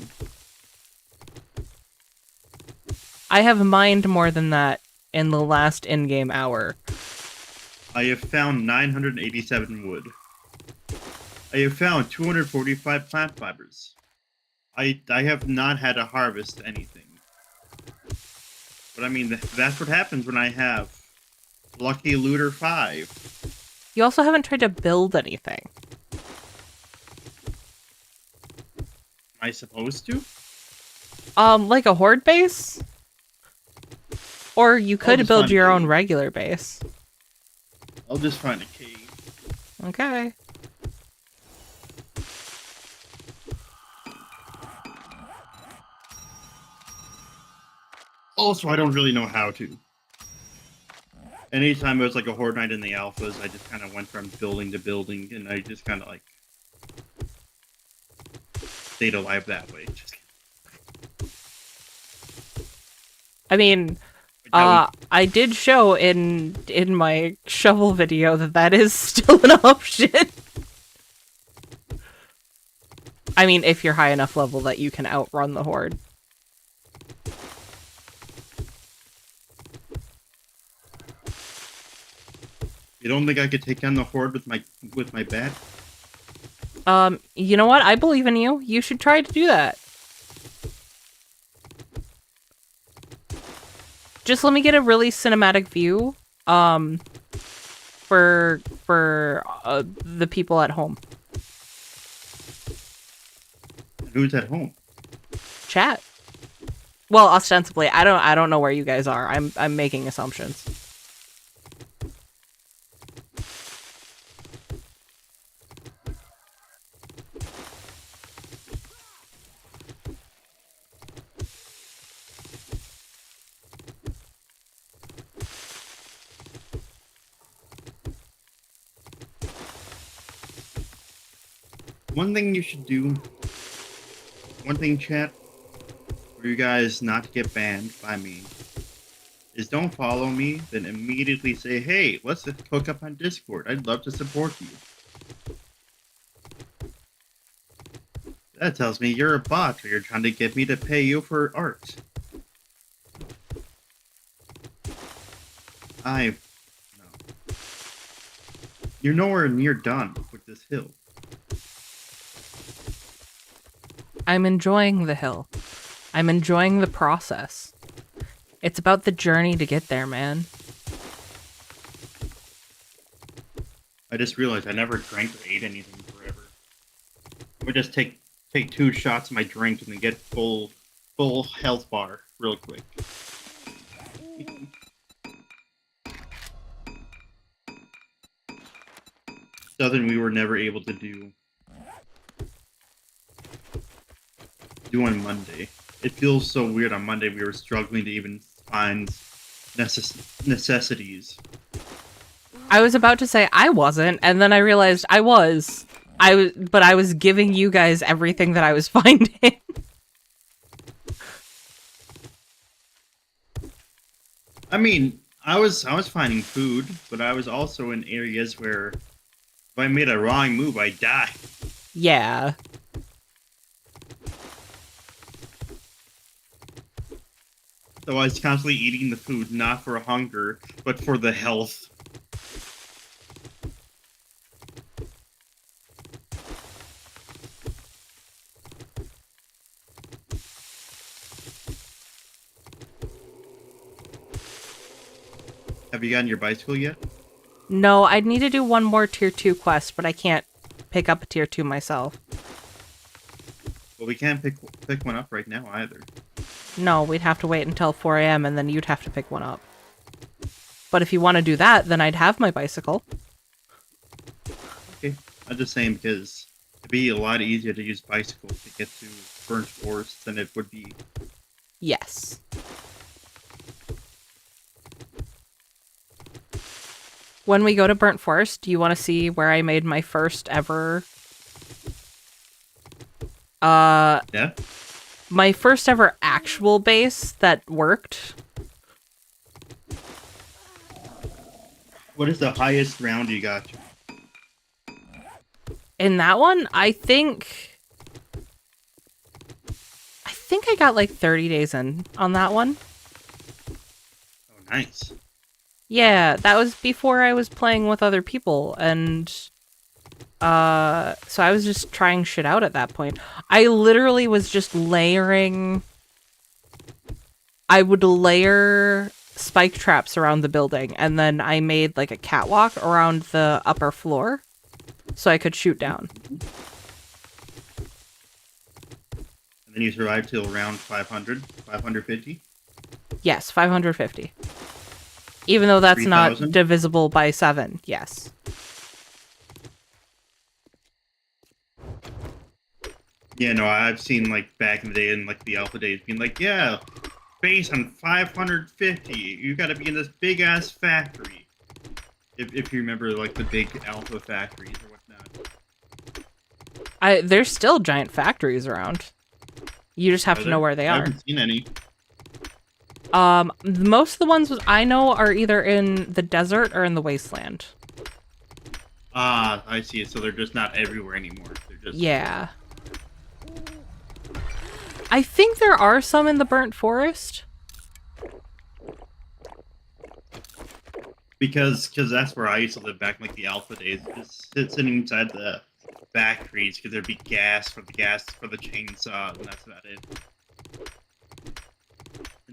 I have mined more than that in the last in-game hour. I have found 987 wood. I have found 245 plant fibers. I have not had to harvest anything. But I mean, that's what happens when I have Lucky Looter 5. You also haven't tried to build anything. Am I supposed to? Like a horde base? Or you could just build find a your own cave. regular base. I'll just find a cave. Okay. Also, I don't really know how to. Anytime it was like a horde night in the alphas, I just kind of went from building to building, and I just kind of like stayed alive that way. I mean, I did show in my shovel video that is still an option. I mean, if you're high enough level that you can outrun the horde. You don't think I could take down the horde with my bat? You know what? I believe in you. You should try to do that. Just let me get a really cinematic view, for the people at home. Who's at home? Chat. Well, ostensibly, I don't know where you guys are. I'm making assumptions. One thing you should do, one thing, chat, for you guys not to get banned by me, is don't follow me, then immediately say, hey, let's hook up on Discord. I'd love to support you. That tells me you're a bot, or you're trying to get me to pay you for art. No. You're nowhere near done with this hill. I'm enjoying the hill. I'm enjoying the process. It's about the journey to get there, man. I just realized I never drank or ate anything forever. I would just take 2 shots of my drink and then get full health bar real quick. Something we were never able to do on Monday. It feels so weird on Monday. We were struggling to even find necessities. I was about to say I wasn't, and then I realized I was. But I was giving you guys everything that I was finding. I mean, I was finding food, but I was also in areas where if I made a wrong move, I'd die. Yeah. So I was constantly eating the food, not for hunger, but for the health. Have you gotten your bicycle yet? No, I'd need to do one more tier 2 quest, but I can't pick up a tier 2 myself. Well, we can't pick one up right now either. No, we'd have to wait until 4 a.m. and then you'd have to pick one up. But if you want to do that, then I'd have my bicycle. Okay, I'm just saying because it'd be a lot easier to use bicycle to get to Burnt Forest than it would be. Yes. When we go to Burnt Forest, do you want to see where I made my first ever... Yeah? My first ever actual base that worked? What is the highest round you got? In that one, I think I got like 30 days in on that one. Oh, nice. Yeah, that was before I was playing with other people, and so I was just trying shit out at that point. I literally was just layering... I would layer spike traps around the building, and then I made like a catwalk around the upper floor so I could shoot down. And then you survived till around 500, 550? Yes, 550. Even though that's 3,000? not divisible by 7, yes. Yeah, no, I've seen, like, back in the day, in, like, the alpha days, being like, yeah, base on 550, you gotta be in this big-ass factory. If you remember, like, the big alpha factories or whatnot. There's still giant factories around. You just have to know where they I are. haven't seen any. Most of the ones I know are either in the desert or in the wasteland. Ah, I see. So they're just not everywhere anymore. They're just... Yeah. I think there are some in the Burnt Forest. Because that's where I used to live back in, like, the alpha days. Just sitting inside the factories because there'd be gas for the chainsaw, and that's about it.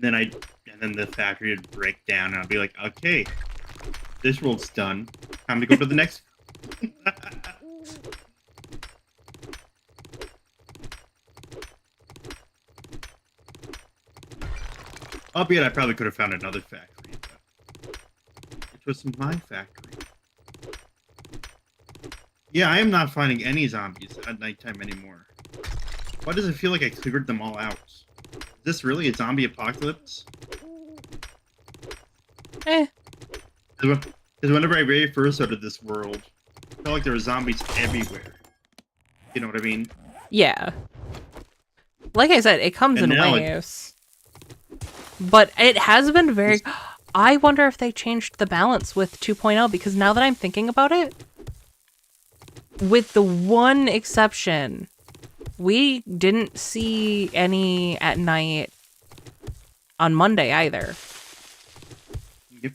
And then the factory would break down, and I'd be like, okay, this world's done. Time to go to the next. Albeit, I probably could have found another factory, but it was my factory. Yeah, I am not finding any zombies at nighttime anymore. Why does it feel like I cleared them all out? Is this really a zombie apocalypse? Eh. Because whenever I very first started this world, I felt like there were zombies everywhere. You know what I mean? Yeah. Like I said, it comes And in now waves. But it has been very... I wonder if they changed the balance with 2.0, because now that I'm thinking about it, with the one exception, we didn't see any at night on Monday either. Yep.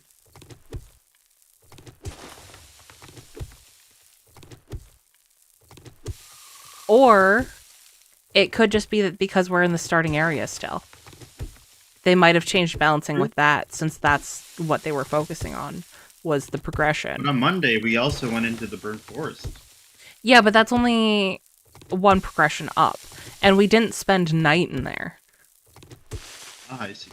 Or It could just be that because we're in the starting area still. They might have changed balancing with that, since that's what they were focusing on, was the progression. But on Monday, we also went into the burnt forest. Yeah, but that's only one progression up. And we didn't spend night in there. Ah, I see.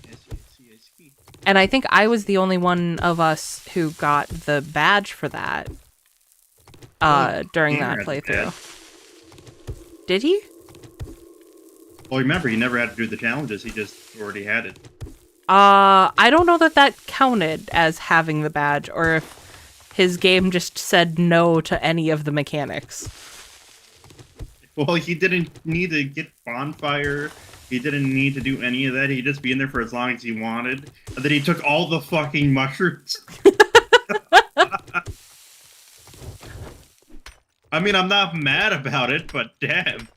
And I think I was the only one of us who got the badge for that during that playthrough. Did he? Well, remember, he never had to do the challenges. He just already had it. I don't know that that counted as having the badge, or if his game just said no to any of the mechanics. Well, he didn't need to get bonfire. He didn't need to do any of that. He'd just be in there for as long as he wanted. And then he took all the fucking mushrooms. I mean, I'm not mad about it, but damn.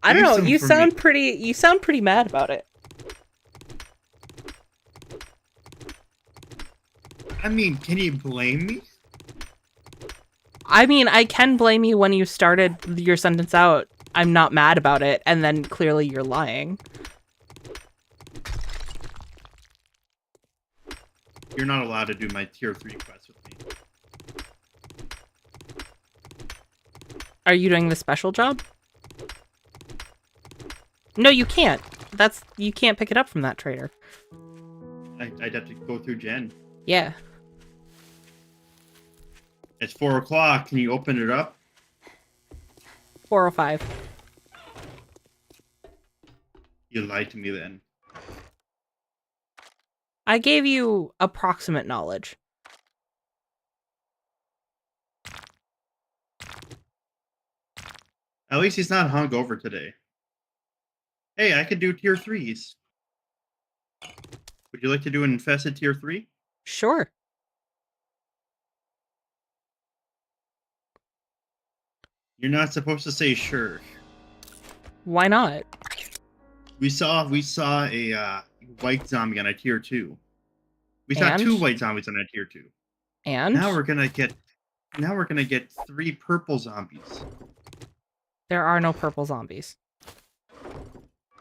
I don't know. You sound pretty mad about it. I mean, can you blame me? I mean, I can blame you when you started your sentence out, I'm not mad about it, and then clearly you're lying. You're not allowed to do my tier 3 quests with me. Are you doing the special job? No, you can't. You can't pick it up from that trader. I'd have to go through Jen. Yeah. It's 4 o'clock. Can you open it up? 405. You lied to me then. I gave you approximate knowledge. At least he's not hungover today. Hey, I could do tier 3s. Would you like to do an infested tier 3? Sure. You're not supposed to say sure. Why not? We saw a white zombie on a tier 2. We saw And? 2 white zombies on a tier 2. And? Now we're gonna get 3 purple zombies. There are no purple zombies.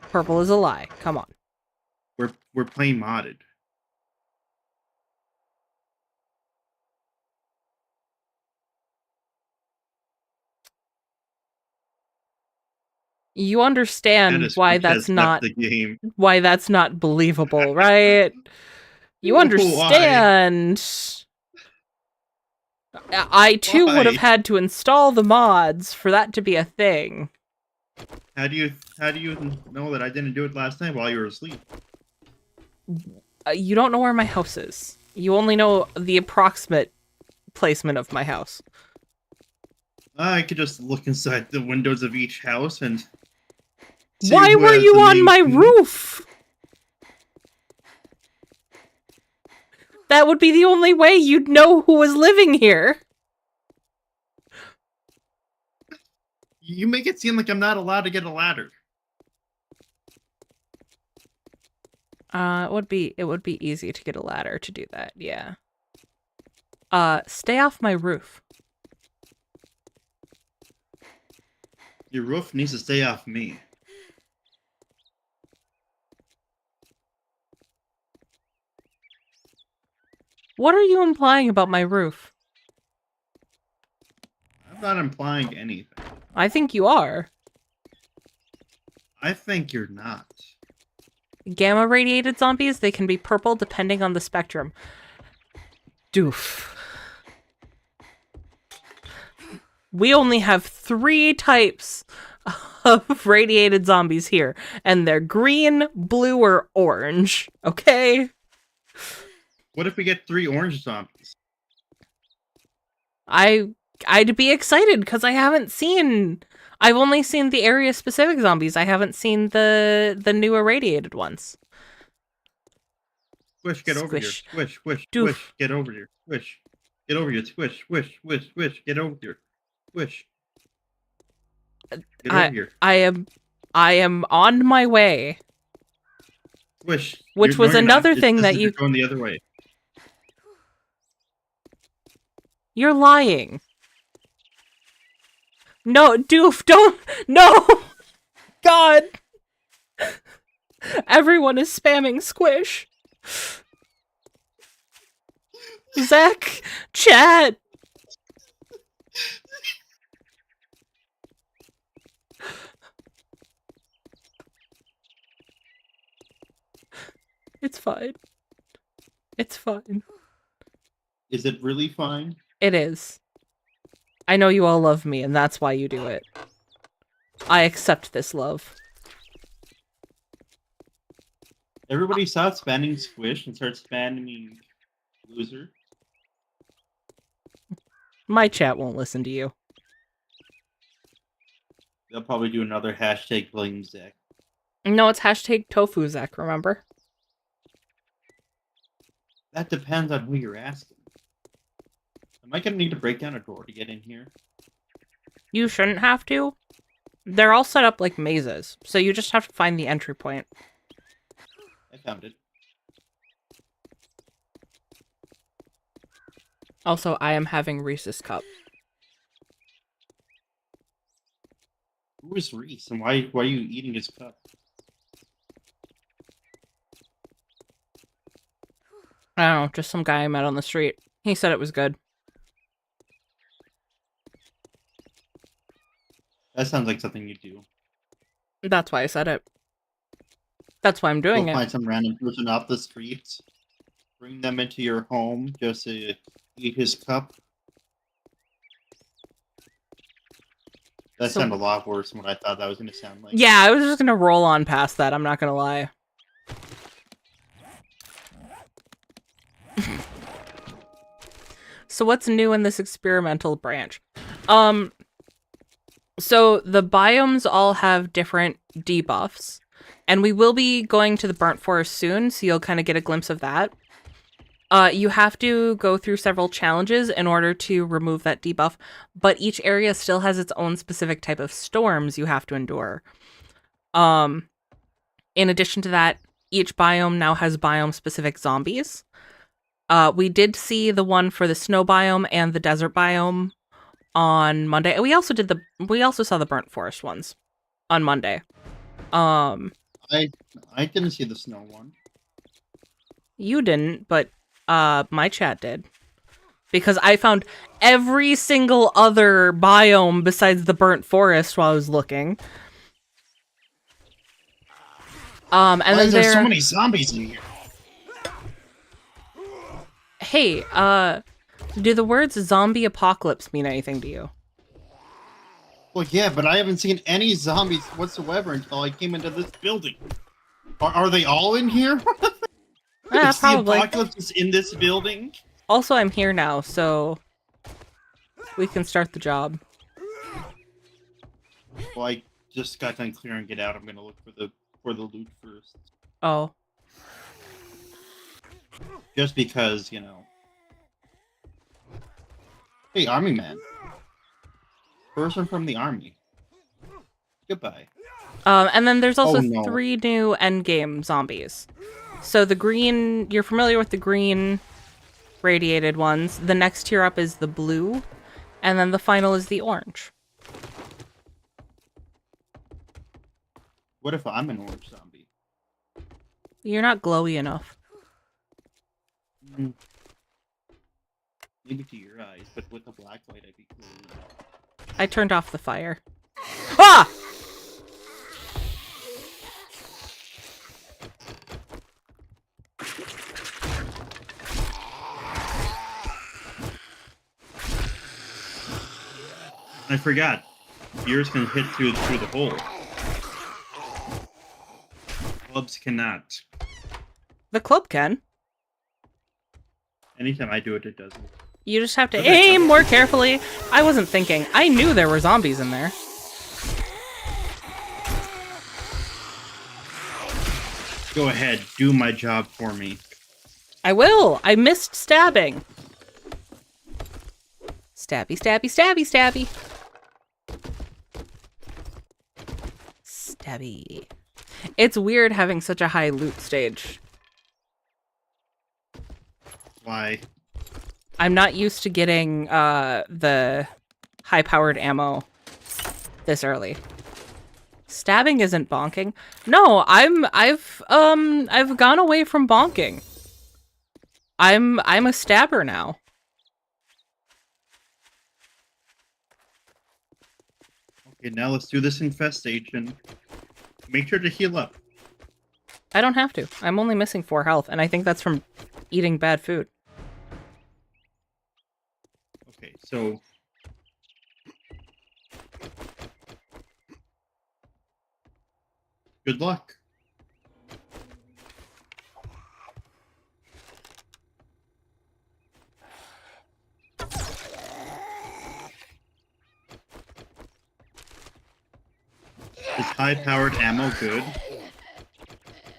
Purple is a lie. Come on. We're playing modded. You understand why that's not the game. why that's not believable, right? You understand. I too would have Why? had to install the mods for that to be a thing. How do you know that I didn't do it last night while you were asleep? You don't know where my house is. You only know the approximate placement of my house. I could just look inside the windows of each house and see Why who were has you the on main my key. roof? That would be the only way you'd know who was living here. You make it seem like I'm not allowed to get a ladder. It would be easy to get a ladder to do that, yeah. Stay off my roof. Your roof needs to stay off me. What are you implying about my roof? I'm not implying anything. I think you are. I think you're not. Gamma radiated zombies, they can be purple depending on the spectrum. Doof. We only have 3 types of radiated zombies here, and they're green, blue, or orange, okay? What if we get 3 orange zombies? I'd be excited because I've only seen the area specific zombies. I haven't seen the new irradiated ones. Squish, get over here. Squish. Squish, squish, Doof. squish, get over here. Squish. Get over here. Squish, squish, squish, squish, get over here. Squish. Get over here. I am on my way. Squish. Which was no, you're another not. thing It's that just you... You're going the other way. You're lying. No, Doof, don't... No! God! Everyone is spamming Squish. Zach, chat. It's fine. It's fine. Is it really fine? It is. I know you all love me, and that's why you do it. I accept this love. Everybody stop spamming Squish and start spamming Loser. My chat won't listen to you. They'll probably do another hashtag blame Zach. No, it's hashtag tofu, Zach, remember? That depends on who you're asking. Am I gonna need to break down a door to get in here? You shouldn't have to. They're all set up like mazes, so you just have to find the entry point. I found it. Also, I am having Reese's Cup. Who is Reese and why are you eating his cup? I don't know, just some guy I met on the street. He said it was good. That sounds like something you do. That's why I said it. That's why I'm doing Go it. find some random person off the streets, bring them into your home just to eat his cup. That So- sounded a lot worse than what I thought that was going to sound like. Yeah, I was just gonna roll on past that, I'm not gonna lie. So what's new in this experimental branch? So the biomes all have different debuffs, and we will be going to the burnt forest soon, so you'll kind of get a glimpse of that. You have to go through several challenges in order to remove that debuff, but each area still has its own specific type of storms you have to endure. In addition to that, each biome now has biome-specific zombies. We did see the one for the snow biome and the desert biome on Monday. And we also saw the burnt forest ones on Monday. I didn't see the snow one. You didn't, but my chat did. Because I found every single other biome besides the burnt forest while I was looking. And Why then is there so many zombies in here? Hey, do the words zombie apocalypse mean anything to you? Well, yeah, but I haven't seen any zombies whatsoever until I came into this building. Are they all in here? Is Probably. the apocalypse is in this building? Also, I'm here now, so we can start the job. Well, I just got done clearing it out. I'm gonna look for the loot first. Oh. Just because, you know. Hey, army man. Person from the army. Goodbye. And then there's also Oh, no. 3 new endgame zombies. So the green, you're familiar with the green radiated ones. The next tier up is the blue, and then the final is the orange. What if I'm an orange zombie? You're not glowy enough. Maybe to your eyes, but with the black light, I'd be cool. I turned off the fire. Ah! I forgot. Yours can hit through the hole. Clubs cannot. The club can. Anytime I do it, it doesn't. You just have to aim more carefully. I wasn't thinking. I knew there were zombies in there. Go ahead, do my job for me. I will. I missed stabbing. Stabby, stabby, stabby, stabby. Stabby. It's weird having such a high loot stage. Why? I'm not used to getting the high-powered ammo this early. Stabbing isn't bonking. No, I've gone away from bonking. I'm a stabber now. Okay, now let's do this infestation. Make sure to heal up. I don't have to. I'm only missing 4 health, and I think that's from eating bad food. Okay, so... Good luck. Is high-powered ammo good?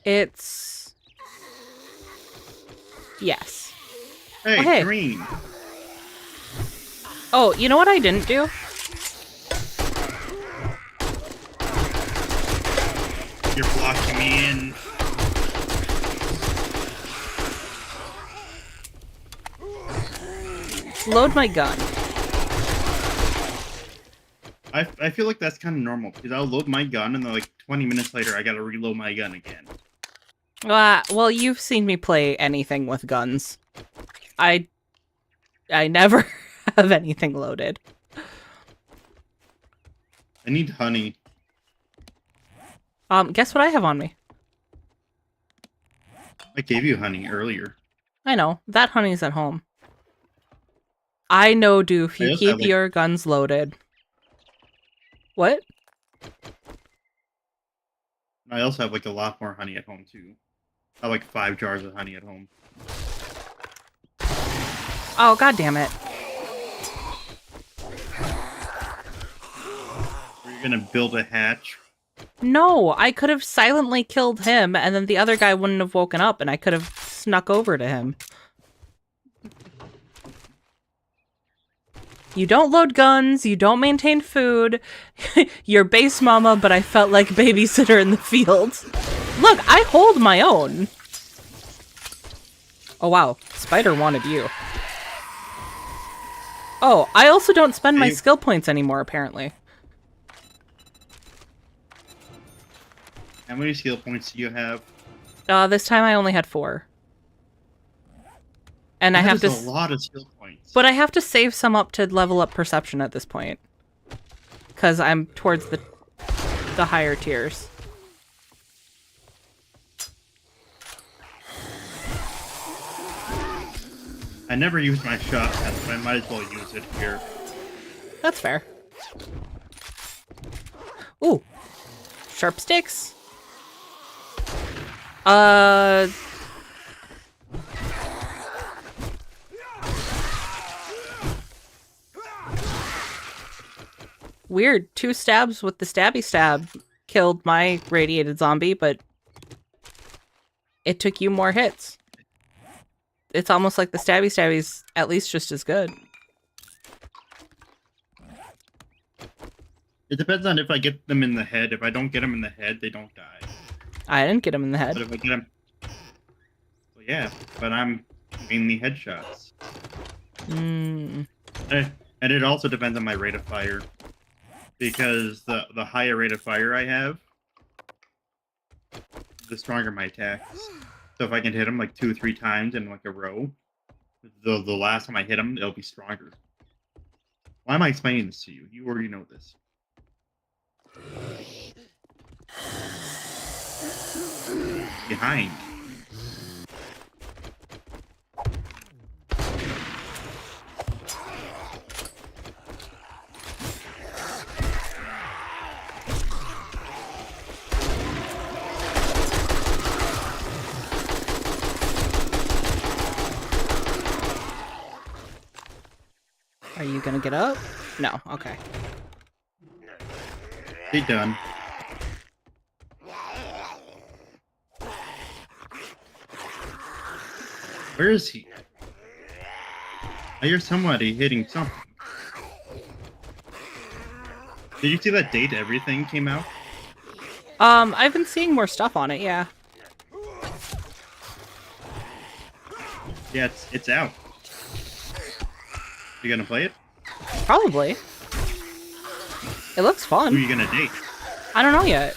It's... Yes. Hey, Oh, hey. green. Oh, you know what I didn't do? You're blocking me in. Load my gun. I feel like that's kind of normal, because I'll load my gun, and then like 20 minutes later, I gotta reload my gun again. Well, you've seen me play anything with guns. I never have anything loaded. I need honey. Guess what I have on me? I gave you honey earlier. I know. That honey's at home. I know, Doof, you also keep have, like- your guns loaded. What? I also have like a lot more honey at home too. I have like 5 jars of honey at home. Oh, god damn it. Are you gonna build a hatch? No, I could have silently killed him, and then the other guy wouldn't have woken up, and I could have snuck over to him. You don't load guns, you don't maintain food, you're base mama, but I felt like babysitter in the field. Look, I hold my own. Oh wow, Spider wanted you. Oh, I also don't spend my skill points anymore, apparently. How many skill points do you have? This time I only had 4. And I have to... That is a lot of skill points. But I have to save some up to level up perception at this point. Because I'm towards the higher tiers. I never use my shotgun, but I might as well use it here. That's fair. Ooh. Sharp sticks. Weird. 2 stabs with the stabby stab killed my radiated zombie, but it took you more hits. It's almost like the stabby stabby's at least just as good. It depends on if I get them in the head. If I don't get them in the head, they don't die. I didn't get him in the head. But if I get them... Well, yeah, but I'm mainly headshots. Mm. And it also depends on my rate of fire. Because the higher rate of fire I have, the stronger my attacks. So if I can hit them like 2 or 3 times in like a row, the last time I hit them, it'll be stronger. Why am I explaining this to you? You already know this. Behind. Are you gonna get up? No, okay. They done. Where is he? I hear somebody hitting something. Did you see that date everything came out? I've been seeing more stuff on it, yeah. Yeah, it's out. You gonna play it? Probably. It looks Who are fun. you gonna date? I don't know yet.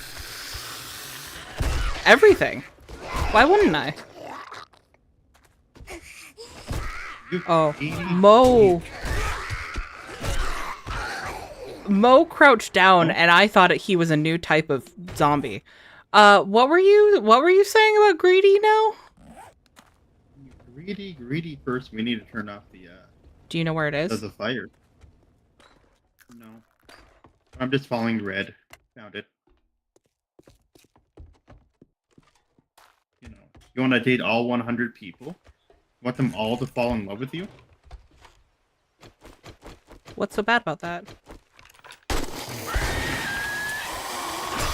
Everything. Why wouldn't I? You Oh, idiot. Mo crouched down, Oh. and I thought he was a new type of zombie. What were you saying about greedy now? Greedy. First, we need to turn off Do you know where it is? the fire. No, I'm just following red. Found it. You know, you want to date all 100 people? You want them all to fall in love with you? What's so bad about that?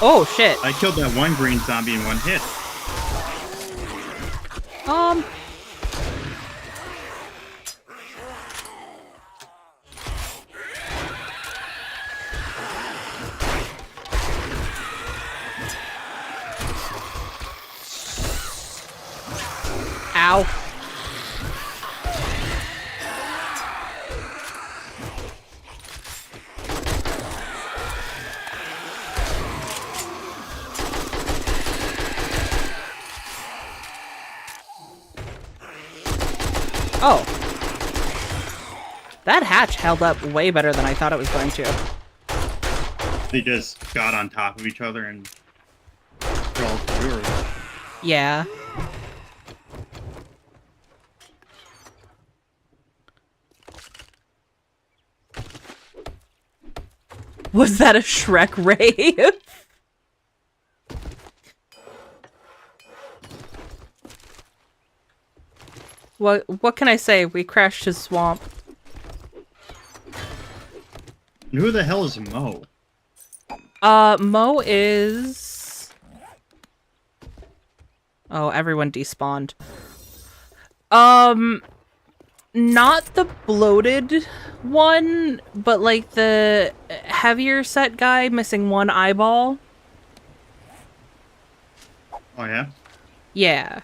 Oh shit. I killed that one green zombie in one hit. Ow. Oh. That hatch held up way better than I thought it was going to. They just got on top of each other and crawled through. Yeah. Was that a Shrek rave? What can I say? We crashed his swamp. And who the hell is Mo? Mo is... Oh, everyone despawned. Not the bloated one, but like the heavier set guy missing one eyeball. Oh yeah. Yeah.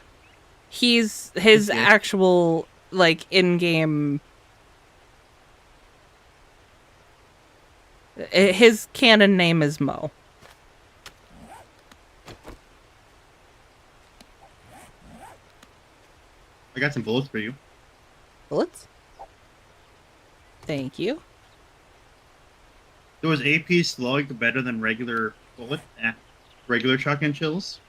His Okay. actual, like, in-game... His canon name is Mo. I got some bullets for you. Bullets? Thank you. So was AP slug better than regular bullet? Regular shotgun shells?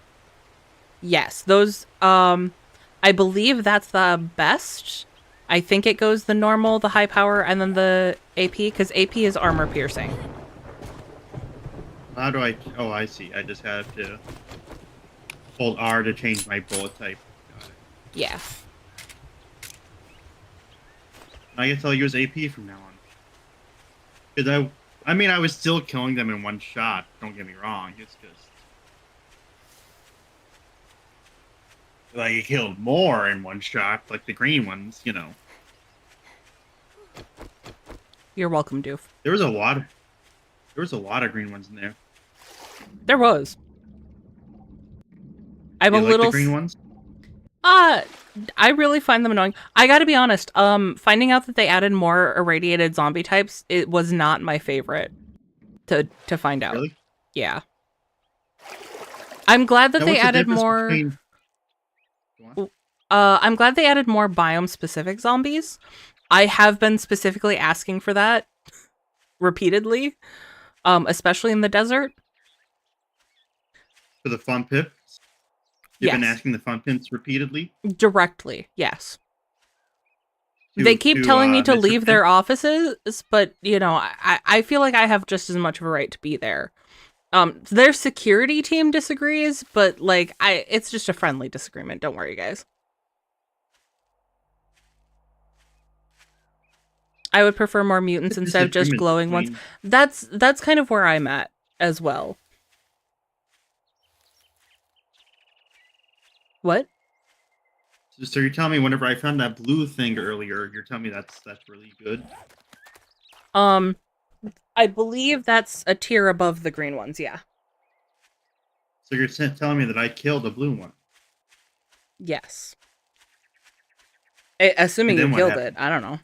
Yes, those, I believe that's the best. I think it goes the normal, the high power, and then the AP, because AP is armor piercing. How do I... Oh, I see. I just have to hold R to change my bullet type. Got it. Yeah. I guess I'll use AP from now on. Because I mean, I was still killing them in one shot. Don't get me wrong. It's just... Like, it killed more in one shot, like the green ones, you know. You're welcome, Doof. There was a lot of green ones in there. There was. I'm You a like little... the green ones? I really find them annoying. I gotta be honest, finding out that they added more irradiated zombie types, it was not my favorite to find out. Really? Yeah. I'm glad that Now, they what's the added difference more... between- Go on. I'm glad they added more biome-specific zombies. I have been specifically asking for that repeatedly, especially in the desert. For the fun pips? You've been Yes. asking the fun pips repeatedly? Directly, yes. They keep telling me to Mr. leave their Pimp? offices, but, you know, I feel like I have just as much of a right to be there. Their security team disagrees, but, like, it's just a friendly disagreement. Don't worry, guys. I would prefer more mutants instead of just Disagreement glowing ones. between- That's kind of where I'm at as well. What? So you're telling me whenever I found that blue thing earlier, you're telling me that's really good? I believe that's a tier above the green ones, yeah. So you're telling me that I killed a blue one? Yes. Assuming And then you what killed happened? it. I don't know.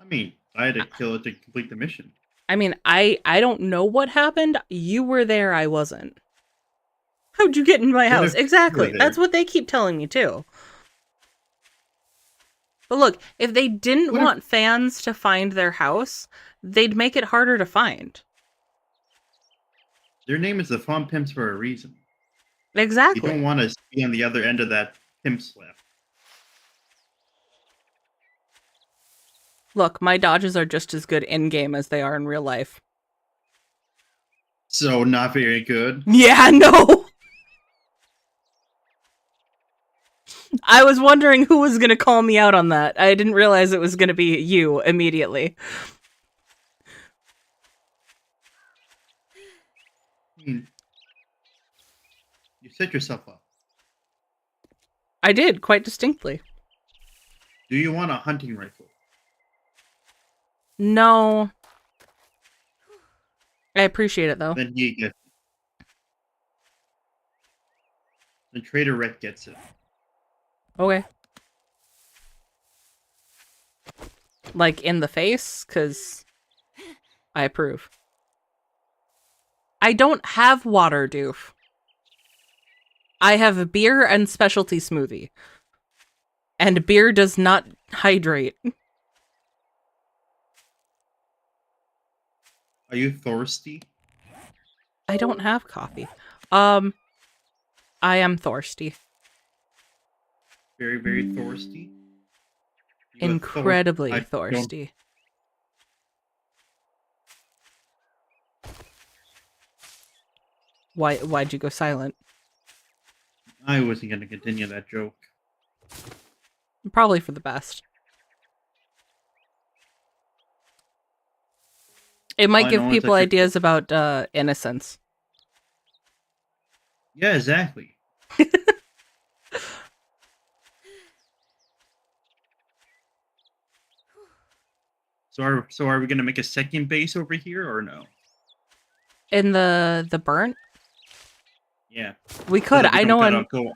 I mean, I had to kill it to complete the mission. I mean, I don't know what happened. You were there, I wasn't. How'd you get in my What house? if you were Exactly. there? That's what they keep telling me, too. But look, if they didn't What if- want fans to find their house, they'd make it harder to find. Their name is the Fun Pimps for a reason. You Exactly. don't want to be on the other end of that pimp slap. Look, my dodges are just as good in-game as they are in real life. So not very good. Yeah, no! I was wondering who was going to call me out on that. I didn't realize it was going to be you immediately. You set yourself up. I did, quite distinctly. Do you want a hunting rifle? No. I appreciate it, though. Then he gets it. Then Trader Rhett gets it. Okay. Like, in the face? Because I approve. I don't have water, doof. I have beer and specialty smoothie. And beer does not hydrate. Are you thirsty? I don't have coffee. I am thirsty. Very, very thirsty? You Incredibly I don't- thirsty. Why'd you go silent? I wasn't going to continue that joke. Probably for the best. It might All I give know is people that you're- ideas about innocence. Yeah, exactly. So are we going to make a second base over here or no? In the burnt? Yeah. We So could. that we I don't know gotta in go,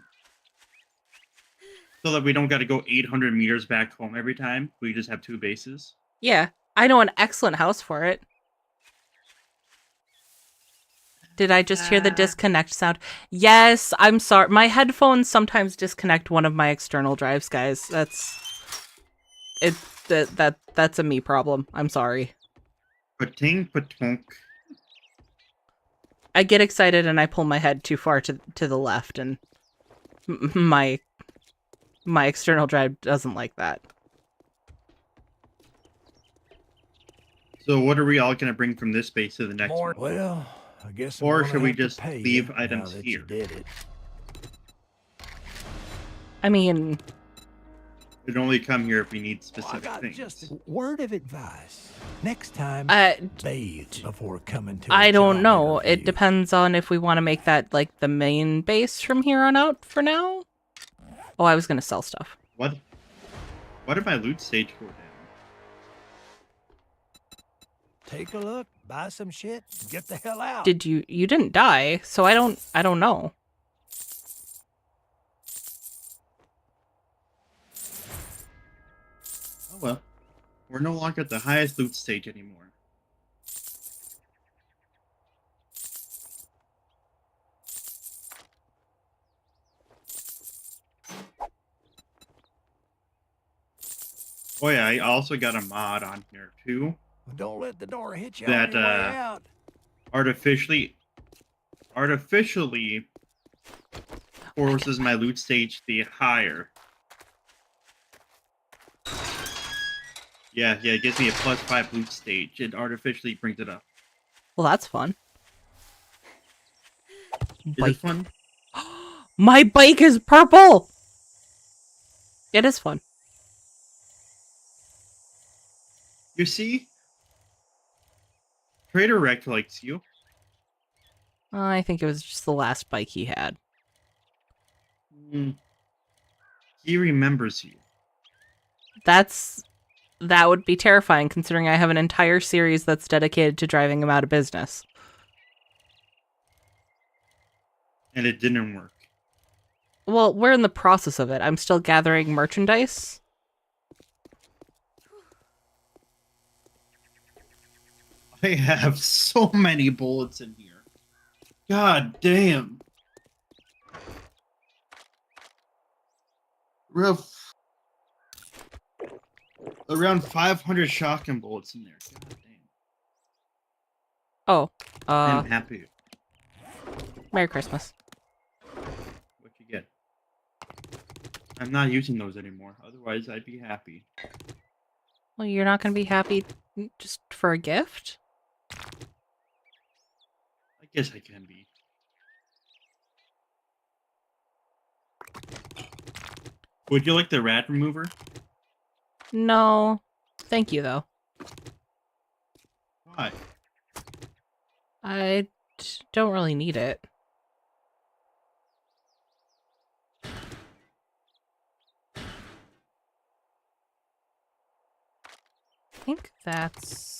so that we don't got to go 800 meters back home every time. We just have two bases. yeah, I know an excellent house for it. Did I just hear the disconnect sound? Yes, I'm sorry. My headphones sometimes disconnect one of my external drives, guys. That's a me problem. I'm sorry. Pating patunk. I get excited and I pull my head too far to the left, and my external drive doesn't like that. So what are we all going to bring from this base to the next More. one? Well, I guess. Or I'm gonna should we have to just pay leave you items now that here? You did it. I mean, We'd only come here if we need I specific got things. just a word of advice. Next time, bathe before coming to. I a don't job know. It interview. depends on if we want to make that like the main base from here on out for now. Oh, I was gonna sell stuff. What did my loot stage go down? Take a look, buy some shit, and get the hell out. Did you didn't die, so I don't know. Oh well. We're no longer at the highest loot stage anymore. Oh yeah, I also got a mod on here too. Don't let the door hit you That, on your way out. Artificially forces my loot stage to be higher. Yeah, it gives me a +5 loot stage. It artificially brings it up. Well, that's fun. Is Bike. it fun? My bike is purple. It is fun. You see? Trader Rect likes you. I think it was just the last bike he had. He remembers you. That would be terrifying, considering I have an entire series that's dedicated to driving him out of business. And it didn't work. Well, we're in the process of it. I'm still gathering merchandise. I have so many bullets in here. God damn. Rough. Around 500 shotgun bullets in there. God damn. Oh, I'm happy. Merry Christmas. What you get? I'm not using those anymore. Otherwise, I'd be happy. Well, you're not going to be happy just for a gift? I guess I can be. Would you like the rat remover? No. Thank you, though. Why? I don't really need it. I think that's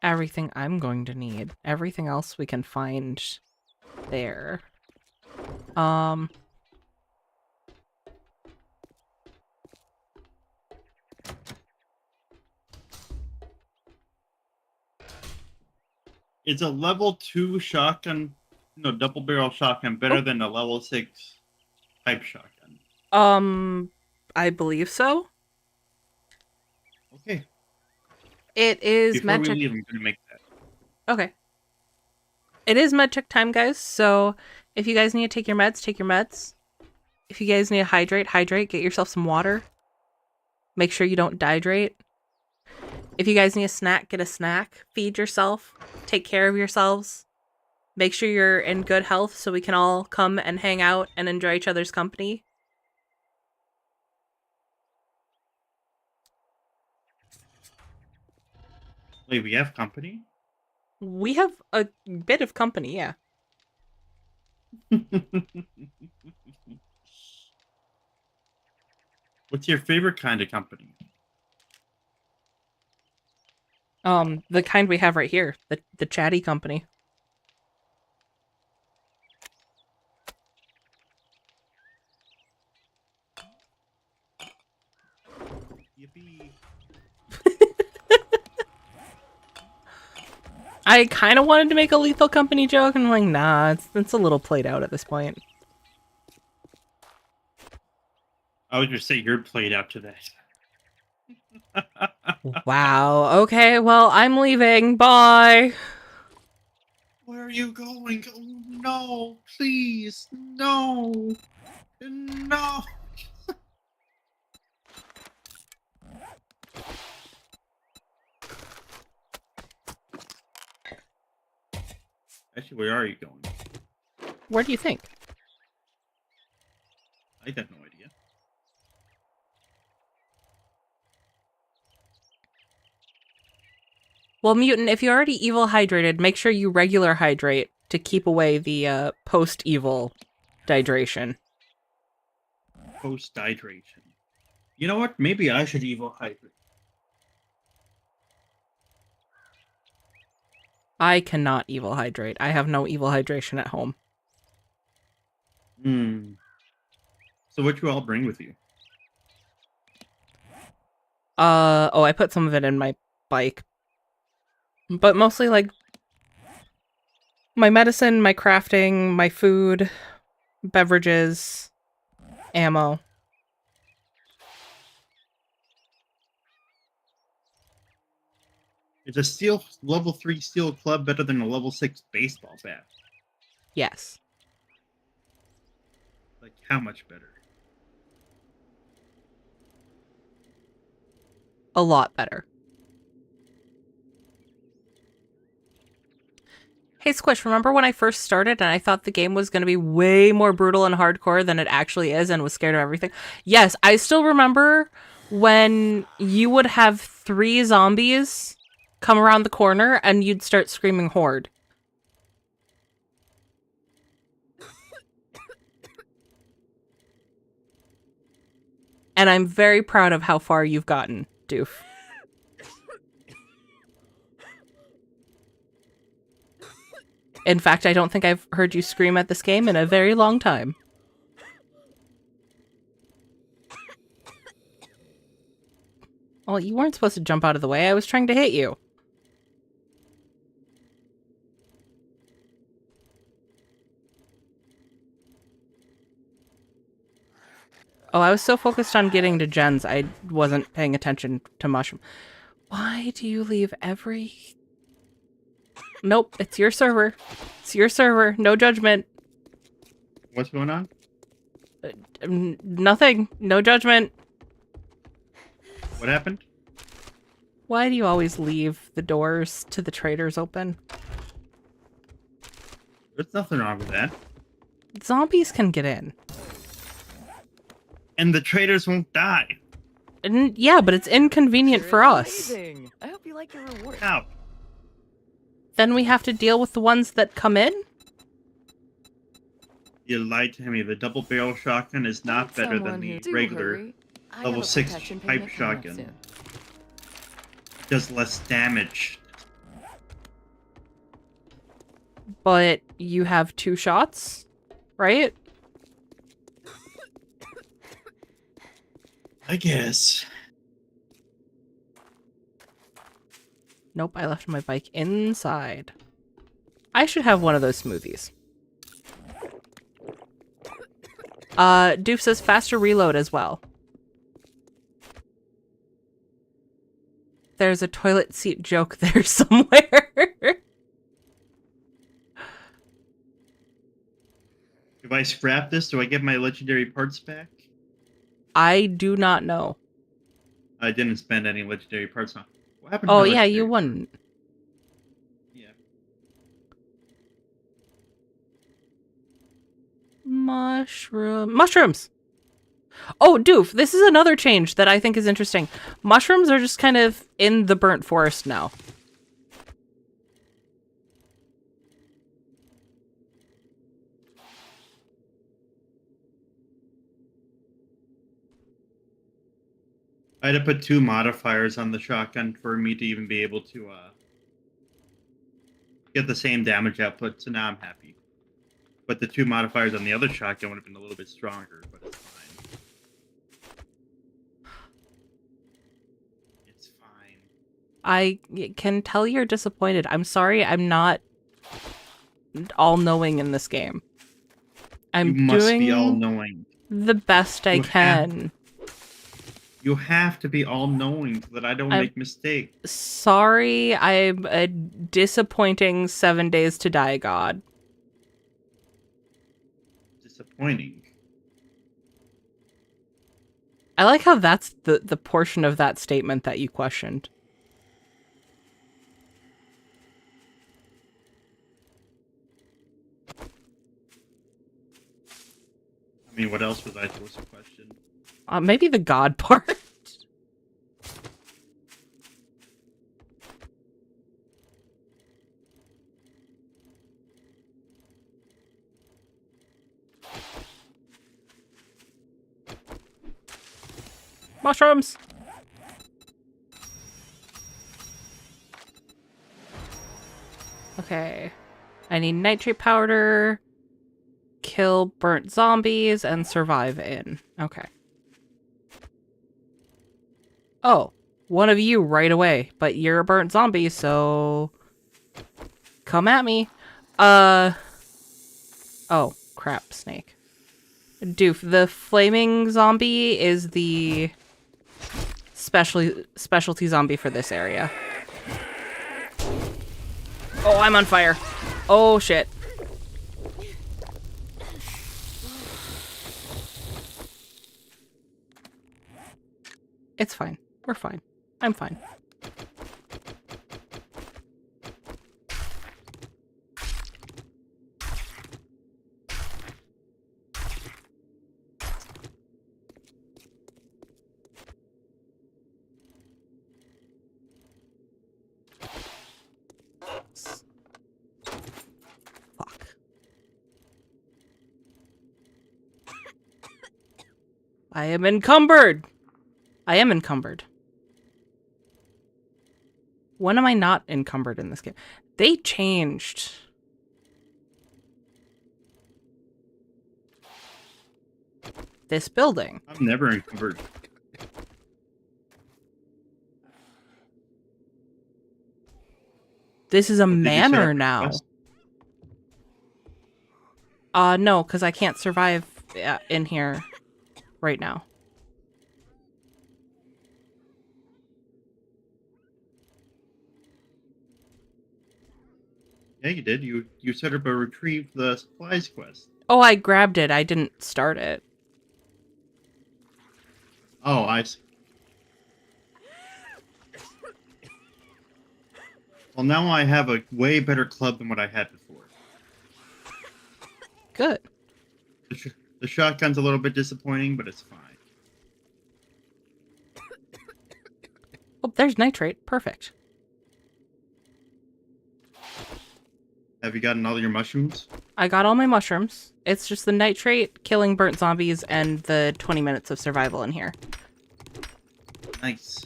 everything I'm going to need. Everything else we can find there. Is a level 2 shotgun, no, double barrel shotgun better than a level 6 type shotgun? I believe so. Okay. It is Before we magic. leave, I'm going to make that. Okay. It is med check time, guys, so if you guys need to take your meds, take your meds. If you guys need to hydrate, hydrate. Get yourself some water. Make sure you don't dehydrate. If you guys need a snack, get a snack. Feed yourself. Take care of yourselves. Make sure you're in good health so we can all come and hang out and enjoy each other's company. Wait, we have company? We have a bit of company, yeah. What's your favorite kind of company? The kind we have right here. The chatty company. Yippee. I kind of wanted to make a Lethal Company joke, and I'm like, nah, it's a little played out at this point. I would just say you're played out to that. Wow, okay, well, I'm leaving. Bye! Where are you going? Oh, no, please, no, no. Actually, where are you going? Where do you think? I got no idea. Well, Mutant, if you already evil hydrated, make sure you regular hydrate to keep away the post-evil dehydration. Post-hydration. You know what? Maybe I should evil hydrate. I cannot evil hydrate. I have no evil hydration at home. So what you all bring with you? Oh, I put some of it in my bike. But mostly, like, my medicine, my crafting, my food, beverages, ammo. Is a level 3 steel club better than a level 6 baseball bat? Yes. Like, how much better? A lot better. Hey Squish, remember when I first started and I thought the game was going to be way more brutal and hardcore than it actually is and was scared of everything? Yes, I still remember when you would have 3 zombies come around the corner and you'd start screaming horde. And I'm very proud of how far you've gotten, Doof. In fact, I don't think I've heard you scream at this game in a very long time. Well, you weren't supposed to jump out of the way. I was trying to hit you. Oh, I was so focused on getting to Jen's, I wasn't paying attention to Mushroom. Why do you leave every... Nope, it's your server. It's your server. No judgment. What's going on? Nothing. No judgment. What happened? Why do you always leave the doors to the traders open? There's nothing wrong with that. Zombies can get in. And the traders won't die. And, yeah, but it's inconvenient for us. Amazing. I hope you like your reward. How? Then we have to deal with the ones that come in? You You lied to me. The double barrel shotgun is not better than the regular level 6 pipe shotgun. It does less damage. But you have 2 shots, right? I guess. Nope, I left my bike inside. I should have one of those smoothies. Doof says faster reload as well. There's a toilet seat joke there somewhere. If I scrap this, do I get my legendary parts back? I do not know. I didn't spend any legendary parts on. What happened to Oh my yeah, legendary you parts? wouldn't. Yeah. Mushrooms! Oh, Doof, this is another change that I think is interesting. Mushrooms are just kind of in the burnt forest now. I had to put 2 modifiers on the shotgun for me to even be able to get the same damage output, so now I'm happy. But the 2 modifiers on the other shotgun would have been a little bit stronger, but it's fine. It's fine. I can tell you're disappointed. I'm sorry, I'm not all-knowing in this game. I'm You must doing be all-knowing. the best I You can. You have to be all-knowing so that I don't make mistakes. Sorry, I'm a disappointing 7 days to die god. Disappointing. I like how that's the portion of that statement that you questioned. I mean, what else was I supposed to question? Maybe the god part. Mushrooms! Okay. I need nitrate powder, kill burnt zombies, and survive in. Okay. Oh, one of you right away, but you're a burnt zombie, so come at me. Oh, crap, snake. Doof, the flaming zombie is the specialty zombie for this area. Oh, I'm on fire. Oh, shit. It's fine. We're fine. I'm fine. Fuck. I am encumbered! I am encumbered. When am I not encumbered in this game? They changed. This building. I'm never encumbered. This is a Did you set manor up now. requests? No, because I can't survive in here. right now. Yeah, you did. You set up a retrieve the supplies quest. Oh, I grabbed it. I didn't start it. Oh, I see. Well, now I have a way better club than what I had before. Good. The shotgun's a little bit disappointing, but it's fine. Oh, there's nitrate. Perfect. Have you gotten all your mushrooms? I got all my mushrooms. It's just the nitrate, killing burnt zombies, and the 20 minutes of survival in here. Nice.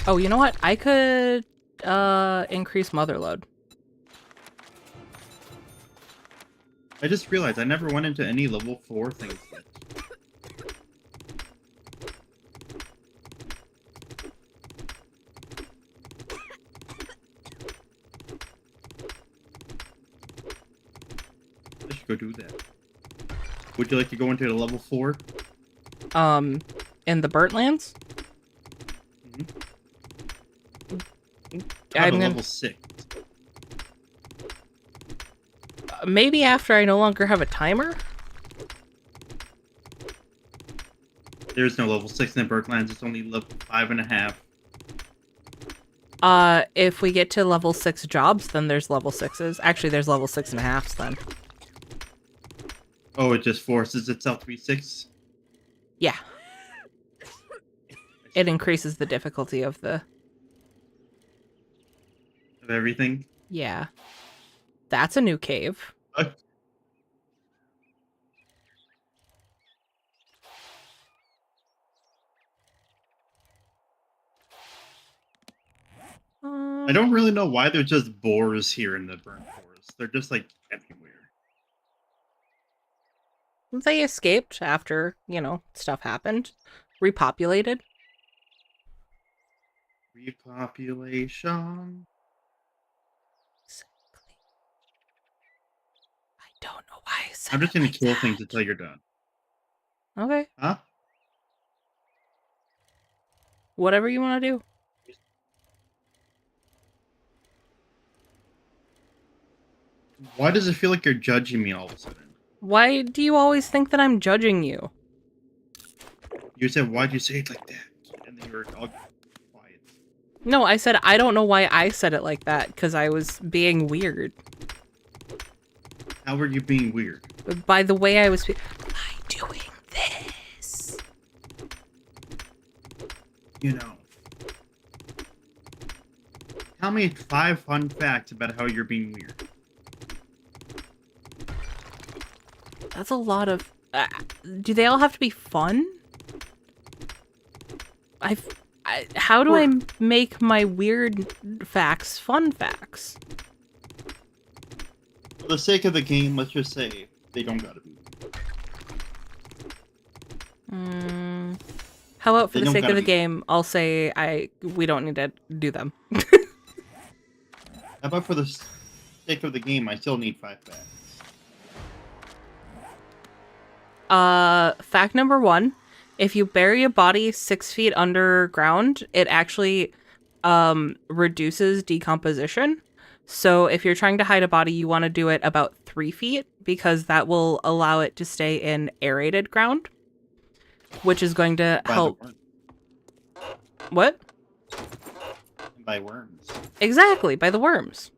Oh, you know what? I could increase mother load. I just realized I never went into any level 4 things yet. I should go do that. Would you like to go into the level 4? In the burnt lands? How I'm about gonna level 6? maybe after I no longer have a timer. There's no level 6 in the Berklands, it's only level 5.5. If we get to level 6 jobs, then there's level 6s. Actually, there's level 6.5s then. Oh, it just forces itself to be 6? Yeah. It increases the difficulty of the... Of everything? Yeah. That's a new cave. I don't really know why there's just boars here in the burnt forest. They're just, like, everywhere. They escaped after, you know, stuff happened. Repopulated. Repopulation. Exactly. I don't know why I said I'm just it gonna like kill that. things until you're done. Okay. Huh? Whatever you want to do. Why does it feel like you're judging me all of a sudden? Why do you always think that I'm judging you? You said, why'd you say it like that? And then you were all quiet. No, I said I don't know why I said it like that, because I was being weird. How were you being weird? By the way I was by doing this. You know. Tell me 5 fun facts about how you're being weird. That's a lot of... do they all have to be fun? How do I make my weird facts fun facts? For the sake of the game, let's just say they don't gotta be. How about for They the don't sake of gotta the be. game, I'll say we don't need to do them. How about for the sake of the game, I still need 5 facts. Fact number 1, if you bury a body 6 feet underground, it actually reduces decomposition. So if you're trying to hide a body, you want to do it about 3 feet, because that will allow it to stay in aerated ground, which is going to By help. the worms. What? By worms. Exactly, by the worms.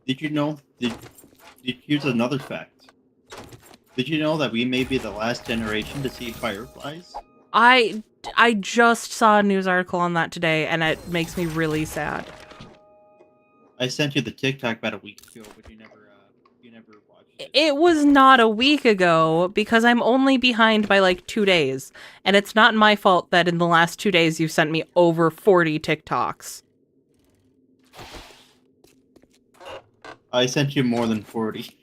Did you know? Here's another fact. Did you know that we may be the last generation to see fireflies? I just saw a news article on that today, and it makes me really sad. I sent you the TikTok about a week ago, but you never watched it. It was not a week ago, because I'm only behind by like 2 days. And it's not my fault that in the last 2 days you've sent me over 40 TikToks. I sent you more than 40.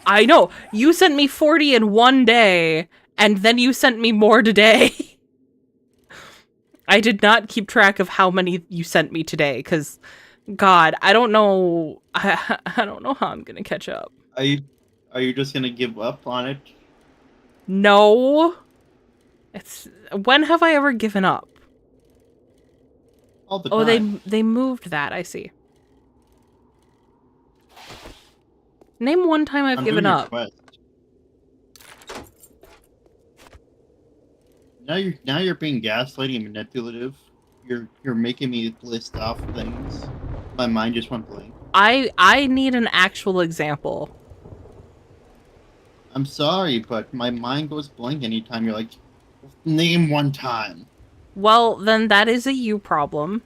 I know! You sent me 40 in 1 day, and then you sent me more today. I did not keep track of how many you sent me today, because God, I don't know. I don't know how I'm gonna catch up. Are you just gonna give up on it? No. It's when have I ever given up? All the Oh, time. they moved that. I see. Name one time I've I'm given doing your up. quest. Now you're being gaslighting and manipulative. You're making me list off things. My mind just went blank. I need an actual example. I'm sorry, but my mind goes blank anytime you're like, name one time. Well, then that is a you problem.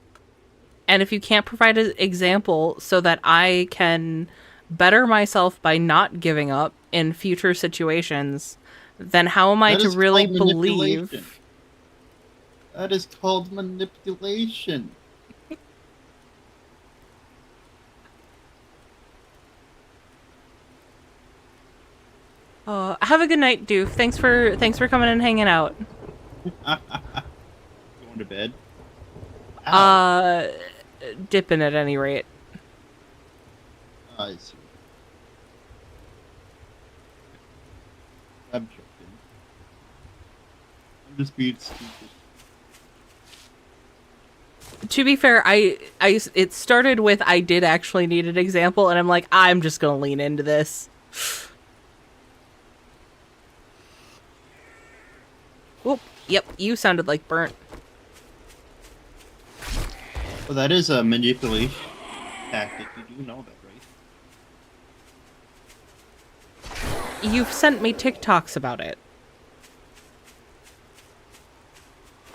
And if you can't provide an example so that I can better myself by not giving up in future situations, then how am I That to is really called manipulation. believe? That is called manipulation. Have a good night, Doof. Thanks for coming and hanging out. Going to bed. Ow. Dipping at any rate. I see. I'm joking. I'm just being stupid. To be fair, it started with I did actually need an example, and I'm like, I'm just gonna lean into this. Whoop. Yep, you sounded like burnt. Well, that is a manipulation tactic. You do know that, right? You've sent me TikToks about it.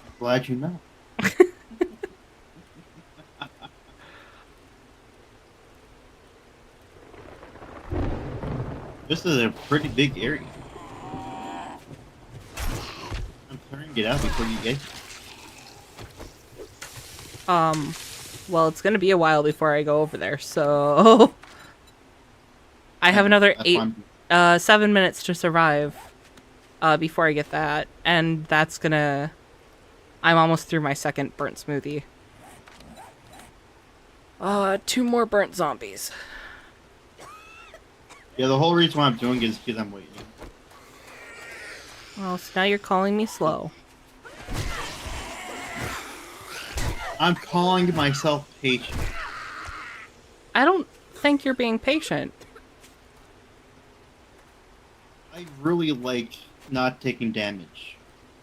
I'm glad you know. This is a pretty big area. I'm trying to get out before you get here. Well, it's gonna be a while before I go over there, so I have another That's 7 minutes to survive before I get that, and that's gonna. I'm almost through my second burnt smoothie. 2 more burnt zombies. Yeah, the whole reason why I'm doing it is because I'm waiting. Well, so now you're calling me slow. I'm calling myself patient. I don't think you're being patient. I really like not taking damage.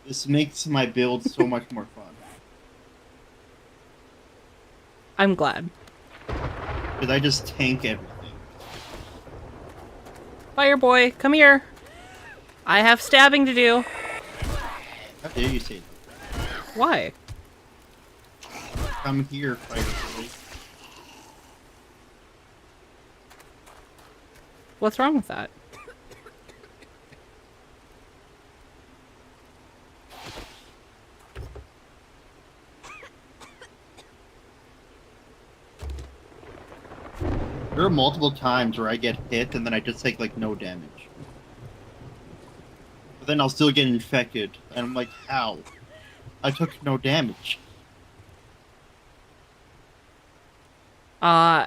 This makes my build so much more fun. I'm glad. Because I just tank everything. Fire boy, come here. I have stabbing to do. How dare you say that? Why? Come here, fighter boy. What's wrong with that? There are multiple times where I get hit and then I just take like no damage. But then I'll still get infected, and I'm like, how? I took no damage.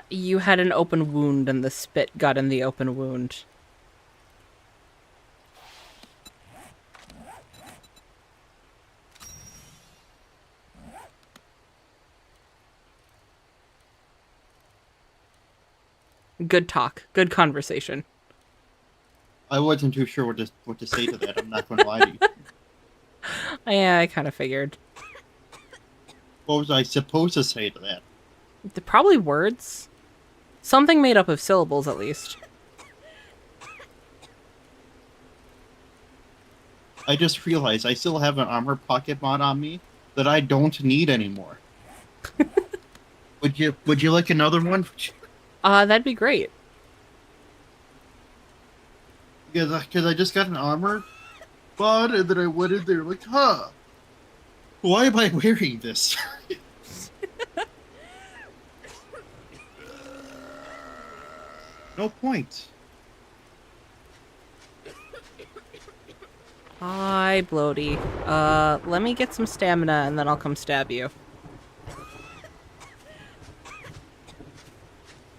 You had an open wound and the spit got in the open wound. Good talk. Good conversation. I wasn't too sure what to say to that. I'm not going to lie to you. Yeah, I kind of figured. What was I supposed to say to that? Probably words. Something made up of syllables, at least. I just realized I still have an armor pocket mod on me that I don't need anymore. Would you like another one? That'd be great. Because I just got an armor mod and then I went in there like, huh? Why am I wearing this? No point. Hi, Bloaty. Let me get some stamina and then I'll come stab you.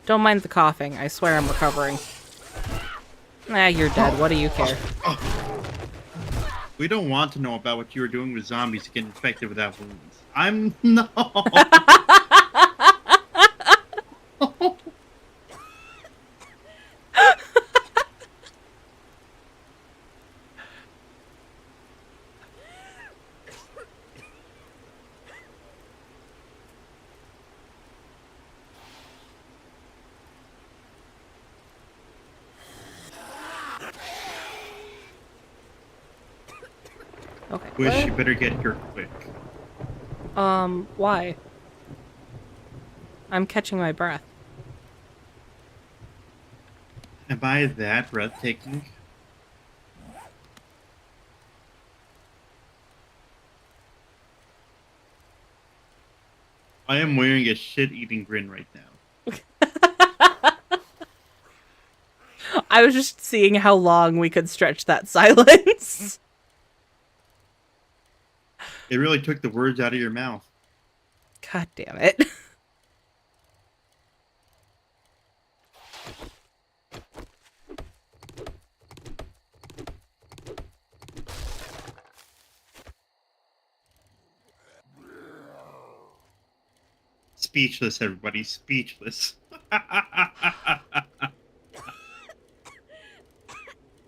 Don't mind the coughing. I swear I'm recovering. Nah, you're dead. What do you care? We don't want to know about what you were doing with zombies to get infected without wounds. I'm no. Okay. Wish you better get here quick. Why? I'm catching my breath. Am I that breathtaking? I am wearing a shit-eating grin right now. I was just seeing how long we could stretch that silence. It really took the words out of your mouth. God damn it. Speechless, everybody. Speechless.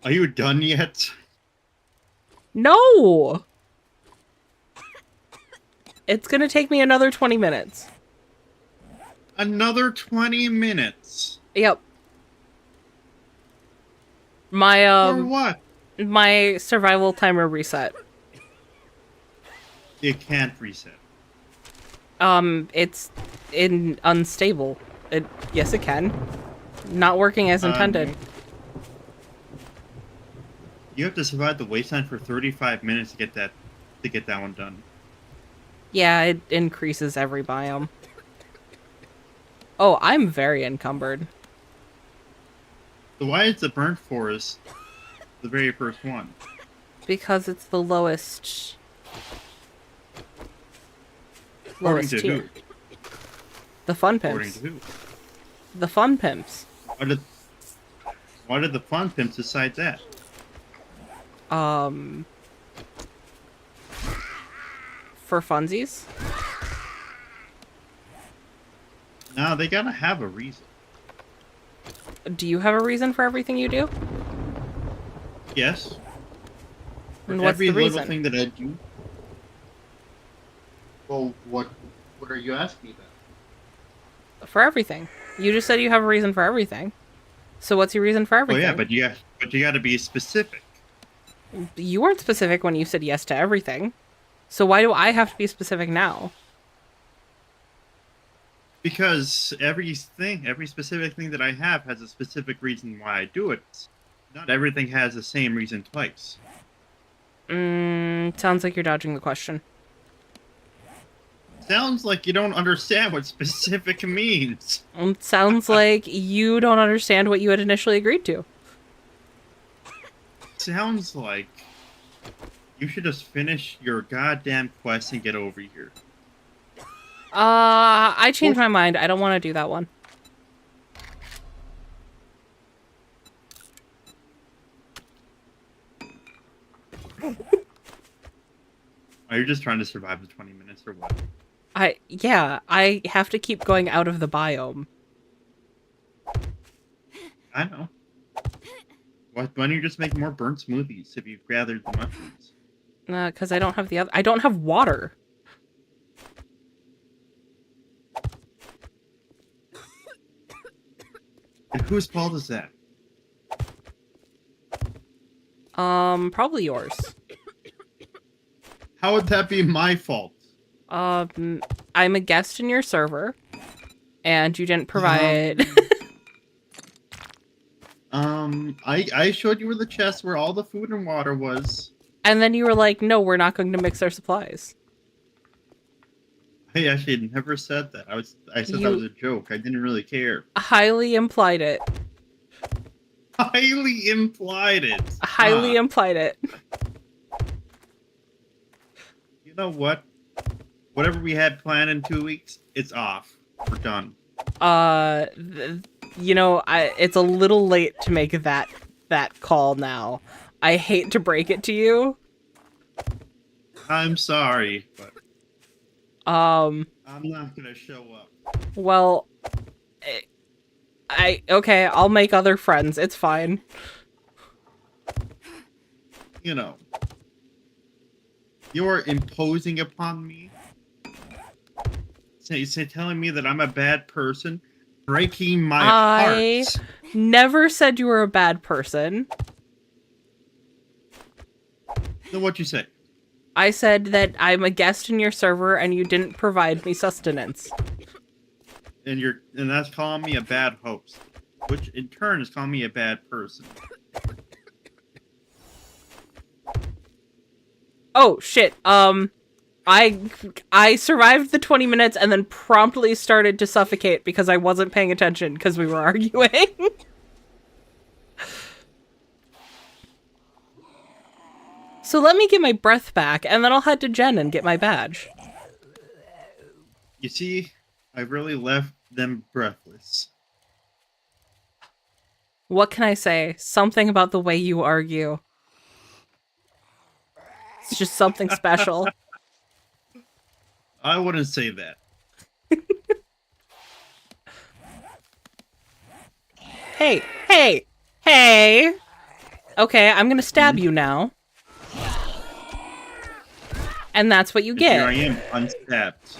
Are you done yet? No! It's gonna take me another 20 minutes. Another 20 minutes. Yep. My, For what? my survival timer reset. It can't reset. It's unstable. Yes, it can. Not working as intended. You have to survive the wasteland for 35 minutes to get that one done. Yeah, it increases every biome. Oh, I'm very encumbered. So why is the burnt forest the very first one? Because it's the lowest According to tier. who? The fun According pimps. to who? The fun pimps. Why did the fun pimps decide that? For funsies? No, they gotta have a reason. Do you have a reason for everything you do? Yes. For And what's every the little reason? thing that I do. Well, what are you asking about? For everything. You just said you have a reason for everything. So what's your reason for Oh everything? yeah, but you gotta be specific. You weren't specific when you said yes to everything. So why do I have to be specific now? Because every specific thing that I have has a specific reason why I do it. Not everything has the same reason twice. Sounds like you're dodging the question. Sounds like you don't understand what specific means. Sounds like you don't understand what you had initially agreed to. Sounds like you should just finish your goddamn quest and get over here. I changed my mind. I don't want to do that one. Are you just trying to survive the 20 minutes or what? Yeah, I have to keep going out of the biome. I know. Why don't you just make more burnt smoothies if you've gathered the mushrooms? Because I don't have I don't have water. And whose fault is that? Probably yours. How would that be my fault? I'm a guest in your server, and you didn't provide... I showed you where the chest where all the food and water was. And then you were like, no, we're not going to mix our supplies. I actually never said that. I said that was a joke. I didn't really care. Highly implied it. Highly implied it. Highly implied it. You know what? Whatever we had planned in 2 weeks, it's off. We're done. You know, it's a little late to make that call now. I hate to break it to you. I'm sorry, but Um, I'm not gonna show up. well, okay, I'll make other friends. It's fine. You know, you're imposing upon me. Telling me that I'm a bad person, breaking my I heart. never said you were a bad person. Then what you say? I said that I'm a guest in your server and you didn't provide me sustenance. And that's calling me a bad host, which in turn is calling me a bad person. Oh shit. I survived the 20 minutes and then promptly started to suffocate because I wasn't paying attention because we were arguing. So let me get my breath back and then I'll head to Jen and get my badge. You see, I really left them breathless. What can I say? Something about the way you argue. It's just something special. I wouldn't say that. Hey, hey, hey! Okay, I'm gonna stab you now. And that's what you Here get. I am, unstabbed.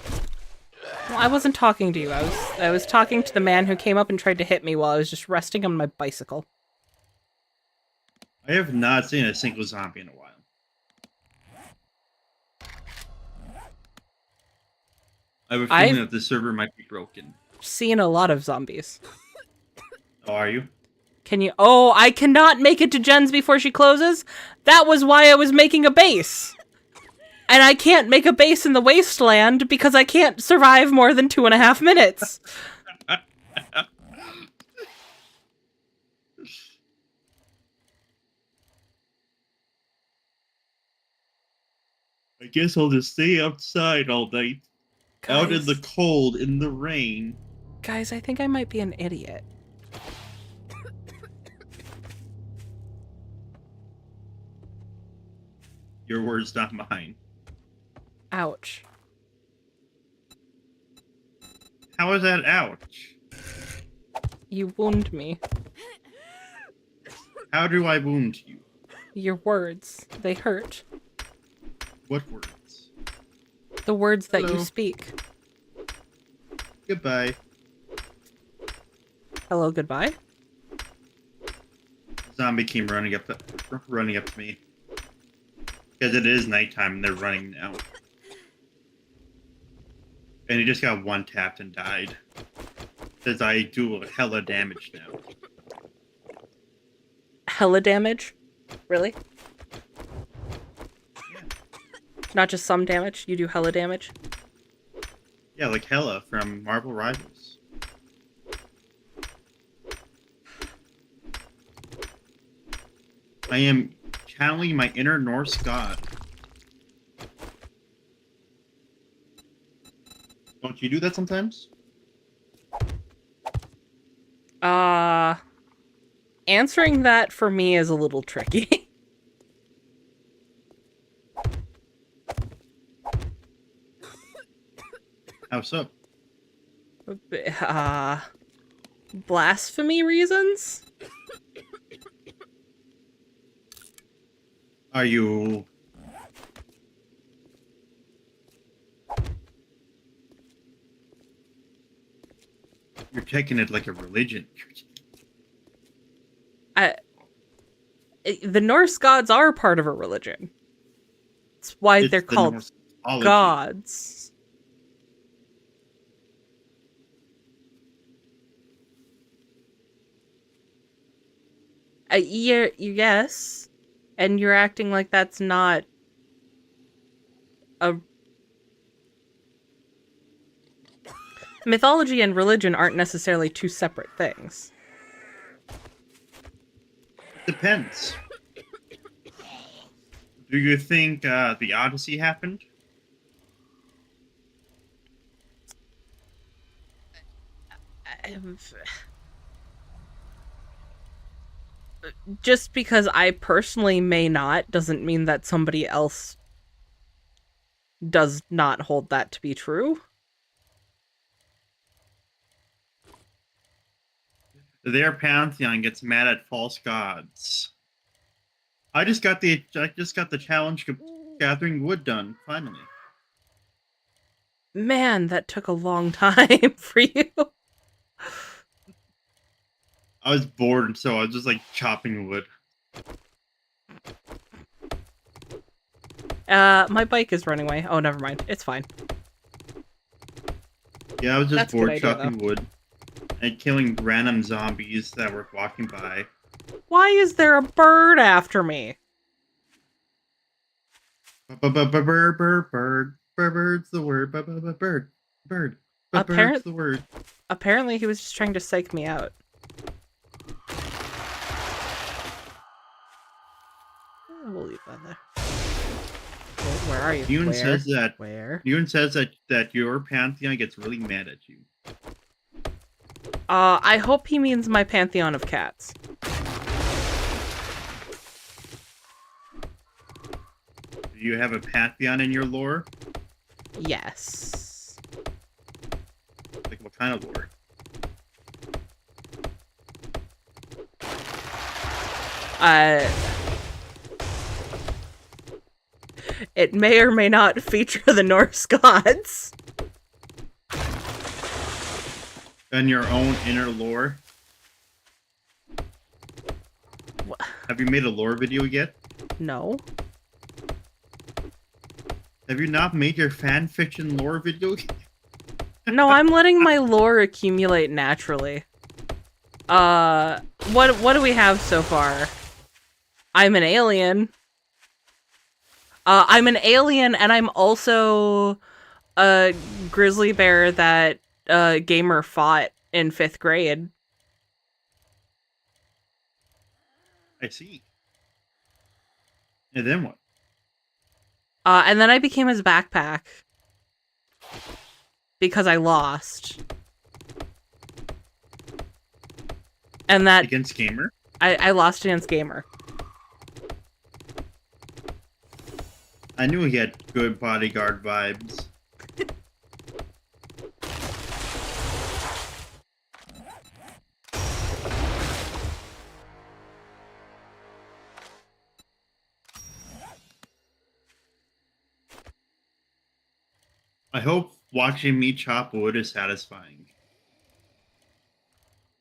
Well, I wasn't talking to you. I was talking to the man who came up and tried to hit me while I was just resting on my bicycle. I have not seen a single zombie in a while. I have a feeling that the server might be broken. Seen a lot of zombies. Oh, are you? Can you? Oh, I cannot make it to Jen's before she closes? That was why I was making a base. And I can't make a base in the wasteland because I can't survive more than 2.5 minutes. I guess I'll just stay outside all night. Out in the cold, in the rain. Guys, I think I might be an idiot. Your words, not mine. Ouch. How is that ouch? You wound me. How do I wound you? Your words, they hurt. What words? The words that you Hello. speak. Goodbye. Hello, goodbye. Zombie came running up to me. Because it is nighttime and they're running now. And he just got one tapped and died. Says I do a hella damage now. Hella damage? Really? Yeah. Not just some damage? You do hella damage? Yeah, like Hella from Marvel Rivals. I am channeling my inner Norse god. Don't you do that sometimes? Answering that for me is a little tricky. How so? Blasphemy reasons? Are you... You're taking it like a religion. The Norse gods are part of a religion. That's why It's they're the called Norseology. gods. Yes, and you're acting like that's not a... Mythology and religion aren't necessarily two separate things. Depends. Do you think the Odyssey happened? Just because I personally may not doesn't mean that somebody else does not hold that to be true. Their pantheon gets mad at false gods. I just got the challenge of gathering wood done finally. Man, that took a long time for you. I was bored, so I was just like chopping wood. My bike is running away. Oh, never mind. It's fine. Yeah, I was just That's a good bored idea, chopping wood and killing random zombies that were walking by. Why is there a bird after me? Bird, bird's the word. Bird. Bird's the word. Apparently he was just trying to psych me out. We'll leave that there. Where are you? Ewan says that Where? Ewan says that your pantheon gets really mad at you. I hope he means my pantheon of cats. Do you have a pantheon in your lore? Yes. Like what kind of lore? It may or may not feature the Norse gods. And your own inner lore? What? Have you made a lore video yet? No. Have you not made your fan fiction lore video? No, I'm letting my lore accumulate naturally. What do we have so far? I'm an alien. I'm an alien, and I'm also a grizzly bear that gamer fought in 5th grade. I see. And then what? And then I became his backpack. Because I lost. And that... Against Gamer? I lost against Gamer. I knew he had good bodyguard vibes. I hope watching me chop wood is satisfying.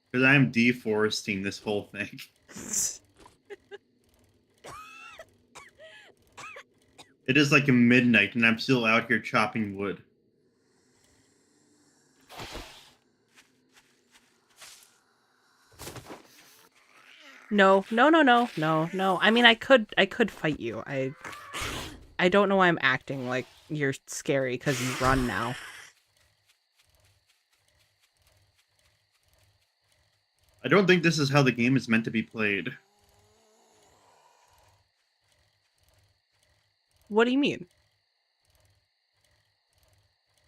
Because I am deforesting this whole thing. It is like midnight and I'm still out here chopping wood. No. I mean, I could fight you. I don't know why I'm acting like you're scary because you run now. I don't think this is how the game is meant to be played. What do you mean?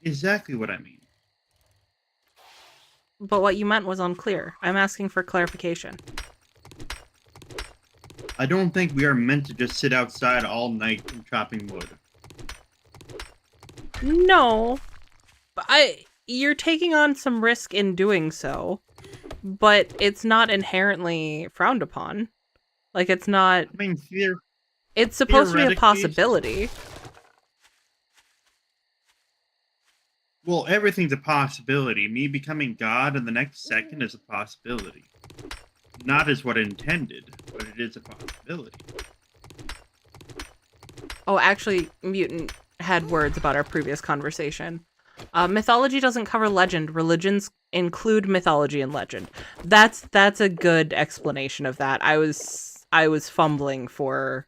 Exactly what I mean. But what you meant was unclear. I'm asking for clarification. I don't think we are meant to just sit outside all night and chopping wood. No. But you're taking on some risk in doing so. But it's not inherently frowned upon. Like, it's not... I mean, it's supposed to be a theoretically, possibility. well, everything's a possibility. Me becoming God in the next second is a possibility. Not as what intended, but it is a possibility. Oh, actually, Mutant had words about our previous conversation. Mythology doesn't cover legend. Religions include mythology and legend. That's a good explanation of that. I was fumbling for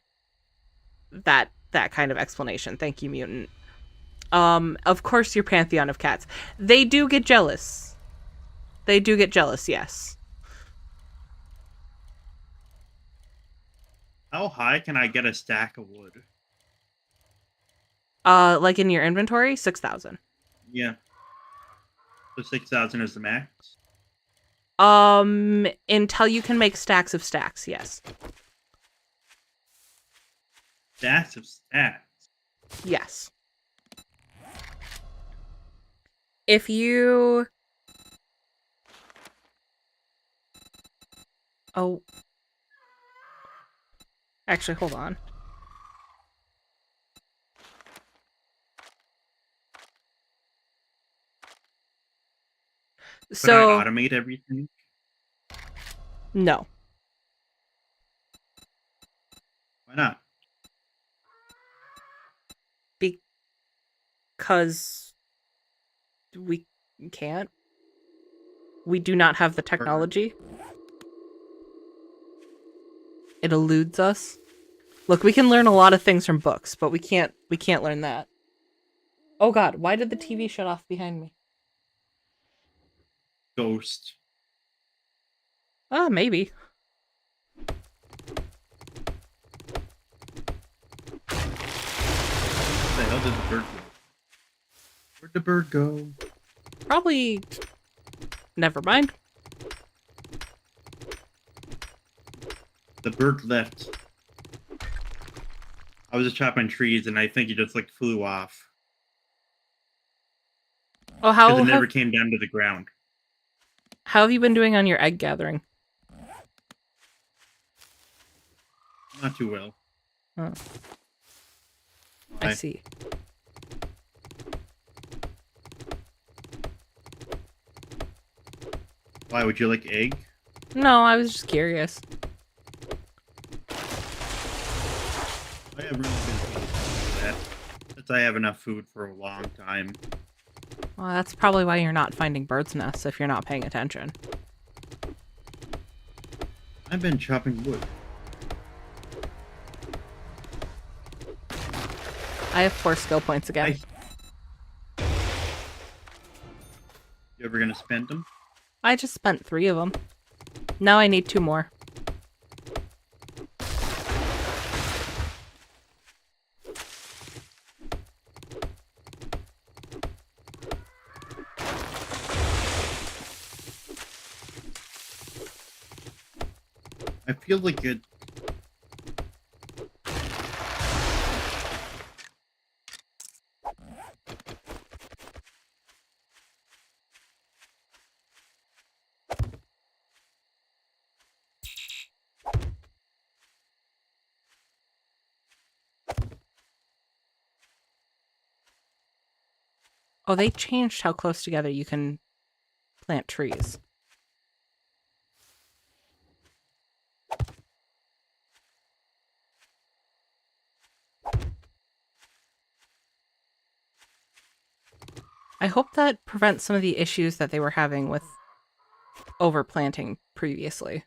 that kind of explanation. Thank you, Mutant. Of course, your pantheon of cats. They do get jealous. They do get jealous, yes. How high can I get a stack of wood? Like in your inventory, 6,000. Yeah. So 6,000 is the max? Until you can make stacks of stacks, yes. Stacks of stacks. Yes. If you... Oh. Actually, hold on. Could I automate everything? No. Why not? Because we can't. We do not have the technology. It eludes us. Look, we can learn a lot of things from books, but we can't learn that. Oh god, why did the TV shut off behind me? Ghost. Maybe. Where the hell did the bird go? Where'd the bird go? Probably... Never mind. The bird left. I was just chopping trees, and I think he just like flew off. Oh, Because it never came down to the ground. how have you been doing on your egg gathering? Not too well. Oh. I see. Why, would you like egg? No, I was just curious. I have really been for that. Since I have enough food for a long time. Well, that's probably why you're not finding birds' nests if you're not paying attention. I've been chopping wood. I have 4 skill points again. You ever gonna spend them? I just spent 3 of them. Now I need 2 more. I feel like it. Oh, they changed how close together you can plant trees. I hope that prevents some of the issues that they were having with overplanting previously.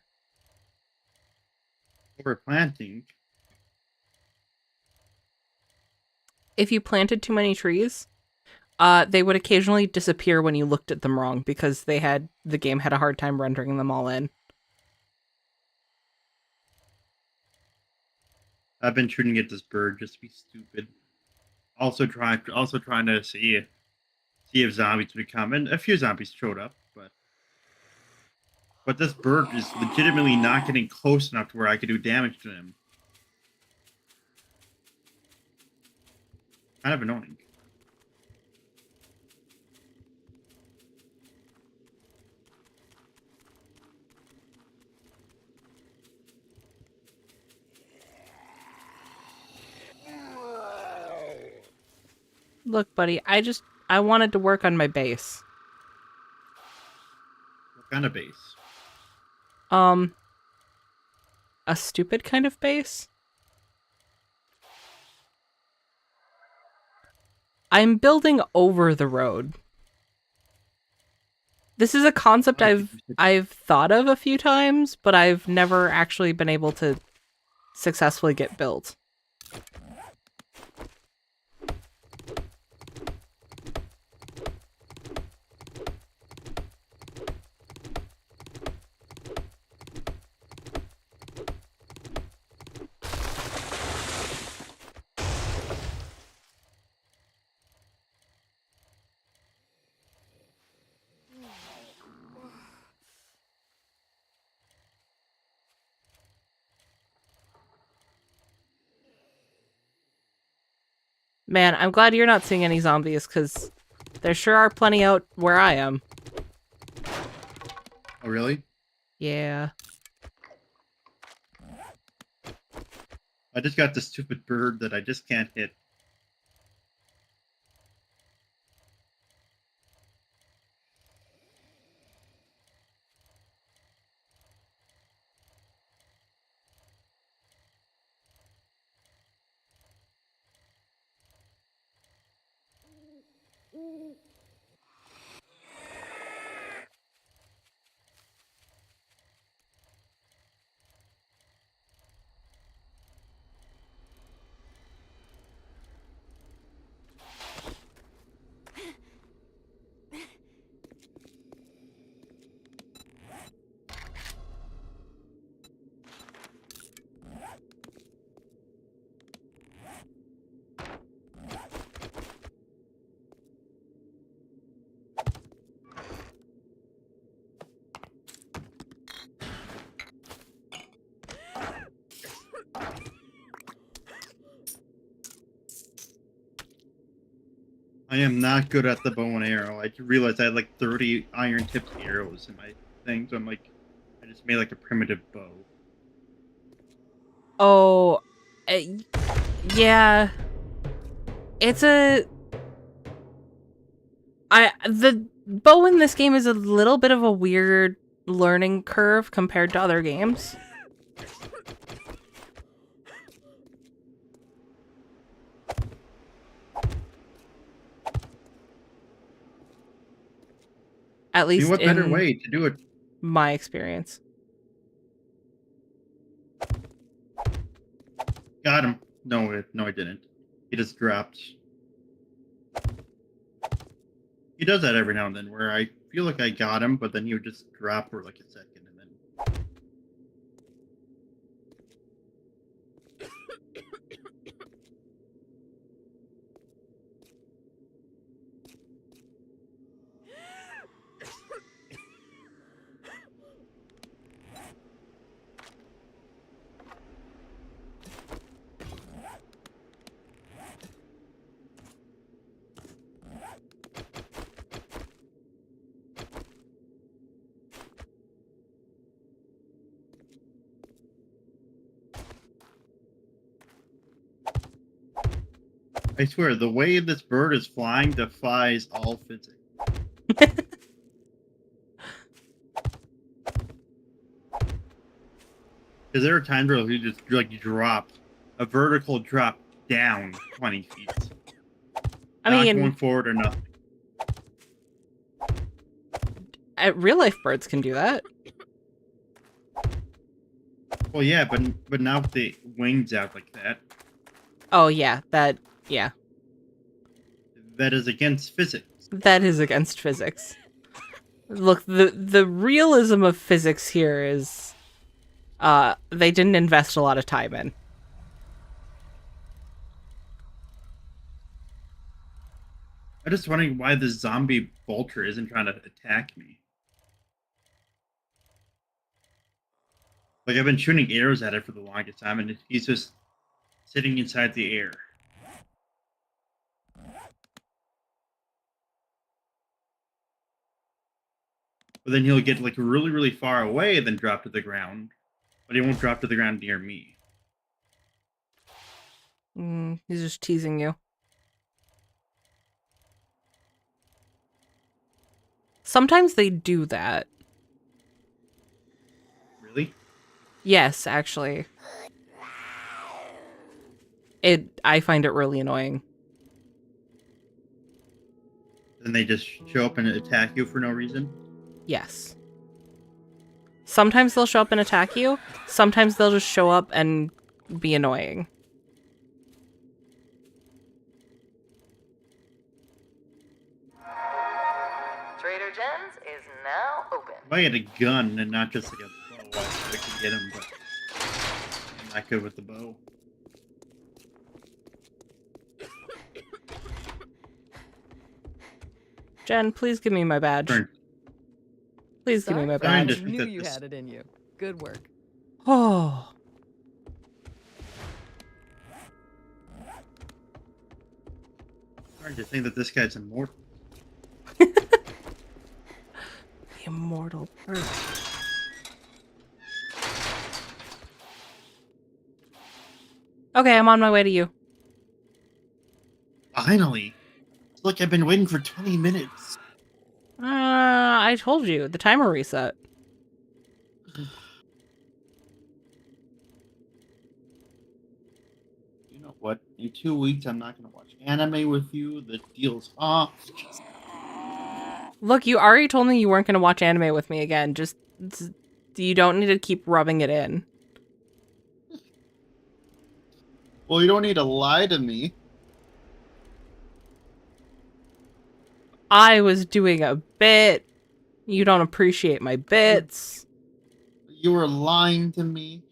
Overplanting? If you planted too many trees, they would occasionally disappear when you looked at them wrong because the game had a hard time rendering them all in. I've been shooting at this bird just to be stupid. Also trying to see if zombies would come, and a few zombies showed up, but this bird is legitimately not getting close enough to where I could do damage to him. Kind of annoying. Look, buddy, I wanted to work on my base. What kind of base? A stupid kind of base? I'm building over the road. This is a concept I've thought of a few times, but I've never actually been able to successfully get built. Man, I'm glad you're not seeing any zombies, because there sure are plenty out where I am. Oh, really? Yeah. I just got this stupid bird that I just can't hit. I am not good at the bow and arrow. I realized I had like 30 iron tipped arrows in my thing, so I'm like, I just made like a primitive bow. Oh, uh, yeah. It's a... The bow in this game is a little bit of a weird learning curve compared to other games. At I mean, least what better in way to do it? my experience. Got him. No, I didn't. He just dropped. He does that every now and then, where I feel like I got him, but then he would just drop for like a second, and then. I swear, the way this bird is flying defies all physics. Because there are times where he just like dropped a vertical drop down 20 feet. I Not mean, going forward or nothing. real life birds can do that. Well, yeah, but now with the wings out like that, Oh yeah, yeah. that is against physics. That is against physics. Look, the realism of physics here is they didn't invest a lot of time in. I'm just wondering why the zombie vulture isn't trying to attack me. Like, I've been shooting arrows at it for the longest time, and he's just sitting inside the air. But then he'll get, like, really, really far away, then drop to the ground. But he won't drop to the ground near me. He's just teasing you. Sometimes they do that. Really? Yes, actually. I find it really annoying. Then they just show up and attack you for no reason? Yes. Sometimes they'll show up and attack you. Sometimes they'll just show up and be annoying. Trader Jen's is now open. If I had a gun and not just like a bow, I could get him, but I'm not good with the bow. Jen, please give me my badge. Turn. Please give me my Sorry, badge. just I think knew that you this- had it in you. Good work. Oh. Trying to think that this guy's immortal. The immortal bird. Okay, I'm on my way to you. Finally! Look, I've been waiting for 20 minutes. I told you, the timer reset. You know what? In 2 weeks, I'm not going to watch anime with you. The deal's off. Look, you already told me you weren't going to watch anime with me again. Just, you don't need to keep rubbing it in. Well, you don't need to lie to me. I was doing a bit. You don't appreciate my bits. You were lying to me.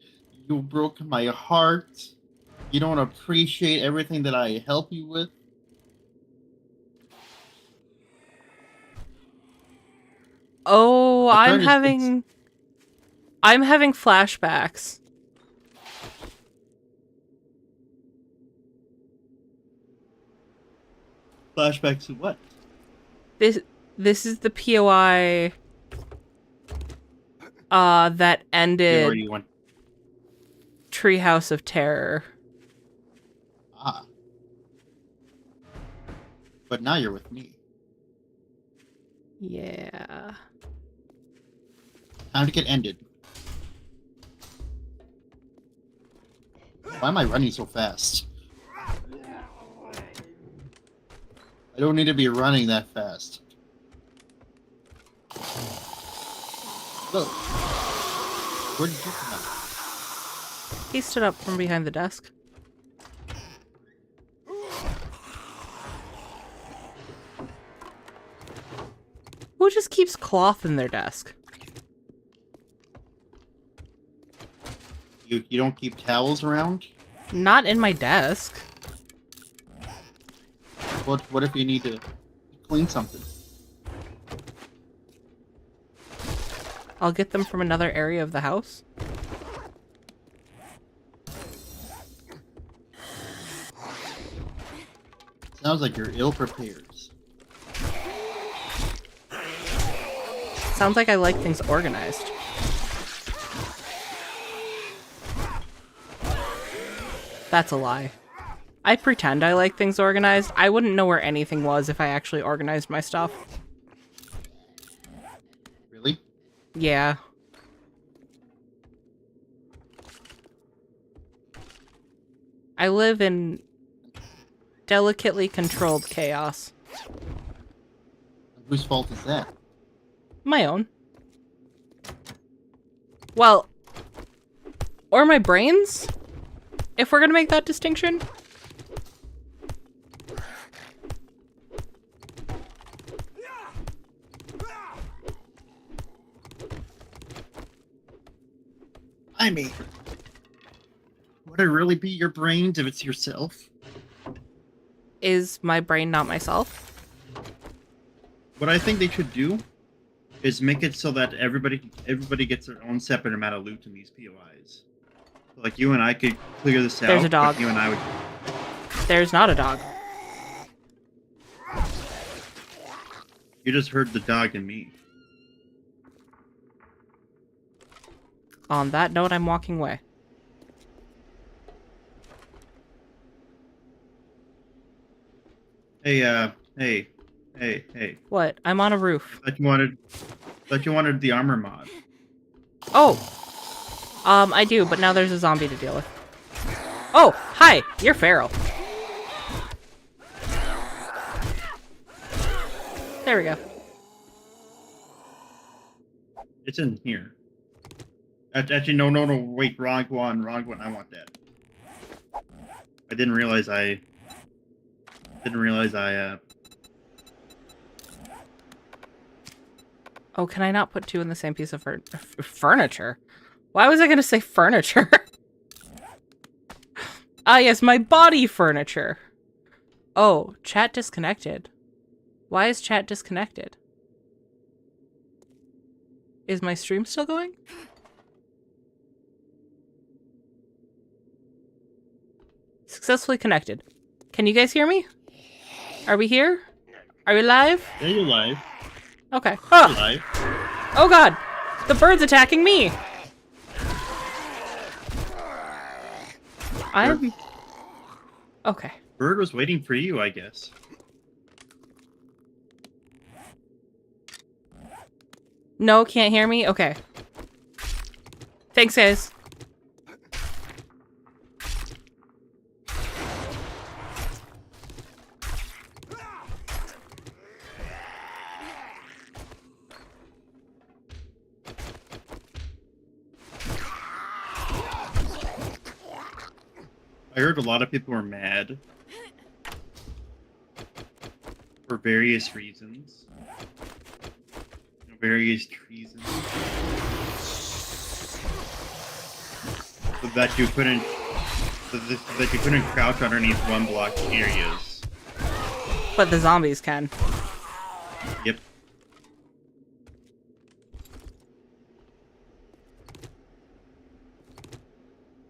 You broke my heart. You don't appreciate everything that I help you with. Oh, I'm turned having flashbacks. Flashbacks to what? This is the POI that You ended already went. Treehouse of Terror. Ah. But now you're with me. Yeah. Time to get ended. Why am I running so fast? I don't need to be running that fast. Look. Where did you come out? He stood up from behind the desk. Who just keeps cloth in their desk? You don't keep towels around? Not in my desk. What if you need to clean something? I'll get them from another area of the house. Sounds like you're ill prepared. Sounds like I like things organized. That's a lie. I pretend I like things organized. I wouldn't know where anything was if I actually organized my stuff. Really? Yeah. I live in delicately controlled chaos. Whose fault is that? My own. Well, or my brains, if we're gonna make that distinction. I mean, would it really be your brains if it's yourself? Is my brain not myself? What I think they should do is make it so that everybody gets their own separate amount of loot in these POIs. Like you and I could clear this out. There's a dog. But you and I would. There's not a dog. You just heard the dog and me. On that note, I'm walking away. Hey. What? I'm on a roof. Thought you wanted the armor mod. Oh! I do, but now there's a zombie to deal with. Oh! Hi! You're feral. There we go. It's in here. Actually, no, wait, wrong one, I want that. I didn't realize I Oh, can I not put two in the same piece of furniture? Why was I gonna say furniture? Ah, yes, my body furniture. Oh, chat disconnected. Why is chat disconnected? Is my stream still going? Successfully connected. Can you guys hear me? Are we here? Are we live? Yeah, you're live. Okay. You're Oh, live. oh god! The bird's attacking me! I'm... Okay. Bird was waiting for you, I guess. No, can't hear me? Okay. Thanks, guys. I heard a lot of people were mad. For various reasons. Various reasons. So that you couldn't... that you couldn't crouch underneath one block areas. But the zombies can. Yep.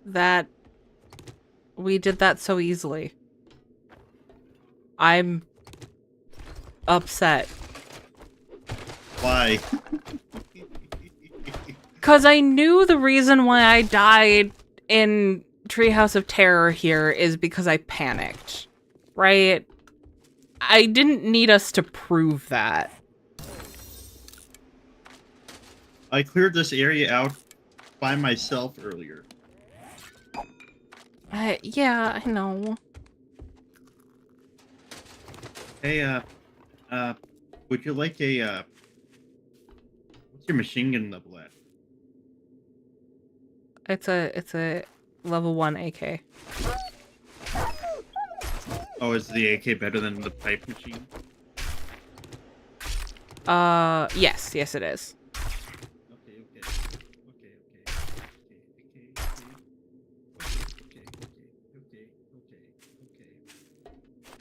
That... We did that so easily. I'm... upset. Why? Because I knew the reason why I died in Treehouse of Terror here is because I panicked. Right? I didn't need us to prove that. I cleared this area out by myself earlier. Yeah, I know. Hey, would you like a, what's your machine gun level at? It's a level 1 AK. Oh, is the AK better than the pipe machine? Yes, it is. Okay.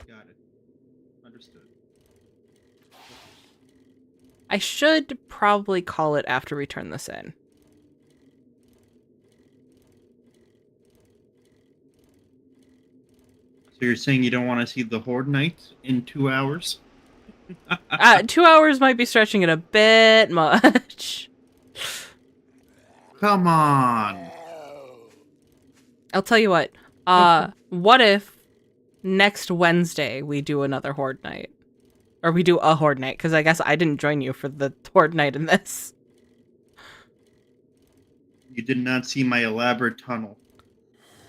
Got it. Understood. I should probably call it after we turn this in. So you're saying you don't want to see the Horde Knights in 2 hours? 2 hours might be stretching it a bit much. Come on! I'll tell you what. What if next Wednesday we do another Horde Night? Or we do a Horde Night, because I guess I didn't join you for the Horde Night in this. You did not see my elaborate tunnel.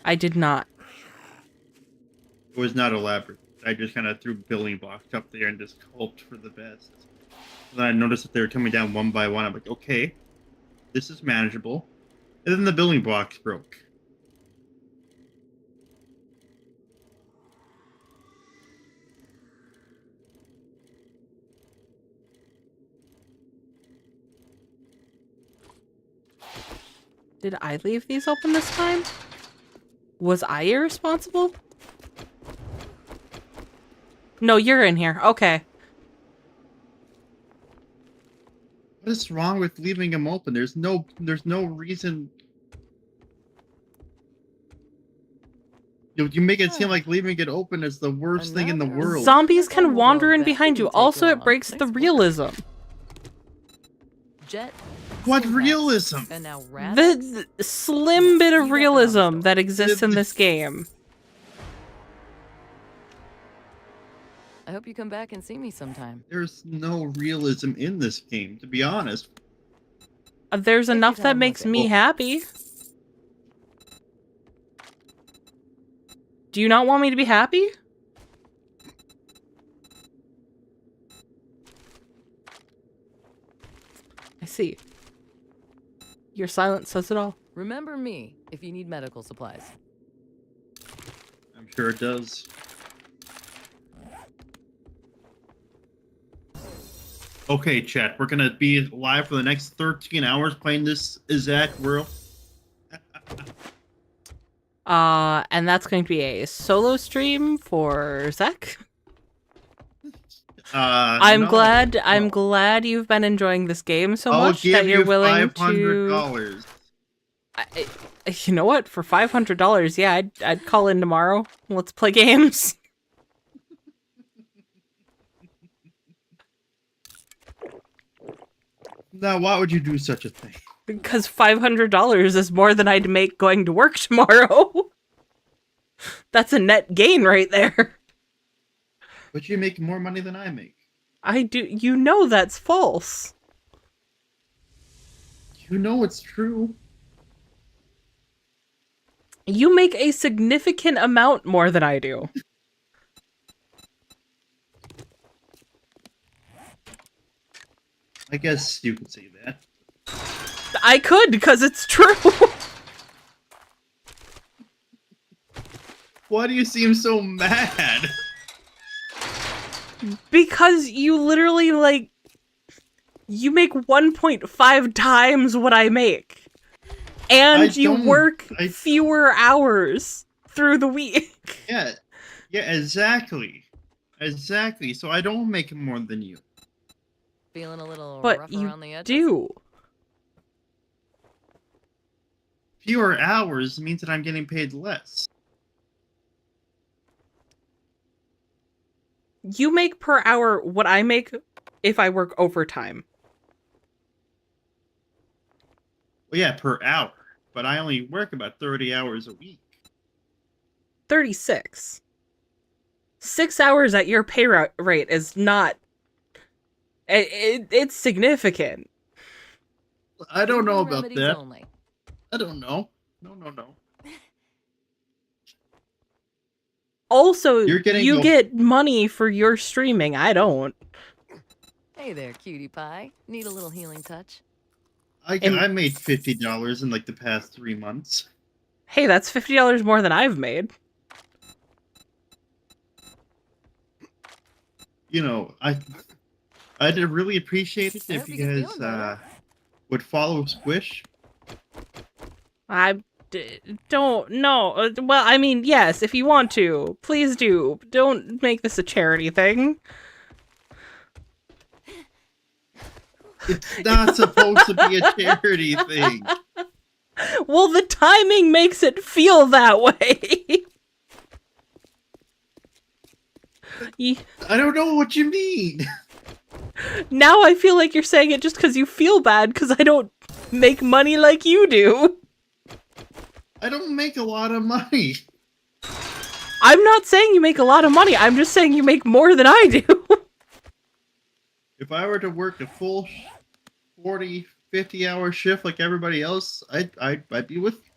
I did not. It was not elaborate. I just kind of threw building blocks up there and just hoped for the best. Then I noticed that they were coming down one by one. I'm like, okay, this is manageable. And then the building blocks broke. Did I leave these open this time? Was I irresponsible? No, you're in here. Okay. What is wrong with leaving them open? There's no reason. You make it seem like leaving it open is the worst thing in the world. Zombies can wander in behind you. Also, it breaks the realism. Jet. What realism? And now The slim bit of realism that exists in this game. I hope you come back and see me sometime. There's no realism in this game, to be honest. There's enough that time makes with it. me happy. Do you not want me to be happy? I see. Your silence says it all. Remember me if you need medical supplies. I'm sure it does. Okay, chat, we're gonna be live for the next 13 hours playing this Zach world. And that's going to be a solo stream for Zach. I'm no, glad you've been enjoying this game so I'll much give that you're you willing $500. to. You know what? For $500, yeah, I'd call in tomorrow. Let's play games. Now, why would you do such a thing? Because $500 is more than I'd make going to work tomorrow. That's a net gain right there. But you make more money than I make. I do. You know that's false. You know it's true. You make a significant amount more than I do. I guess you could say that. I could, because it's true. Why do you seem so mad? Because you literally, like, you make 1.5 times what I make. And you work fewer hours through the week. Yeah, exactly. Exactly. So I don't make more than you. Feeling a little But rough you around the edges? do. Fewer hours means that I'm getting paid less. You make per hour what I make if I work overtime. Well, yeah, per hour. But I only work about 30 hours a week. 36. 6 hours at your pay rate is not... It's significant. I don't know about Remedies that. only. I don't know. No. Also, You're getting you get money for your streaming. I don't. Hey there, cutie pie. Need a little healing touch? I made $50 in like the past 3 months. Hey, that's $50 more than I've made. You know, I'd really appreciate it if you guys would follow Squish. I don't know. Well, I mean, yes, if you want to, please do. Don't make this a charity thing. It's not supposed to be a charity thing. Well, the timing makes it feel that way. I don't know what you mean. Now I feel like you're saying it just because you feel bad because I don't make money like you do. I don't make a lot of money. I'm not saying you make a lot of money. I'm just saying you make more than I do. If I were to work a full 40, 50-hour shift like everybody else, I'd be with you.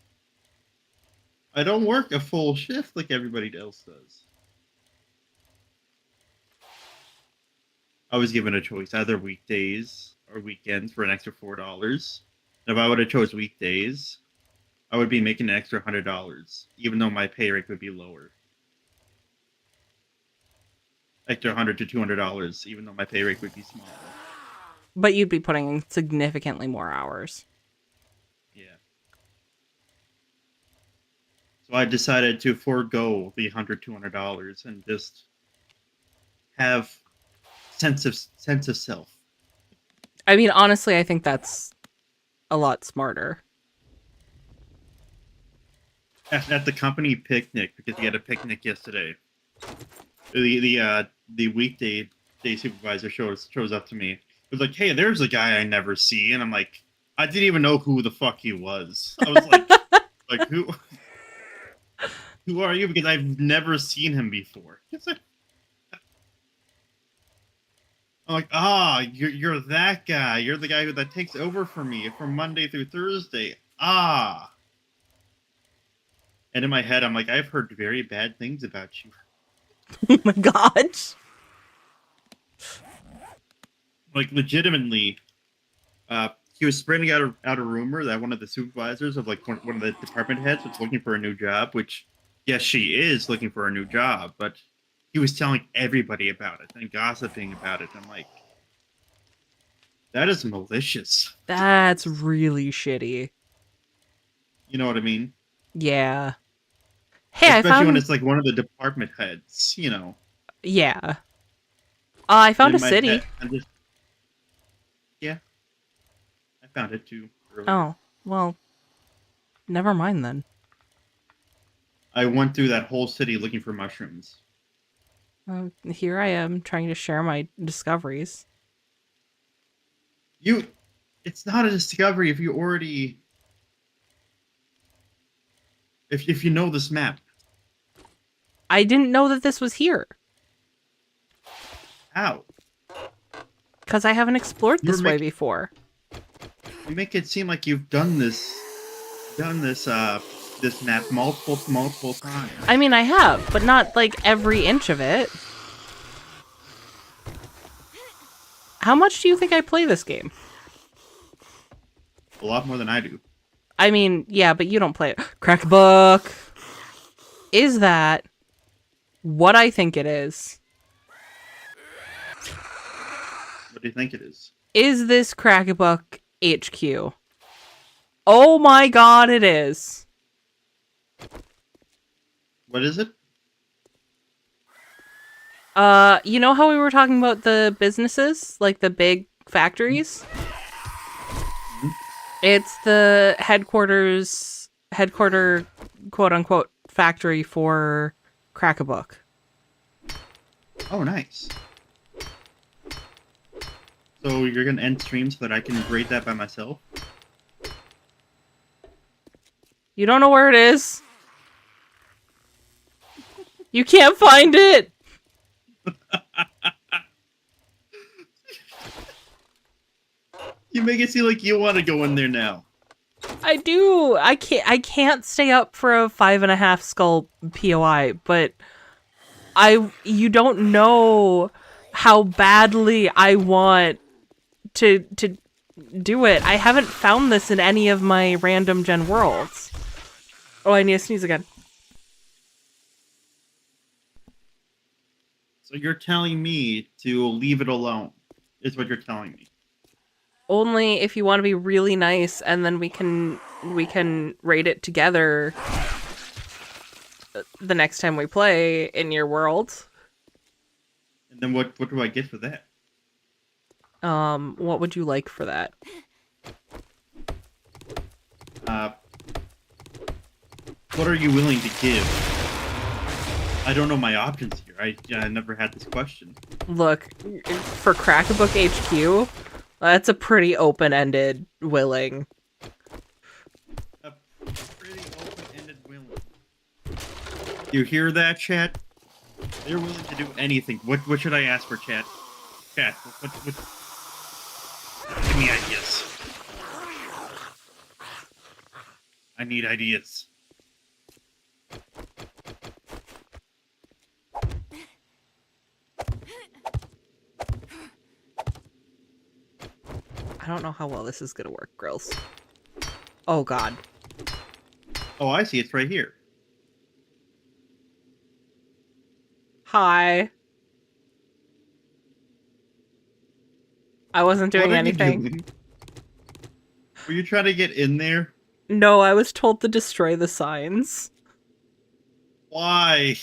I don't work a full shift like everybody else does. I was given a choice, either weekdays or weekends for an extra $4. And if I would have chose weekdays, I would be making an extra $100, even though my pay rate would be lower. Extra $100 to $200, even though my pay rate would be smaller. But you'd be putting in significantly more hours. Yeah. So I decided to forego the $100, $200 and just have sense of self. I mean, honestly, I think that's a lot smarter. At the company picnic, because we had a picnic yesterday, the weekday day supervisor shows up to me. He was like, "Hey, there's a guy I never see," and I'm like, I didn't even know who the fuck he was. I was like, who are you? Because I've never seen him before. I'm like, you're that guy. You're the guy that takes over for me from Monday through Thursday. And in my head, I'm like, I've heard very bad things about you. Oh my god. Like, legitimately, he was spreading out a rumor that one of the supervisors of, like, one of the department heads was looking for a new job, which, yes, she is looking for a new job, but he was telling everybody about it and gossiping about it. I'm like, that is malicious. That's really shitty. You know what I mean? Yeah. Hey, Especially when it's like one of the department heads, you know. Yeah. I found a city. Yeah. I found it too earlier. Oh, well, never mind then. I went through that whole city looking for mushrooms. Here I am trying to share my discoveries. You It's not a discovery if you already... If you know this map. I didn't know that this was here. How? Because I haven't explored You're this way before. You make it seem like you've done this this map multiple times. I mean, I have, but not like every inch of it. How much do you think I play this game? A lot more than I do. I mean, yeah, but you don't play it. Crack a book. Is that what I think it is? What do you think it is? Is this Crack a Book HQ? Oh my god, it is. What is it? You know how we were talking about the businesses? Like the big factories? Mm-hmm. It's the headquarter, quote-unquote, factory for Crack a Book. Oh, nice. So you're gonna end stream so that I can grade that by myself? You don't know where it is? You can't find it! You make it seem like you want to go in there now. I do. I can't stay up for a 5.5 skull POI, but you don't know how badly I want to do it. I haven't found this in any of my random gen worlds. Oh, I need to sneeze again. So you're telling me to leave it alone, is what you're telling me. Only if you want to be really nice, and then we can raid it together the next time we play in your world. And then what do I get for that? What would you like for that? What are you willing to give? I don't know my options here. I never had this question. Look, for Crack a Book HQ, that's a pretty open-ended willing. A pretty open-ended willing. You hear that, chat? They're willing to do anything. What should I ask for, chat? Chat, what give me ideas. I need ideas. I don't know how well this is gonna work, girls. Oh god. Oh, I see. It's right here. Hi. I wasn't doing What are you anything. doing? Were you trying to get in there? No, I was told to destroy the signs. Why?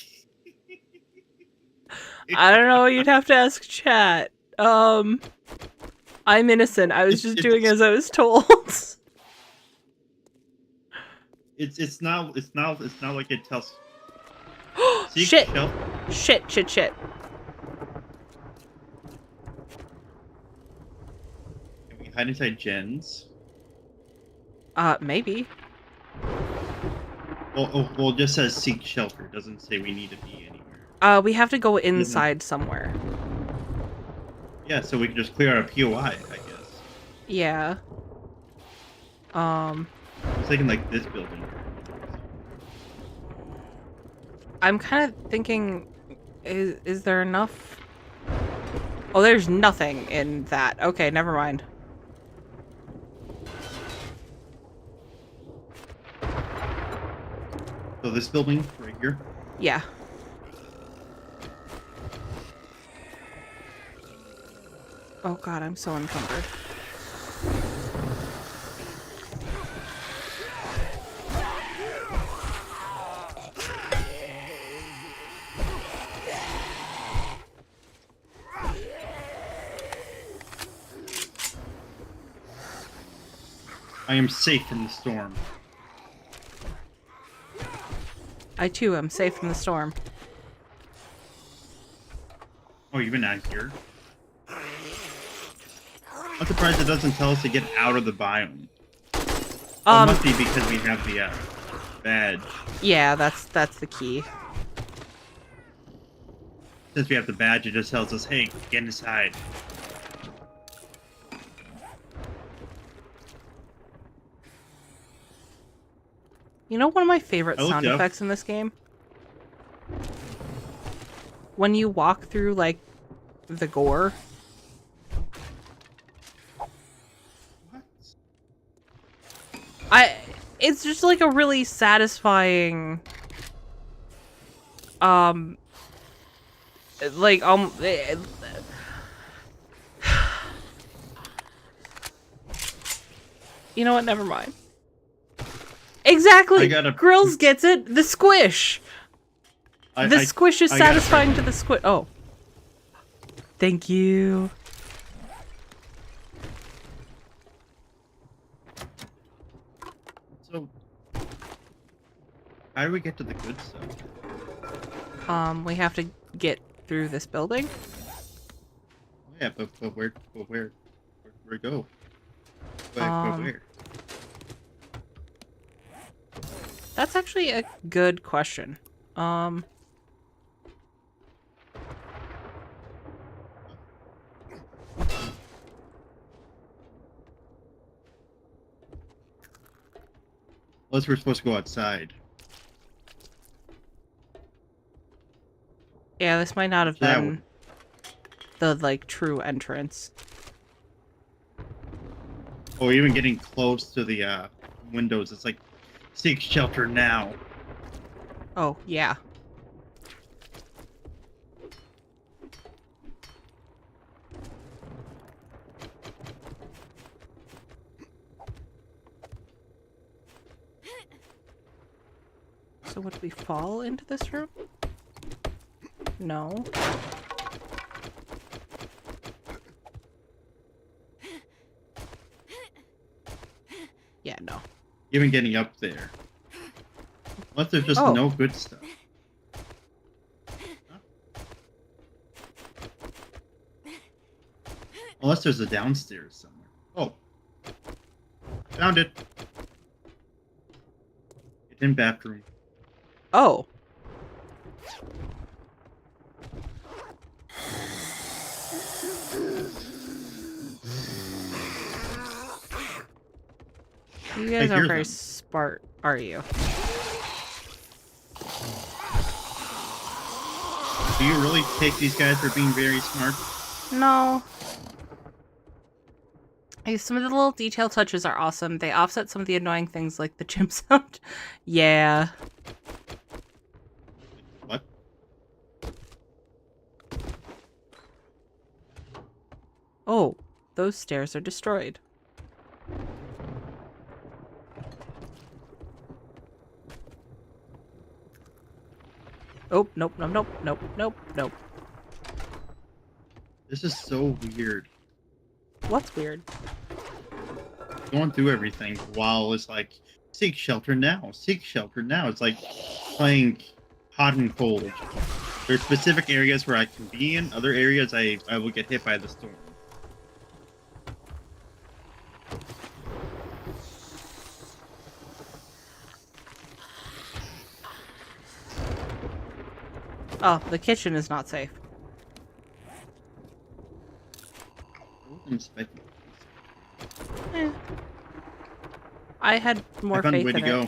I don't know, you'd have to ask chat. I'm innocent. I was just doing as I was told. It's not like it tells. Shit. Shelf. Shit. Can we hide inside gens? Maybe. Well, it just says seek shelter. It doesn't say we need to be anywhere. We have to go inside somewhere. Yeah, so we can just clear our POI, I guess. Yeah. I was thinking like this building. I'm kind of thinking, is there enough? Oh, there's nothing in that. Okay, never mind. So this building right here. Yeah. Oh god, I'm so encumbered. I am safe in the storm. I too am safe from the storm. Oh, you've been out here? I'm surprised it doesn't tell us to get out of the biome. Well, it must be because we have the badge. Yeah, that's the key. Since we have the badge, it just tells us, hey, get inside. You know one of my favorite I looked sound it up. effects in this game? When you walk through, like, the gore. What? It's just like a really satisfying, like, you know what? Never mind. Exactly! Grills gets it! The squish! The squish is satisfying to the squish. Oh. Thank you. So, how do we get to the good stuff? We have to get through this building. Yeah, but where go? But where? That's actually a good question. Unless we're supposed to go outside. Yeah, this might not have been the, like, true entrance. Oh, even getting close to the windows, it's like, seek shelter now. Oh, yeah. So would we fall into this room? No. Yeah, no. Even getting up there. Unless there's just no good stuff. Huh? Unless there's a downstairs somewhere. Oh. Found it. It's in bathroom. Oh. You guys aren't very smart, are you? Do you really take these guys for being very smart? No. Hey, some of the little detail touches are awesome. They offset some of the annoying things like the chimp sound. Yeah. What? Oh, those stairs are destroyed. Oh, nope, nope, nope, nope, nope, nope. This is so weird. What's weird? Going through everything while it's like, seek shelter now, seek shelter now. It's like playing hot and cold. There's specific areas where I can be in, other areas I will get hit by the storm. Oh, the kitchen is not safe. I'm expecting. I had more faith in it. I found a way to go.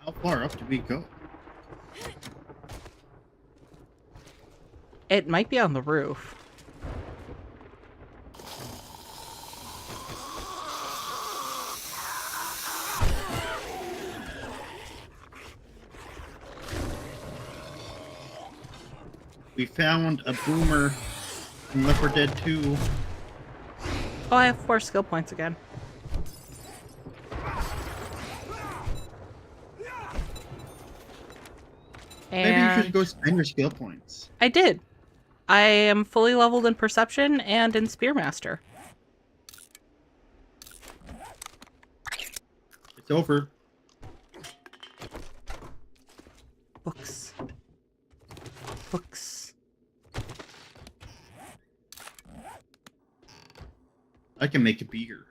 How far up do we go? It might be on the roof. We found a boomer from Left 4 Dead 2. Oh, I have 4 skill points again. Maybe you should go spend your skill points. I did. I am fully leveled in Perception and in Spearmaster. It's over. Books. Books. I can make a beer.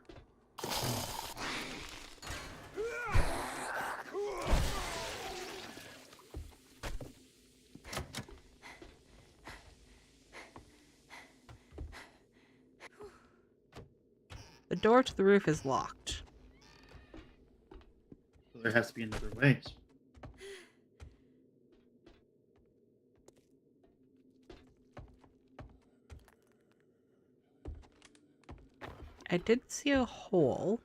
The door to the roof is locked. So there has to be another way. I did see a hole.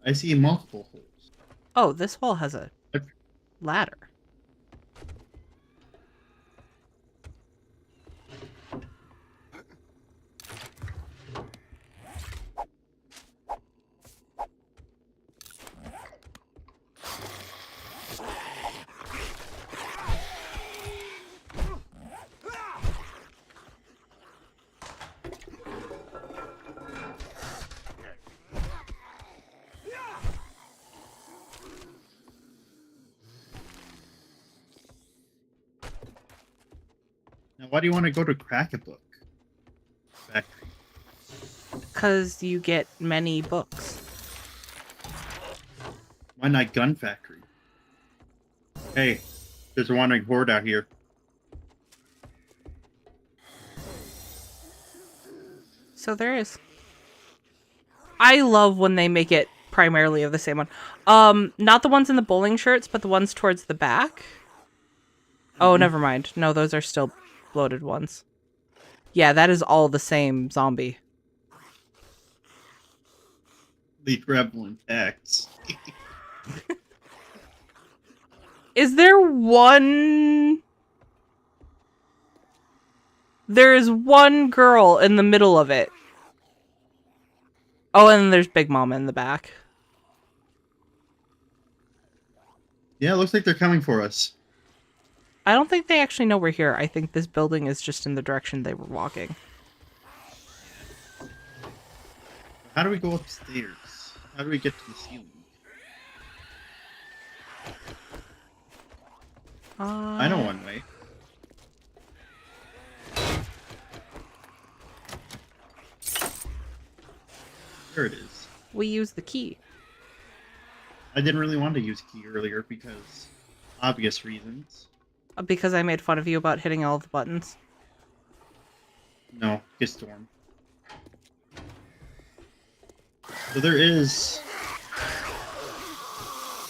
I see multiple holes. Oh, this hole has a ladder. Now, why do you want to go to Crack a Book Factory? Because you get many books. Why not Gun Factory? Hey, there's a wandering horde out here. So there is. I love when they make it primarily of the same one. Not the ones in the bowling shirts, but the ones towards the back. Oh, never mind. No, those are still bloated ones. Yeah, that is all the same zombie. The prevalent acts. Is there one... There is one girl in the middle of it. Oh, and there's Big Mama in the back. Yeah, it looks like they're coming for us. I don't think they actually know we're here. I think this building is just in the direction they were walking. How do we go upstairs? How do we get to the ceiling? I know one way. There it is. We use the key. I didn't really want to use key earlier because obvious reasons. Because I made fun of you about hitting all the buttons. No, get Storm. So there is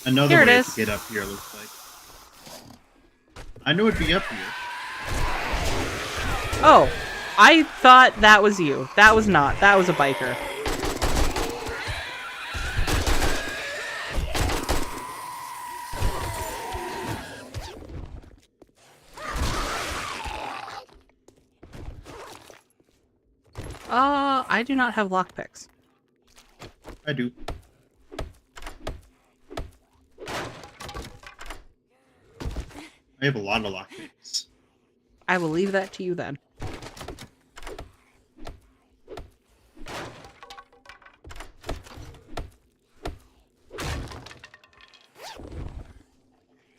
another Here it way is. to get up here, looks like. I knew it'd be up here. Oh, I thought that was you. That was not. That was a biker. I do not have lockpicks. I do. I have a lot of lockpicks. I will leave that to you then.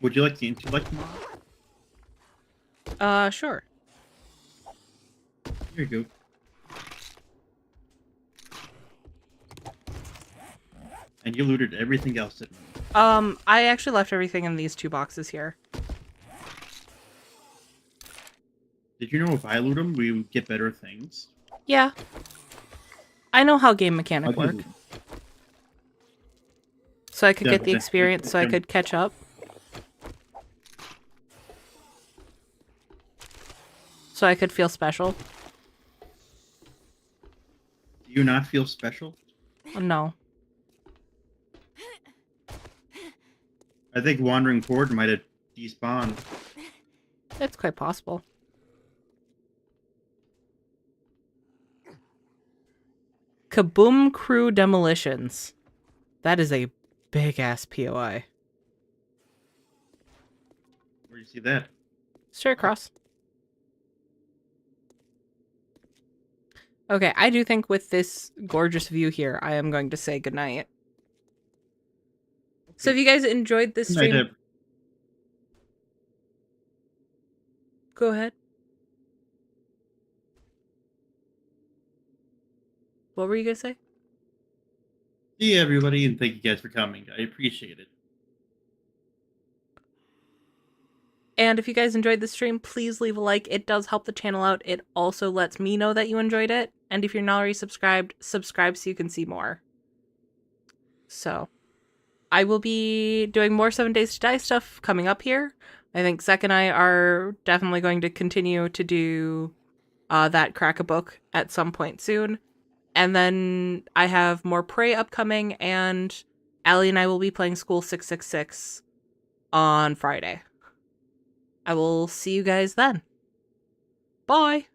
Would you like the intellect mod? Sure. Here you go. And you looted everything else, didn't you? I actually left everything in these two boxes here. Did you know if I loot them, we would get better things? Yeah. I know how game mechanics How'd you work. loot 'em? So I could Yeah, get but the that's- experience so I could catch up. So I could feel special. Do you not feel special? No. I think Wandering Horde might have despawned. It's quite possible. Kaboom Crew Demolitions. That is a big-ass POI. Where do you see that? Straight across. Okay, I do think with this gorgeous view here, I am going to say goodnight. So if you guys enjoyed this Good night, stream, go ahead. What were you gonna say? See you, everybody, and thank you guys for coming. I appreciate it. And if you guys enjoyed the stream, please leave a like. It does help the channel out. It also lets me know that you enjoyed it. And if you're not already subscribed, subscribe so you can see more. So, I will be doing more 7 Days to Die stuff coming up here. I think Zek and I are definitely going to continue to do that Crack-a-Book at some point soon. And then I have more Prey upcoming, and Allie and I will be playing School 666 on Friday. I will see you guys then. Bye!